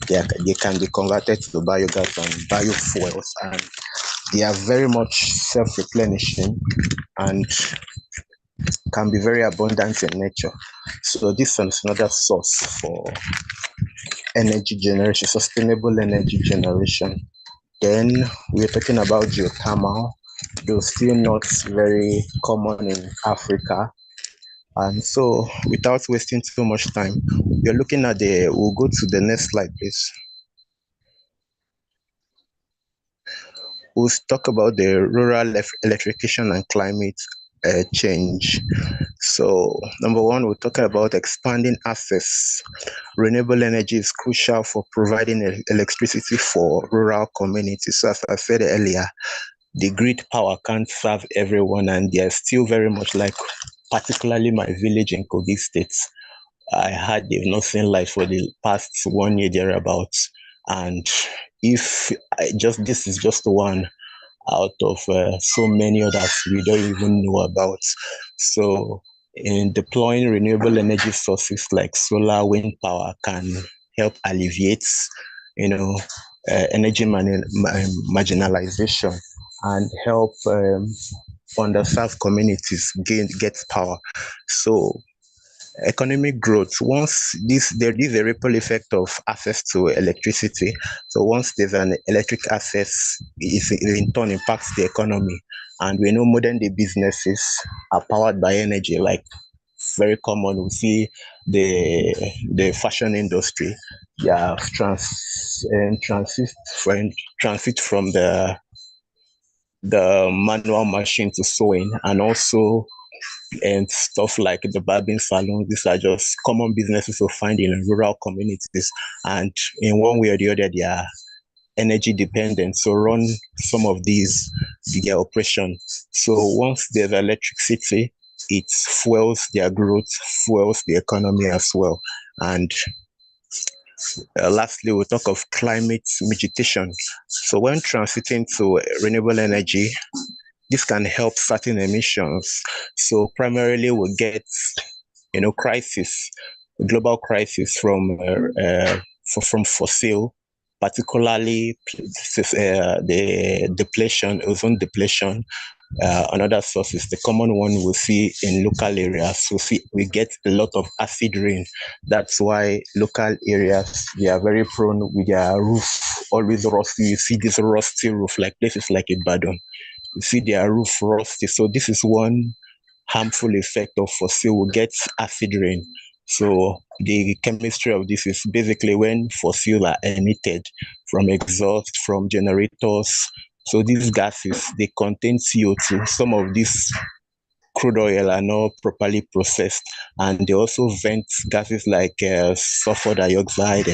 Speaker 6: They can be converted to biogas and biofuels, and they are very much self-replenishing and can be very abundant in nature. So this is another source for energy generation, sustainable energy generation. Then we're talking about geothermal, though still not very common in Africa. And so without wasting too much time, we're looking at we'll go to the next slide, please. We'll talk about the rural electrification and climate change. So number one, we're talking about expanding access. Renewable energy is crucial for providing electricity for rural communities. So as I said earlier, the grid power can't serve everyone, and they're still very much like, particularly my village in Kogi State. I had they've not seen light for the past 1 year thereabouts, and if this is just one out of so many others we don't even know about. So in deploying renewable energy sources like solar, wind power can help alleviate, energy marginalization, and help underserved communities get power. So economic growth, once there is a ripple effect of access to electricity. So once there's an electric access, it in turn impacts the economy. And we know modern day businesses are powered by energy, like very common. We see the fashion industry, transit from the manual machine to sewing, and also and stuff like the barbing salon. These are just common businesses we find in rural communities, and in one way or the other, they are energy dependent. So run some of these their operation. So once there's electricity, it fuels their growth, fuels the economy as well. And lastly, we'll talk of climate mitigation. So when transiting to renewable energy, this can help certain emissions. So primarily we get, global crisis from fossil, particularly the depletion, ozone depletion. Another source is the common one we see in local areas. We get a lot of acid rain. That's why local areas, they are very prone with their roof always rusty. You see this rusty roof, like places like Ibadan. You see their roof rusty. So this is one harmful effect of fossil. We get acid rain. So the chemistry of this is basically when fossil are emitted from exhaust, from generators. So these gases, they contain CO2. Some of these crude oil are not properly processed, and they also vent gases like sulfur dioxide,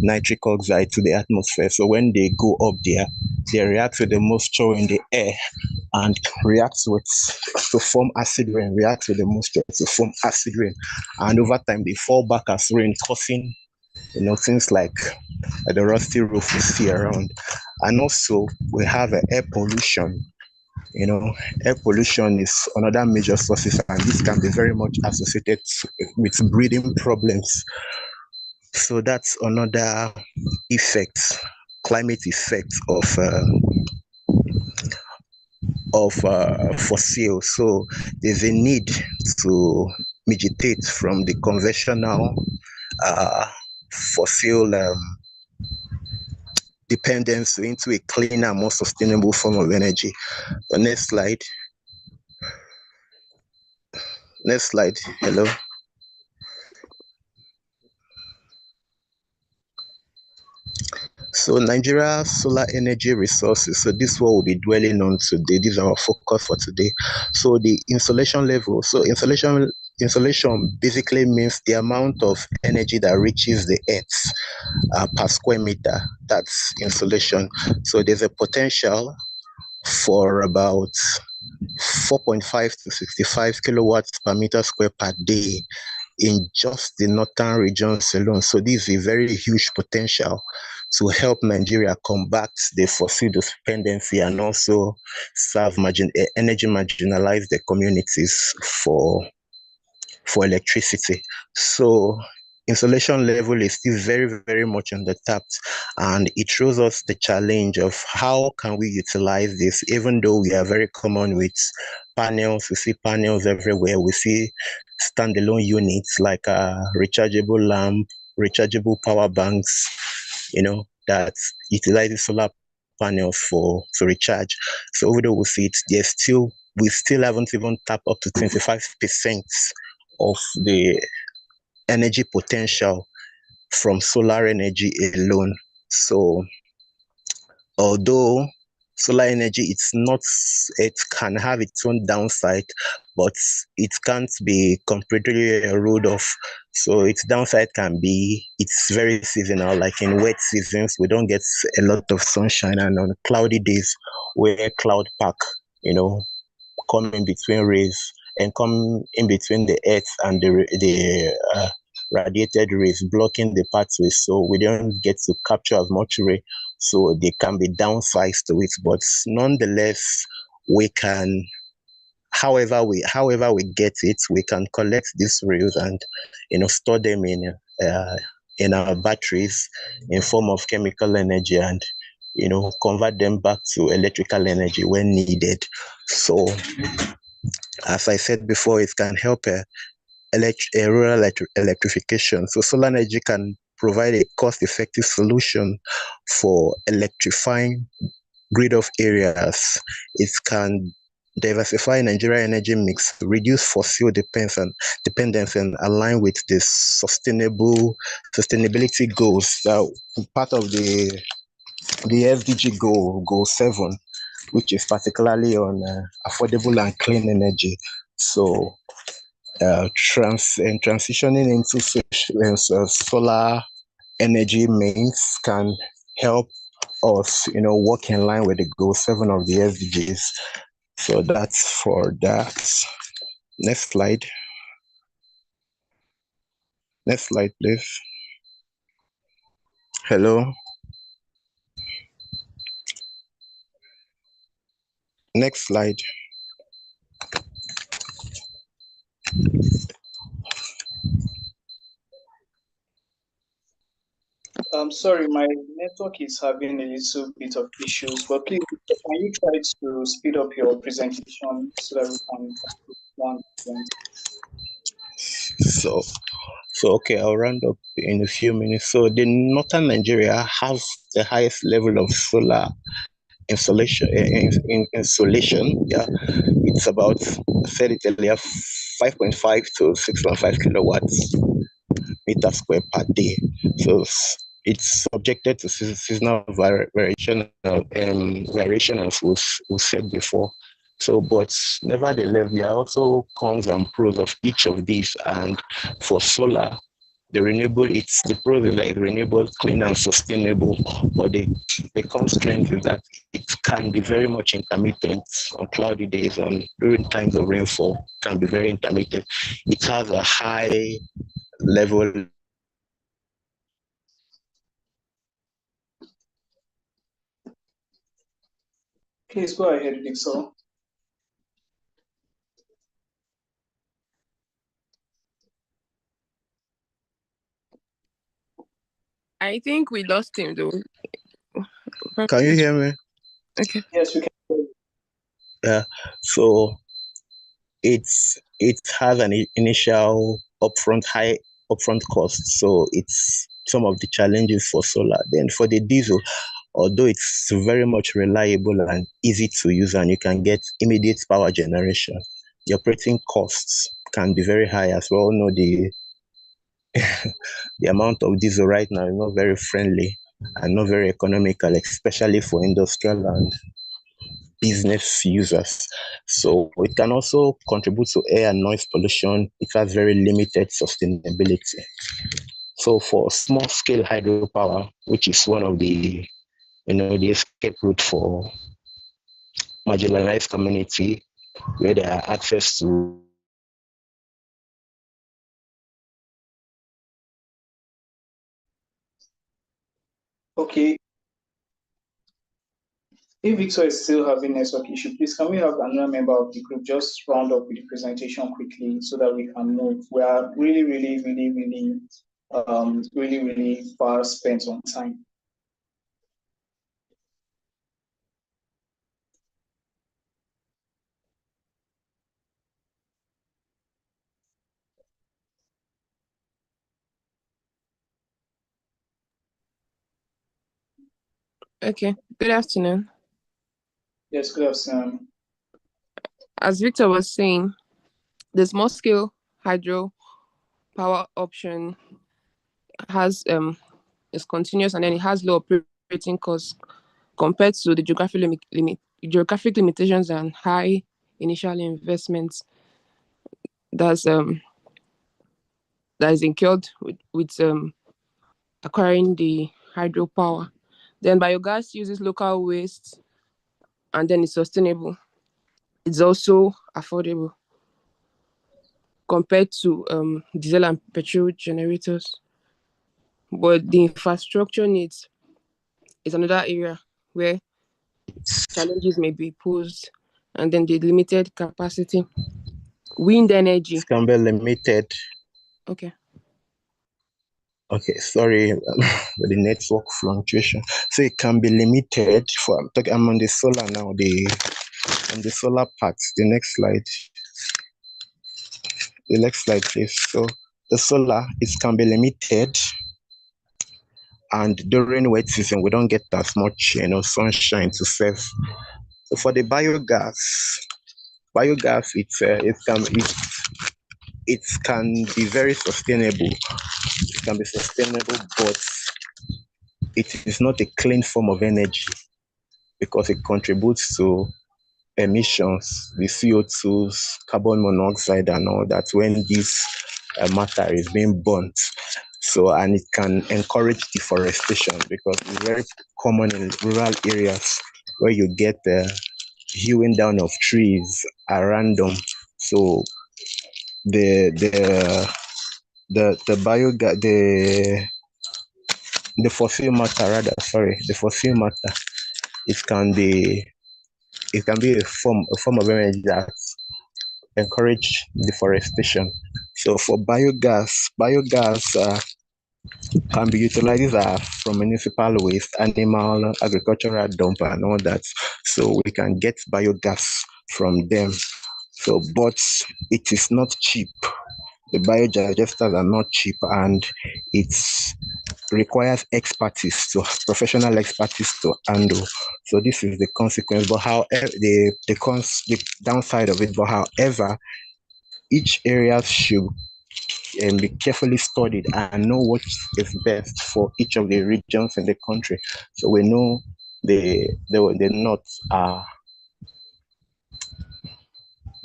Speaker 6: nitric oxide to the atmosphere. So when they go up there, they react with the moisture in the air and to form acid rain, react with the moisture to form acid rain. And over time, they fall back as rain, causing things like the rusty roof we see around. And also, we have air pollution. Air pollution is another major source, and this can be very much associated with breathing problems. So that's another effect, climate effect of fossil. So there's a need to mitigate from the conventional fossil dependence into a cleaner, more sustainable form of energy. The next slide. Next slide. Hello. So Nigeria solar energy resources. So this is what we'll be dwelling on today. This is our focus for today. So the insolation level. So insolation basically means the amount of energy that reaches the earth per square meter. That's insolation. So there's a potential for about 4.5 to 65 kilowatts per meter square per day in just the northern regions alone. So this is a very huge potential to help Nigeria combat the fossil dependency and also serve energy marginalized communities for electricity. So insolation level is still very, very much undertapped, and it shows us the challenge of how can we utilize this, even though we are very common with panels. We see panels everywhere. We see standalone units like a rechargeable lamp, rechargeable power banks, that utilizes solar panels to recharge. So although we see it, we still haven't even tapped up to 25% of the energy potential from solar energy alone. So although solar energy, it can have its own downside, but it can't be completely ruled off. So its downside can be, it's very seasonal. Like in wet seasons, we don't get a lot of sunshine, and on cloudy days where cloud pack, come in between rays and come in between the earth and the radiated rays, blocking the pathway, so we don't get to capture as much ray. So they can be downsides to it, but nonetheless, we can, however we get it, we can collect these rays and store them in our batteries in form of chemical energy, and convert them back to electrical energy when needed. So as I said before, it can help rural electrification. So solar energy can provide a cost-effective solution for electrifying grid-off areas. It can diversify Nigeria energy mix, reduce fossil dependence, and align with the sustainability goals. Part of the SDG goal 7, which is particularly on affordable and clean energy. So transitioning into solar energy means can help us, work in line with the goal 7 of the SDGs. So that's for that. Next slide. Next slide, please. Hello. Next slide.
Speaker 1: I'm sorry, my network is having a little bit of issues, but please, can you try to speed up your presentation so that we can one point?
Speaker 6: So okay, I'll round up in a few minutes. So the northern Nigeria has the highest level of solar insolation. Yeah, it's about, I said it earlier, 5.5 to 6.5 kilowatts meter square per day. So it's subjected to seasonal variation, as we said before. So, but nevertheless, there are also cons and pros of each of these. And for solar, the renewable, it's the pros is like renewable, clean and sustainable. But the constraint is that it can be very much intermittent on cloudy days, and during times of rainfall, can be very intermittent. It has a high level.
Speaker 1: Please go ahead, Victor.
Speaker 7: I think we lost him though.
Speaker 6: Can you hear me?
Speaker 7: Okay.
Speaker 1: Yes, we can.
Speaker 6: Yeah. So it has an initial high upfront cost. So it's some of the challenges for solar. Then for the diesel, although it's very much reliable and easy to use, and you can get immediate power generation, the operating costs can be very high. As we all know, the the amount of diesel right now is not very friendly and not very economical, especially for industrial and business users. So it can also contribute to air and noise pollution. It has very limited sustainability. So for small scale hydropower, which is one of the the escape route for marginalized community, where they have access to
Speaker 1: Okay. If Victor is still having network issue, please can we have another member of the group just round up with the presentation quickly so that we can move? We are really far spent on time.
Speaker 7: Okay. Good afternoon.
Speaker 1: Yes, good afternoon.
Speaker 7: As Victor was saying, the small scale hydro power option has is continuous, and then it has low operating costs compared to the geographic limitations and high initial investments that's that is incurred with acquiring the hydropower. Then biogas uses local waste, and then it's sustainable. It's also affordable compared to diesel and petrol generators. But the infrastructure needs is another area where challenges may be posed, and then the limited capacity. Wind energy.
Speaker 6: can be limited.
Speaker 7: Okay.
Speaker 6: Okay, sorry for the network fluctuation. So it can be limited for, I'm on the solar now, on the solar part. The next slide. The next slide, please. So the solar, it can be limited, and during wet season, we don't get as much, sunshine to serve. So for the biogas, it can be very sustainable. It can be sustainable, but it is not a clean form of energy because it contributes to emissions, the CO2s, carbon monoxide, and all that when this matter is being burnt. So, and it can encourage deforestation because it's very common in rural areas where you get the hewing down of trees at random. So the biogas, the fossil matter rather, sorry, the fossil matter, it can be a form of energy that encourage deforestation. So for biogas can be utilized from municipal waste, animal, agricultural dump, and all that. So we can get biogas from them. So, but it is not cheap. The biodigesters are not cheap, and it requires professional expertise to handle. So this is the consequence. But however, the downside of it. But however, each area should be carefully studied and know what is best for each of the regions in the country. So we know the north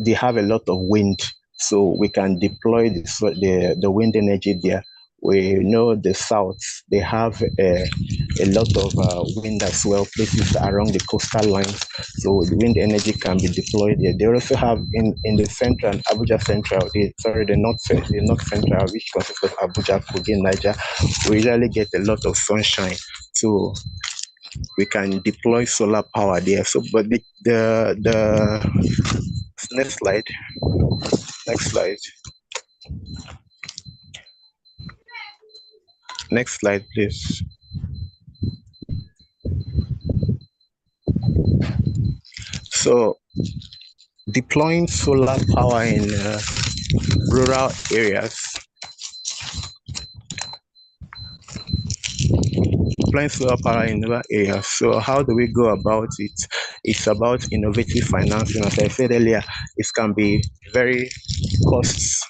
Speaker 6: they have a lot of wind, so we can deploy the wind energy there. We know the south, they have a lot of wind as well, places around the coastal lines, so the wind energy can be deployed there. They also have in the central, Abuja Central, the north central, which consists of Abuja, Kogi, Niger, we usually get a lot of sunshine, so we can deploy solar power there. So, but the next slide. Next slide, please. So, deploying solar power in rural areas. So how do we go about it? It's about innovative financing. As I said earlier, it can be very cost.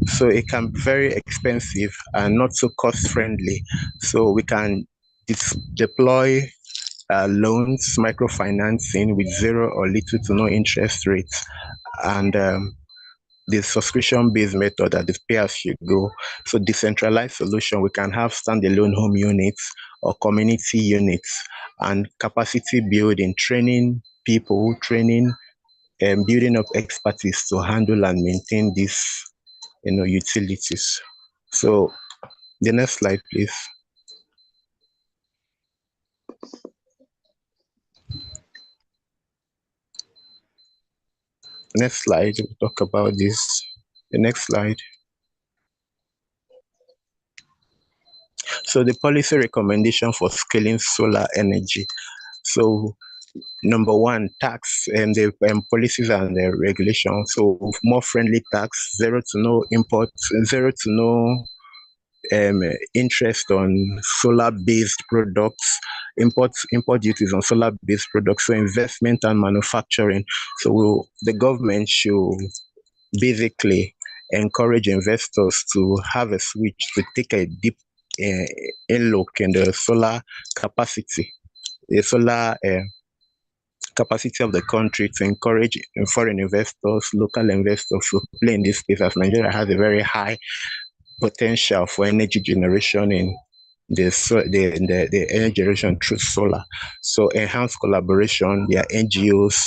Speaker 6: So it can be very expensive and not so cost friendly. So we can deploy loans, microfinancing with zero or little to no interest rates, and the subscription-based method that is pay as you go. So decentralized solution, we can have standalone home units or community units, and capacity building, training people, building up expertise to handle and maintain these utilities. So the next slide, please. Next slide, we'll talk about this. The next slide. So the policy recommendation for scaling solar energy. So number one, tax and the policies and the regulations. So more friendly tax, zero to no import, zero to no interest on solar-based products, import duties on solar-based products, so investment and manufacturing. So the government should basically encourage investors to have a switch, to take a deep in-look in the solar capacity, the solar capacity of the country, to encourage foreign investors, local investors to play in this space, as Nigeria has a very high potential for energy generation in the energy generation through solar. So enhanced collaboration, there are NGOs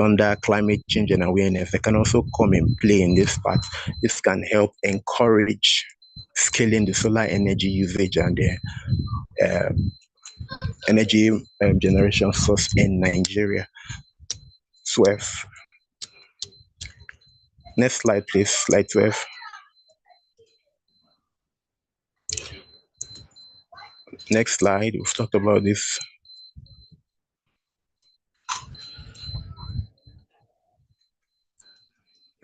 Speaker 6: under climate change and awareness, they can also come and play in this part. This can help encourage scaling the solar energy usage and the energy generation source in Nigeria. 12. Next slide, please. Slide 12. Next slide. We've talked about this.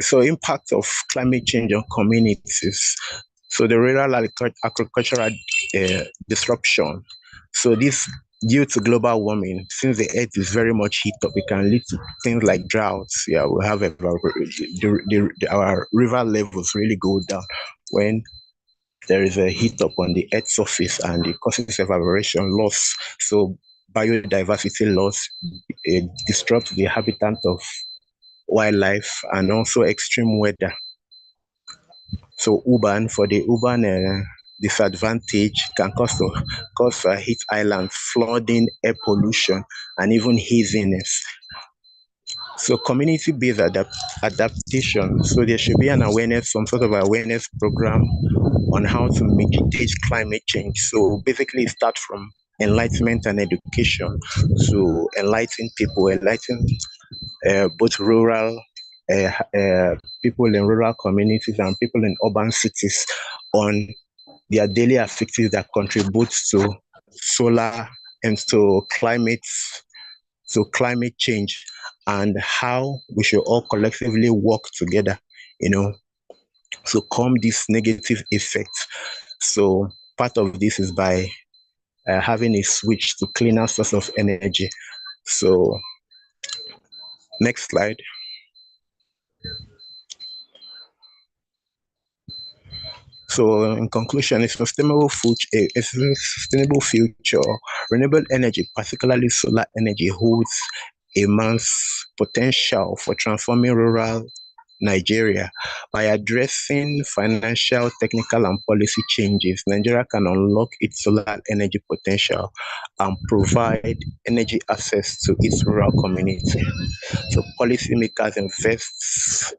Speaker 6: So impact of climate change on communities. So the rural agricultural disruption. So this, due to global warming, since the earth is very much heat up, it can lead to things like droughts. Yeah, we have our river levels really go down when there is a heat up on the earth's surface, and it causes evaporation loss. So biodiversity loss, it disrupts the habitat of wildlife, and also extreme weather. So for the urban disadvantage, can cause heat islands, flooding, air pollution, and even haziness. So community-based adaptation. So there should be an awareness, some sort of awareness program on how to mitigate climate change. So basically it starts from enlightenment and education to enlighten people, enlighten both rural people in rural communities and people in urban cities on their daily activities that contribute to solar and to climate change, and how we should all collectively work together, to calm these negative effects. So part of this is by having a switch to cleaner source of energy. So next slide. So in conclusion, a sustainable future, renewable energy, particularly solar energy, holds immense potential for transforming rural Nigeria. By addressing financial, technical, and policy changes, Nigeria can unlock its solar energy potential and provide energy access to its rural community. So policymakers,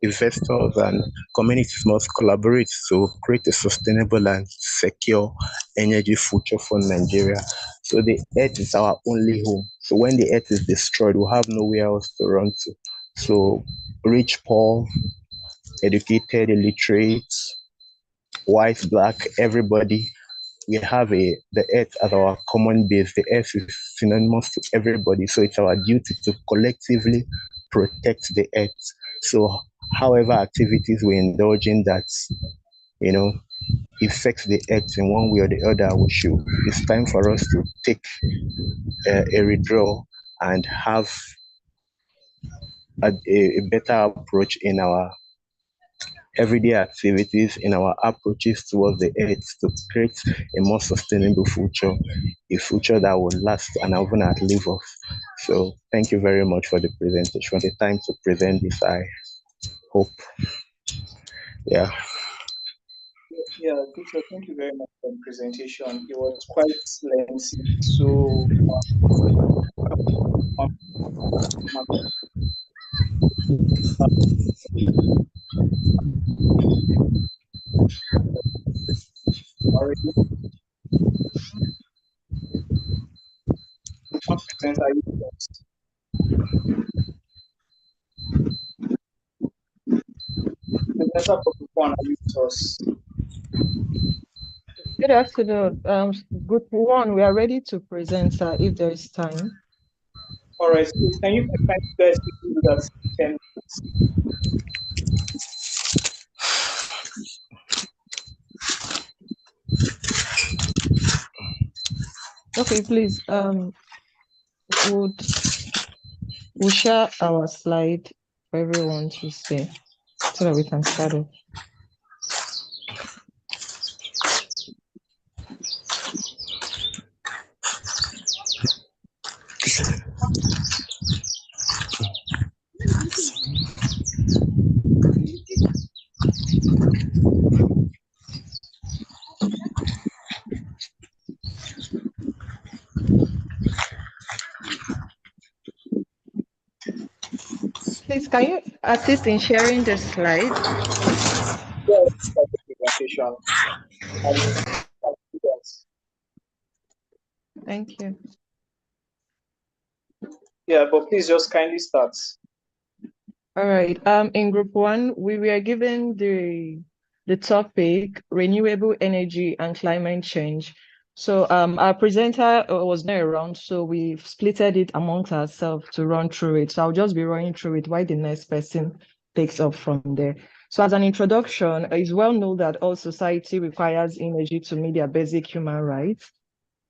Speaker 6: investors, and communities must collaborate to create a sustainable and secure energy future for Nigeria. So the earth is our only home. So when the earth is destroyed, we'll have nowhere else to run to. So rich, poor, educated, illiterate, white, black, everybody, we have the earth as our common base. The earth is synonymous to everybody. So it's our duty to collectively protect the earth. So however activities we indulge in that, affects the earth in one way or the other, it's time for us to take a withdrawal and have a better approach in our everyday activities, in our approaches towards the earth, to create a more sustainable future, a future that will last and even outlive us. So thank you very much for the presentation, for the time to present this. I hope. Yeah.
Speaker 1: Yeah, Victor, thank you very much for the presentation. It was quite lengthy. So already present, are you first? Professor Popcorn, are you first?
Speaker 8: Good afternoon. Group one, we are ready to present if there is time.
Speaker 1: All right, so can you guys do that 10 minutes?
Speaker 8: Okay, please. We'll share our slide for everyone to see so that we can start it. Please, can you assist in sharing the slide?
Speaker 1: Yes, for the presentation.
Speaker 8: Thank you.
Speaker 1: Yeah, but please just kindly start.
Speaker 8: All right. In group one, we were given the topic renewable energy and climate change. So our presenter was not around, so we've splitted it amongst ourselves to run through it. So I'll just be running through it while the next person takes up from there. So as an introduction, it's well known that all society requires energy to meet their basic human rights.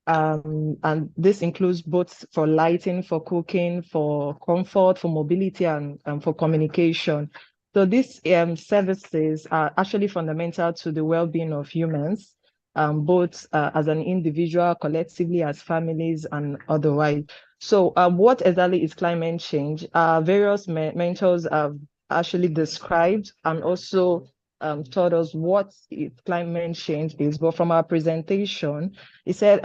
Speaker 8: And this includes both for lighting, for cooking, for comfort, for mobility, and for communication. So these services are actually fundamental to the well-being of humans, both as an individual, collectively, as families, and otherwise. So what exactly is climate change? Various mentors have actually described and also told us what climate change is, but from our presentation, it said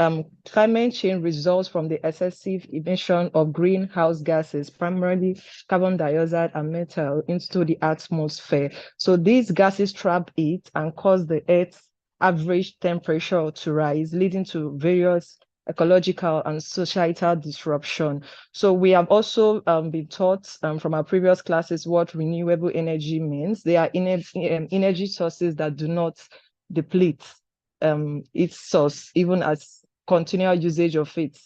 Speaker 8: climate change results from the excessive emission of greenhouse gases, primarily carbon dioxide and methane, into the atmosphere. So these gases trap heat and cause the Earth's average temperature to rise, leading to various ecological and societal disruption. So we have also been taught from our previous classes what renewable energy means. They are energy sources that do not deplete its source, even as continual usage of it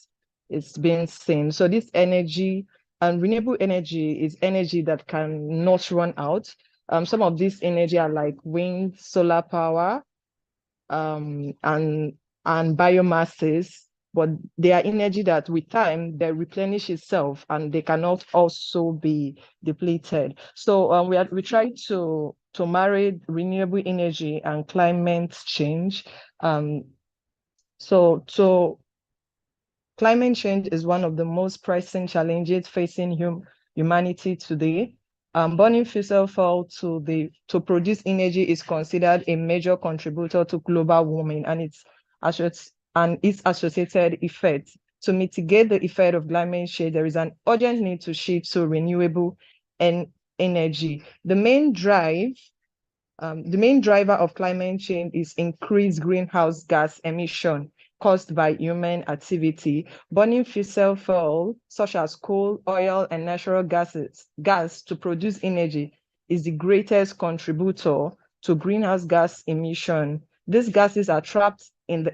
Speaker 8: is being seen. So this energy and renewable energy is energy that can not run out. Some of this energy are like wind, solar power, and biomasses, but they are energy that with time they replenish itself and they cannot also be depleted. So we try to marry renewable energy and climate change. So climate change is one of the most pressing challenges facing humanity today. Burning fossil fuel to produce energy is considered a major contributor to global warming and its associated effects. To mitigate the effect of climate change, there is an urgent need to shift to renewable energy. The main driver of climate change is increased greenhouse gas emission caused by human activity. Burning fossil fuel, such as coal, oil, and natural gas to produce energy is the greatest contributor to greenhouse gas emission. These gases are trapped in the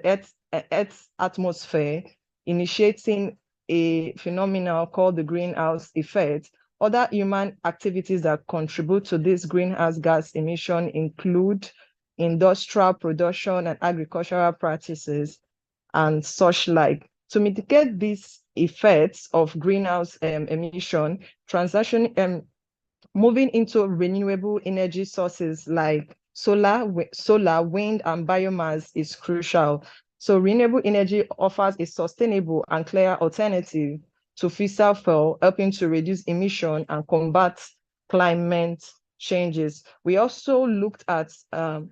Speaker 8: Earth's atmosphere, initiating a phenomenon called the greenhouse effect. Other human activities that contribute to this greenhouse gas emission include industrial production and agricultural practices and such like. To mitigate these effects of greenhouse emission, moving into renewable energy sources like solar, wind, and biomass is crucial. So renewable energy offers a sustainable and clear alternative to fossil fuel, helping to reduce emission and combat climate changes. We also looked at how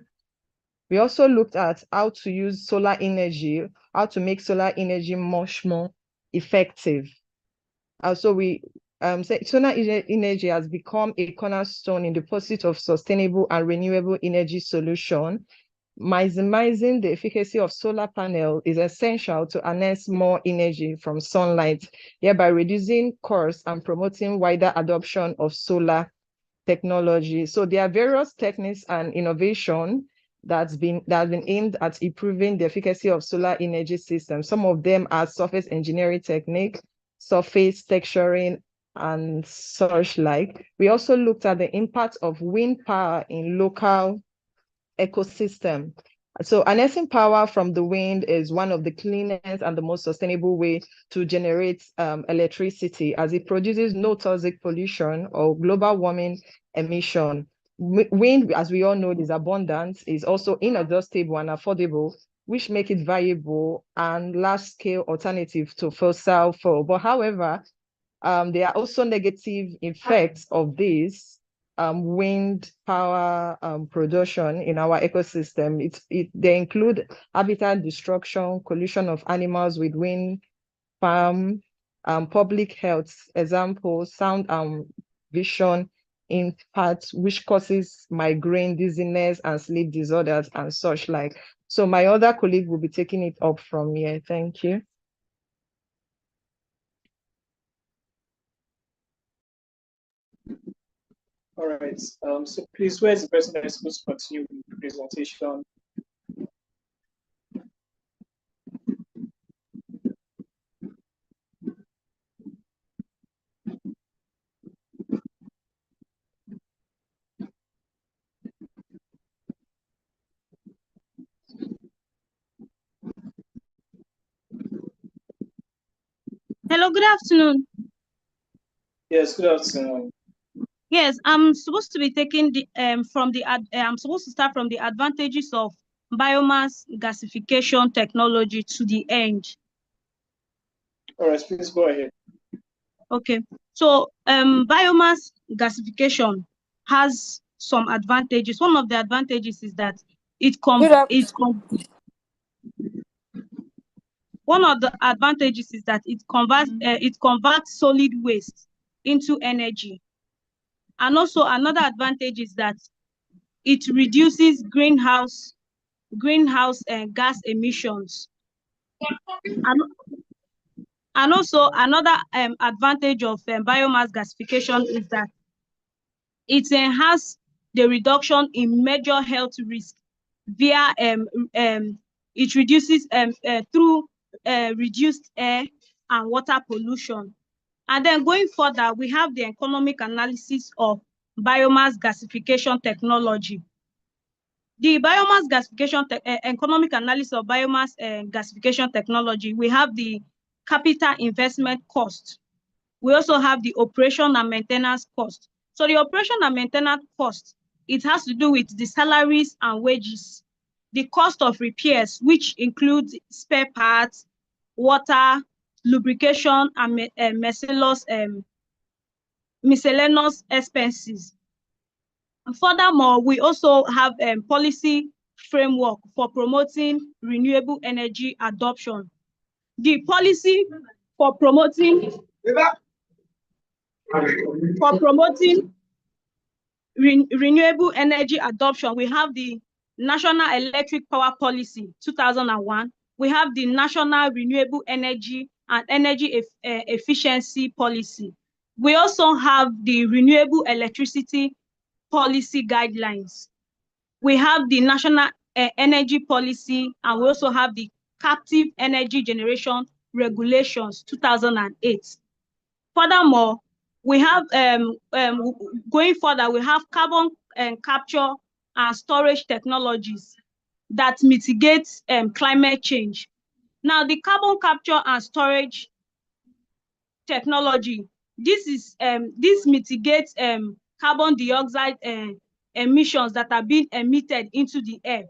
Speaker 8: to use solar energy, how to make solar energy much more effective. So solar energy has become a cornerstone in the pursuit of sustainable and renewable energy solution. Maximizing the efficacy of solar panel is essential to harness more energy from sunlight, thereby reducing costs and promoting wider adoption of solar technology. So there are various techniques and innovation that's been aimed at improving the efficacy of solar energy systems. Some of them are surface engineering technique, surface texturing, and such like. We also looked at the impact of wind power in local ecosystem. So harnessing power from the wind is one of the cleanest and the most sustainable way to generate electricity, as it produces no toxic pollution or global warming emission. Wind, as we all know, is abundant, is also inexhaustible and affordable, which make it viable and large-scale alternative to fossil fuel. But however, there are also negative effects of this wind power production in our ecosystem. They include habitat destruction, collision of animals with wind farm, public health, example, sound and vision impact, which causes migraine, dizziness, and sleep disorders and such like. So my other colleague will be taking it up from here. Thank you.
Speaker 1: All right. So please, where is the person that is supposed to continue with the presentation?
Speaker 9: Hello, good afternoon.
Speaker 1: Yes, good afternoon.
Speaker 9: Yes, I'm supposed to be taking the I'm supposed to start from the advantages of biomass gasification technology to the end.
Speaker 1: All right, please go ahead.
Speaker 9: Okay, so biomass gasification has some advantages. One of the advantages is that one of the advantages is that it converts solid waste into energy. And also another advantage is that it reduces greenhouse gas emissions. And also another advantage of biomass gasification is that it enhances the reduction in major health risks via it reduces through reduced air and water pollution. And then going further, we have the economic analysis of biomass gasification technology. The biomass gasification economic analysis of biomass gasification technology, we have the capital investment cost. We also have the operation and maintenance cost. So the operation and maintenance cost, it has to do with the salaries and wages, the cost of repairs, which includes spare parts, water, lubrication, and miscellaneous expenses. And furthermore, we also have policy framework for promoting renewable energy adoption. The policy for promoting renewable energy adoption, we have the National Electric Power Policy 2001. We have the National Renewable Energy and Energy Efficiency Policy. We also have the Renewable Electricity Policy Guidelines. We have the National Energy Policy, and we also have the Captive Energy Generation Regulations 2008. Furthermore, we have going further, we have carbon capture and storage technologies that mitigate climate change. Now, the carbon capture and storage technology, this mitigates carbon dioxide emissions that are being emitted into the air.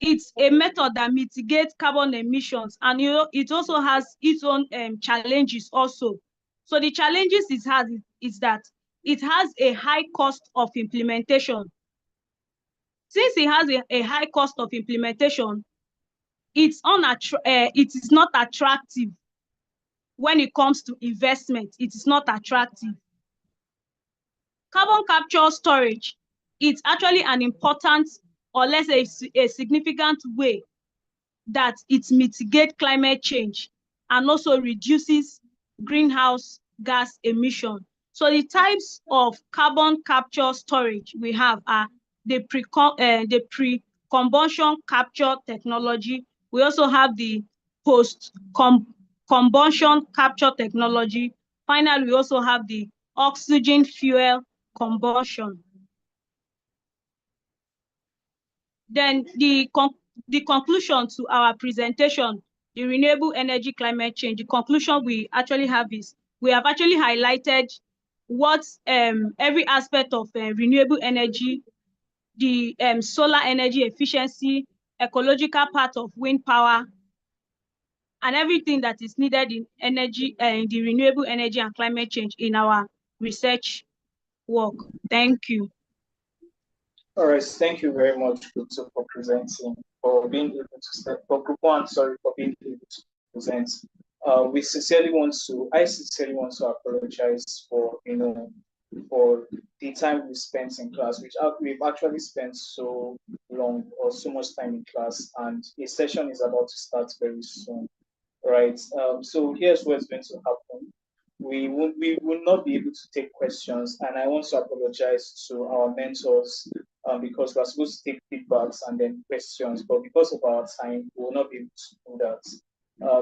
Speaker 9: It's a method that mitigates carbon emissions, and it also has its own challenges also. So the challenges it has is that it has a high cost of implementation. Since it has a high cost of implementation, it is not attractive when it comes to investment. It is not attractive. Carbon capture storage, it's actually an important, or let's say a significant way that it mitigates climate change and also reduces greenhouse gas emission. So the types of carbon capture storage we have are the pre-combustion capture technology. We also have the post-combustion capture technology. Finally, we also have the oxygen fuel combustion. Then the conclusion to our presentation, the renewable energy climate change, the conclusion we actually have is, we have actually highlighted what every aspect of renewable energy, the solar energy efficiency, ecological part of wind power, and everything that is needed in energy, in the renewable energy and climate change in our research work. Thank you.
Speaker 1: All right, thank you very much, Kutu, for presenting, for being able to for Group 1, sorry, for being able to present. I sincerely want to apologize for for the time we spent in class, which we've actually spent so long or so much time in class, and a session is about to start very soon. Right. So here's what's going to happen. We will not be able to take questions, and I want to apologize to our mentors because we're supposed to take feedbacks and then questions, but because of our time, we will not be able to do that.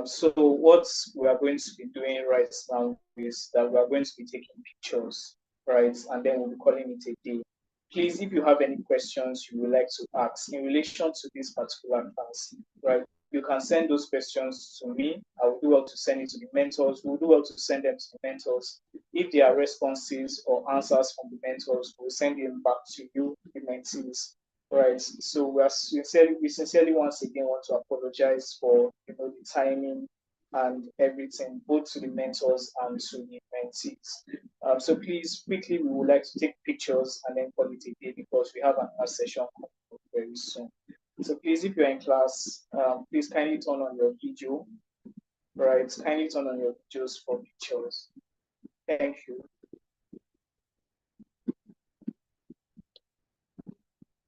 Speaker 1: So what we are going to be doing right now is that we are going to be taking pictures, right, and then we'll be calling it a day. Please, if you have any questions you would like to ask in relation to this particular class, right, you can send those questions to me. I will do well to send it to the mentors. We'll do well to send them to the mentors. If there are responses or answers from the mentors, we'll send them back to you, the mentees. Right. So we sincerely once again want to apologize for the timing and everything, both to the mentors and to the mentees. So please, quickly, we would like to take pictures and then call it a day because we have another session coming up very soon. So please, if you're in class, please kindly turn on your video, right? Kindly turn on your videos for pictures. Thank you.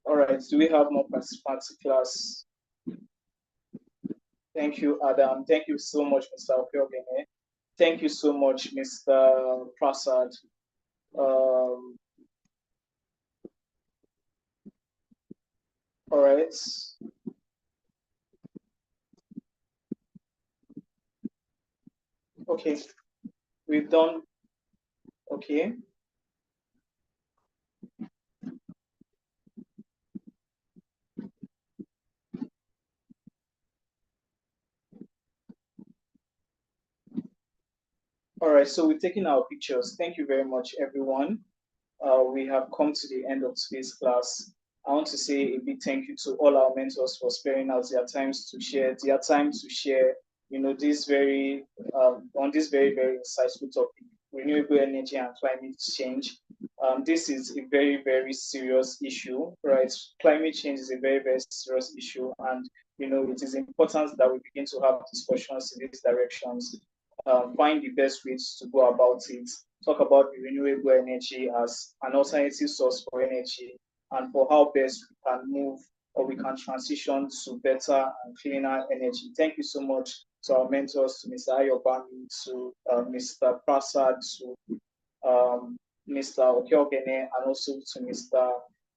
Speaker 1: All right, do we have more participants in class? Thank you, Adam. Thank you so much, Mr. Okeogene. Thank you so much, Mr. Prasad. All right. Okay, we've done. Okay. All right, so we're taking our pictures. Thank you very much, everyone. We have come to the end of today's class. I want to say a big thank you to all our mentors for sparing out their time to share, you know, this very, on this very, very insightful topic, renewable energy and climate change. This is a very, very serious issue, right? Climate change is a very, very serious issue. And, you know, it is important that we begin to have discussions in these directions, find the best ways to go about it, talk about the renewable energy as an alternative source for energy and for how best we can move or we can transition to better and cleaner energy. Thank you so much to our mentors, to Mr. Ayobami, to Mr. Prasad, to Mr. Okeogene, and also to Mr.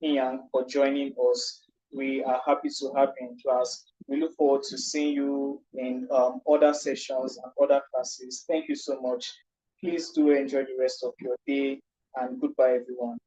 Speaker 1: Ian for joining us. We are happy to have you in class. We look forward to seeing you in other sessions and other classes. Thank you so much. Please do enjoy the rest of your day, and goodbye, everyone.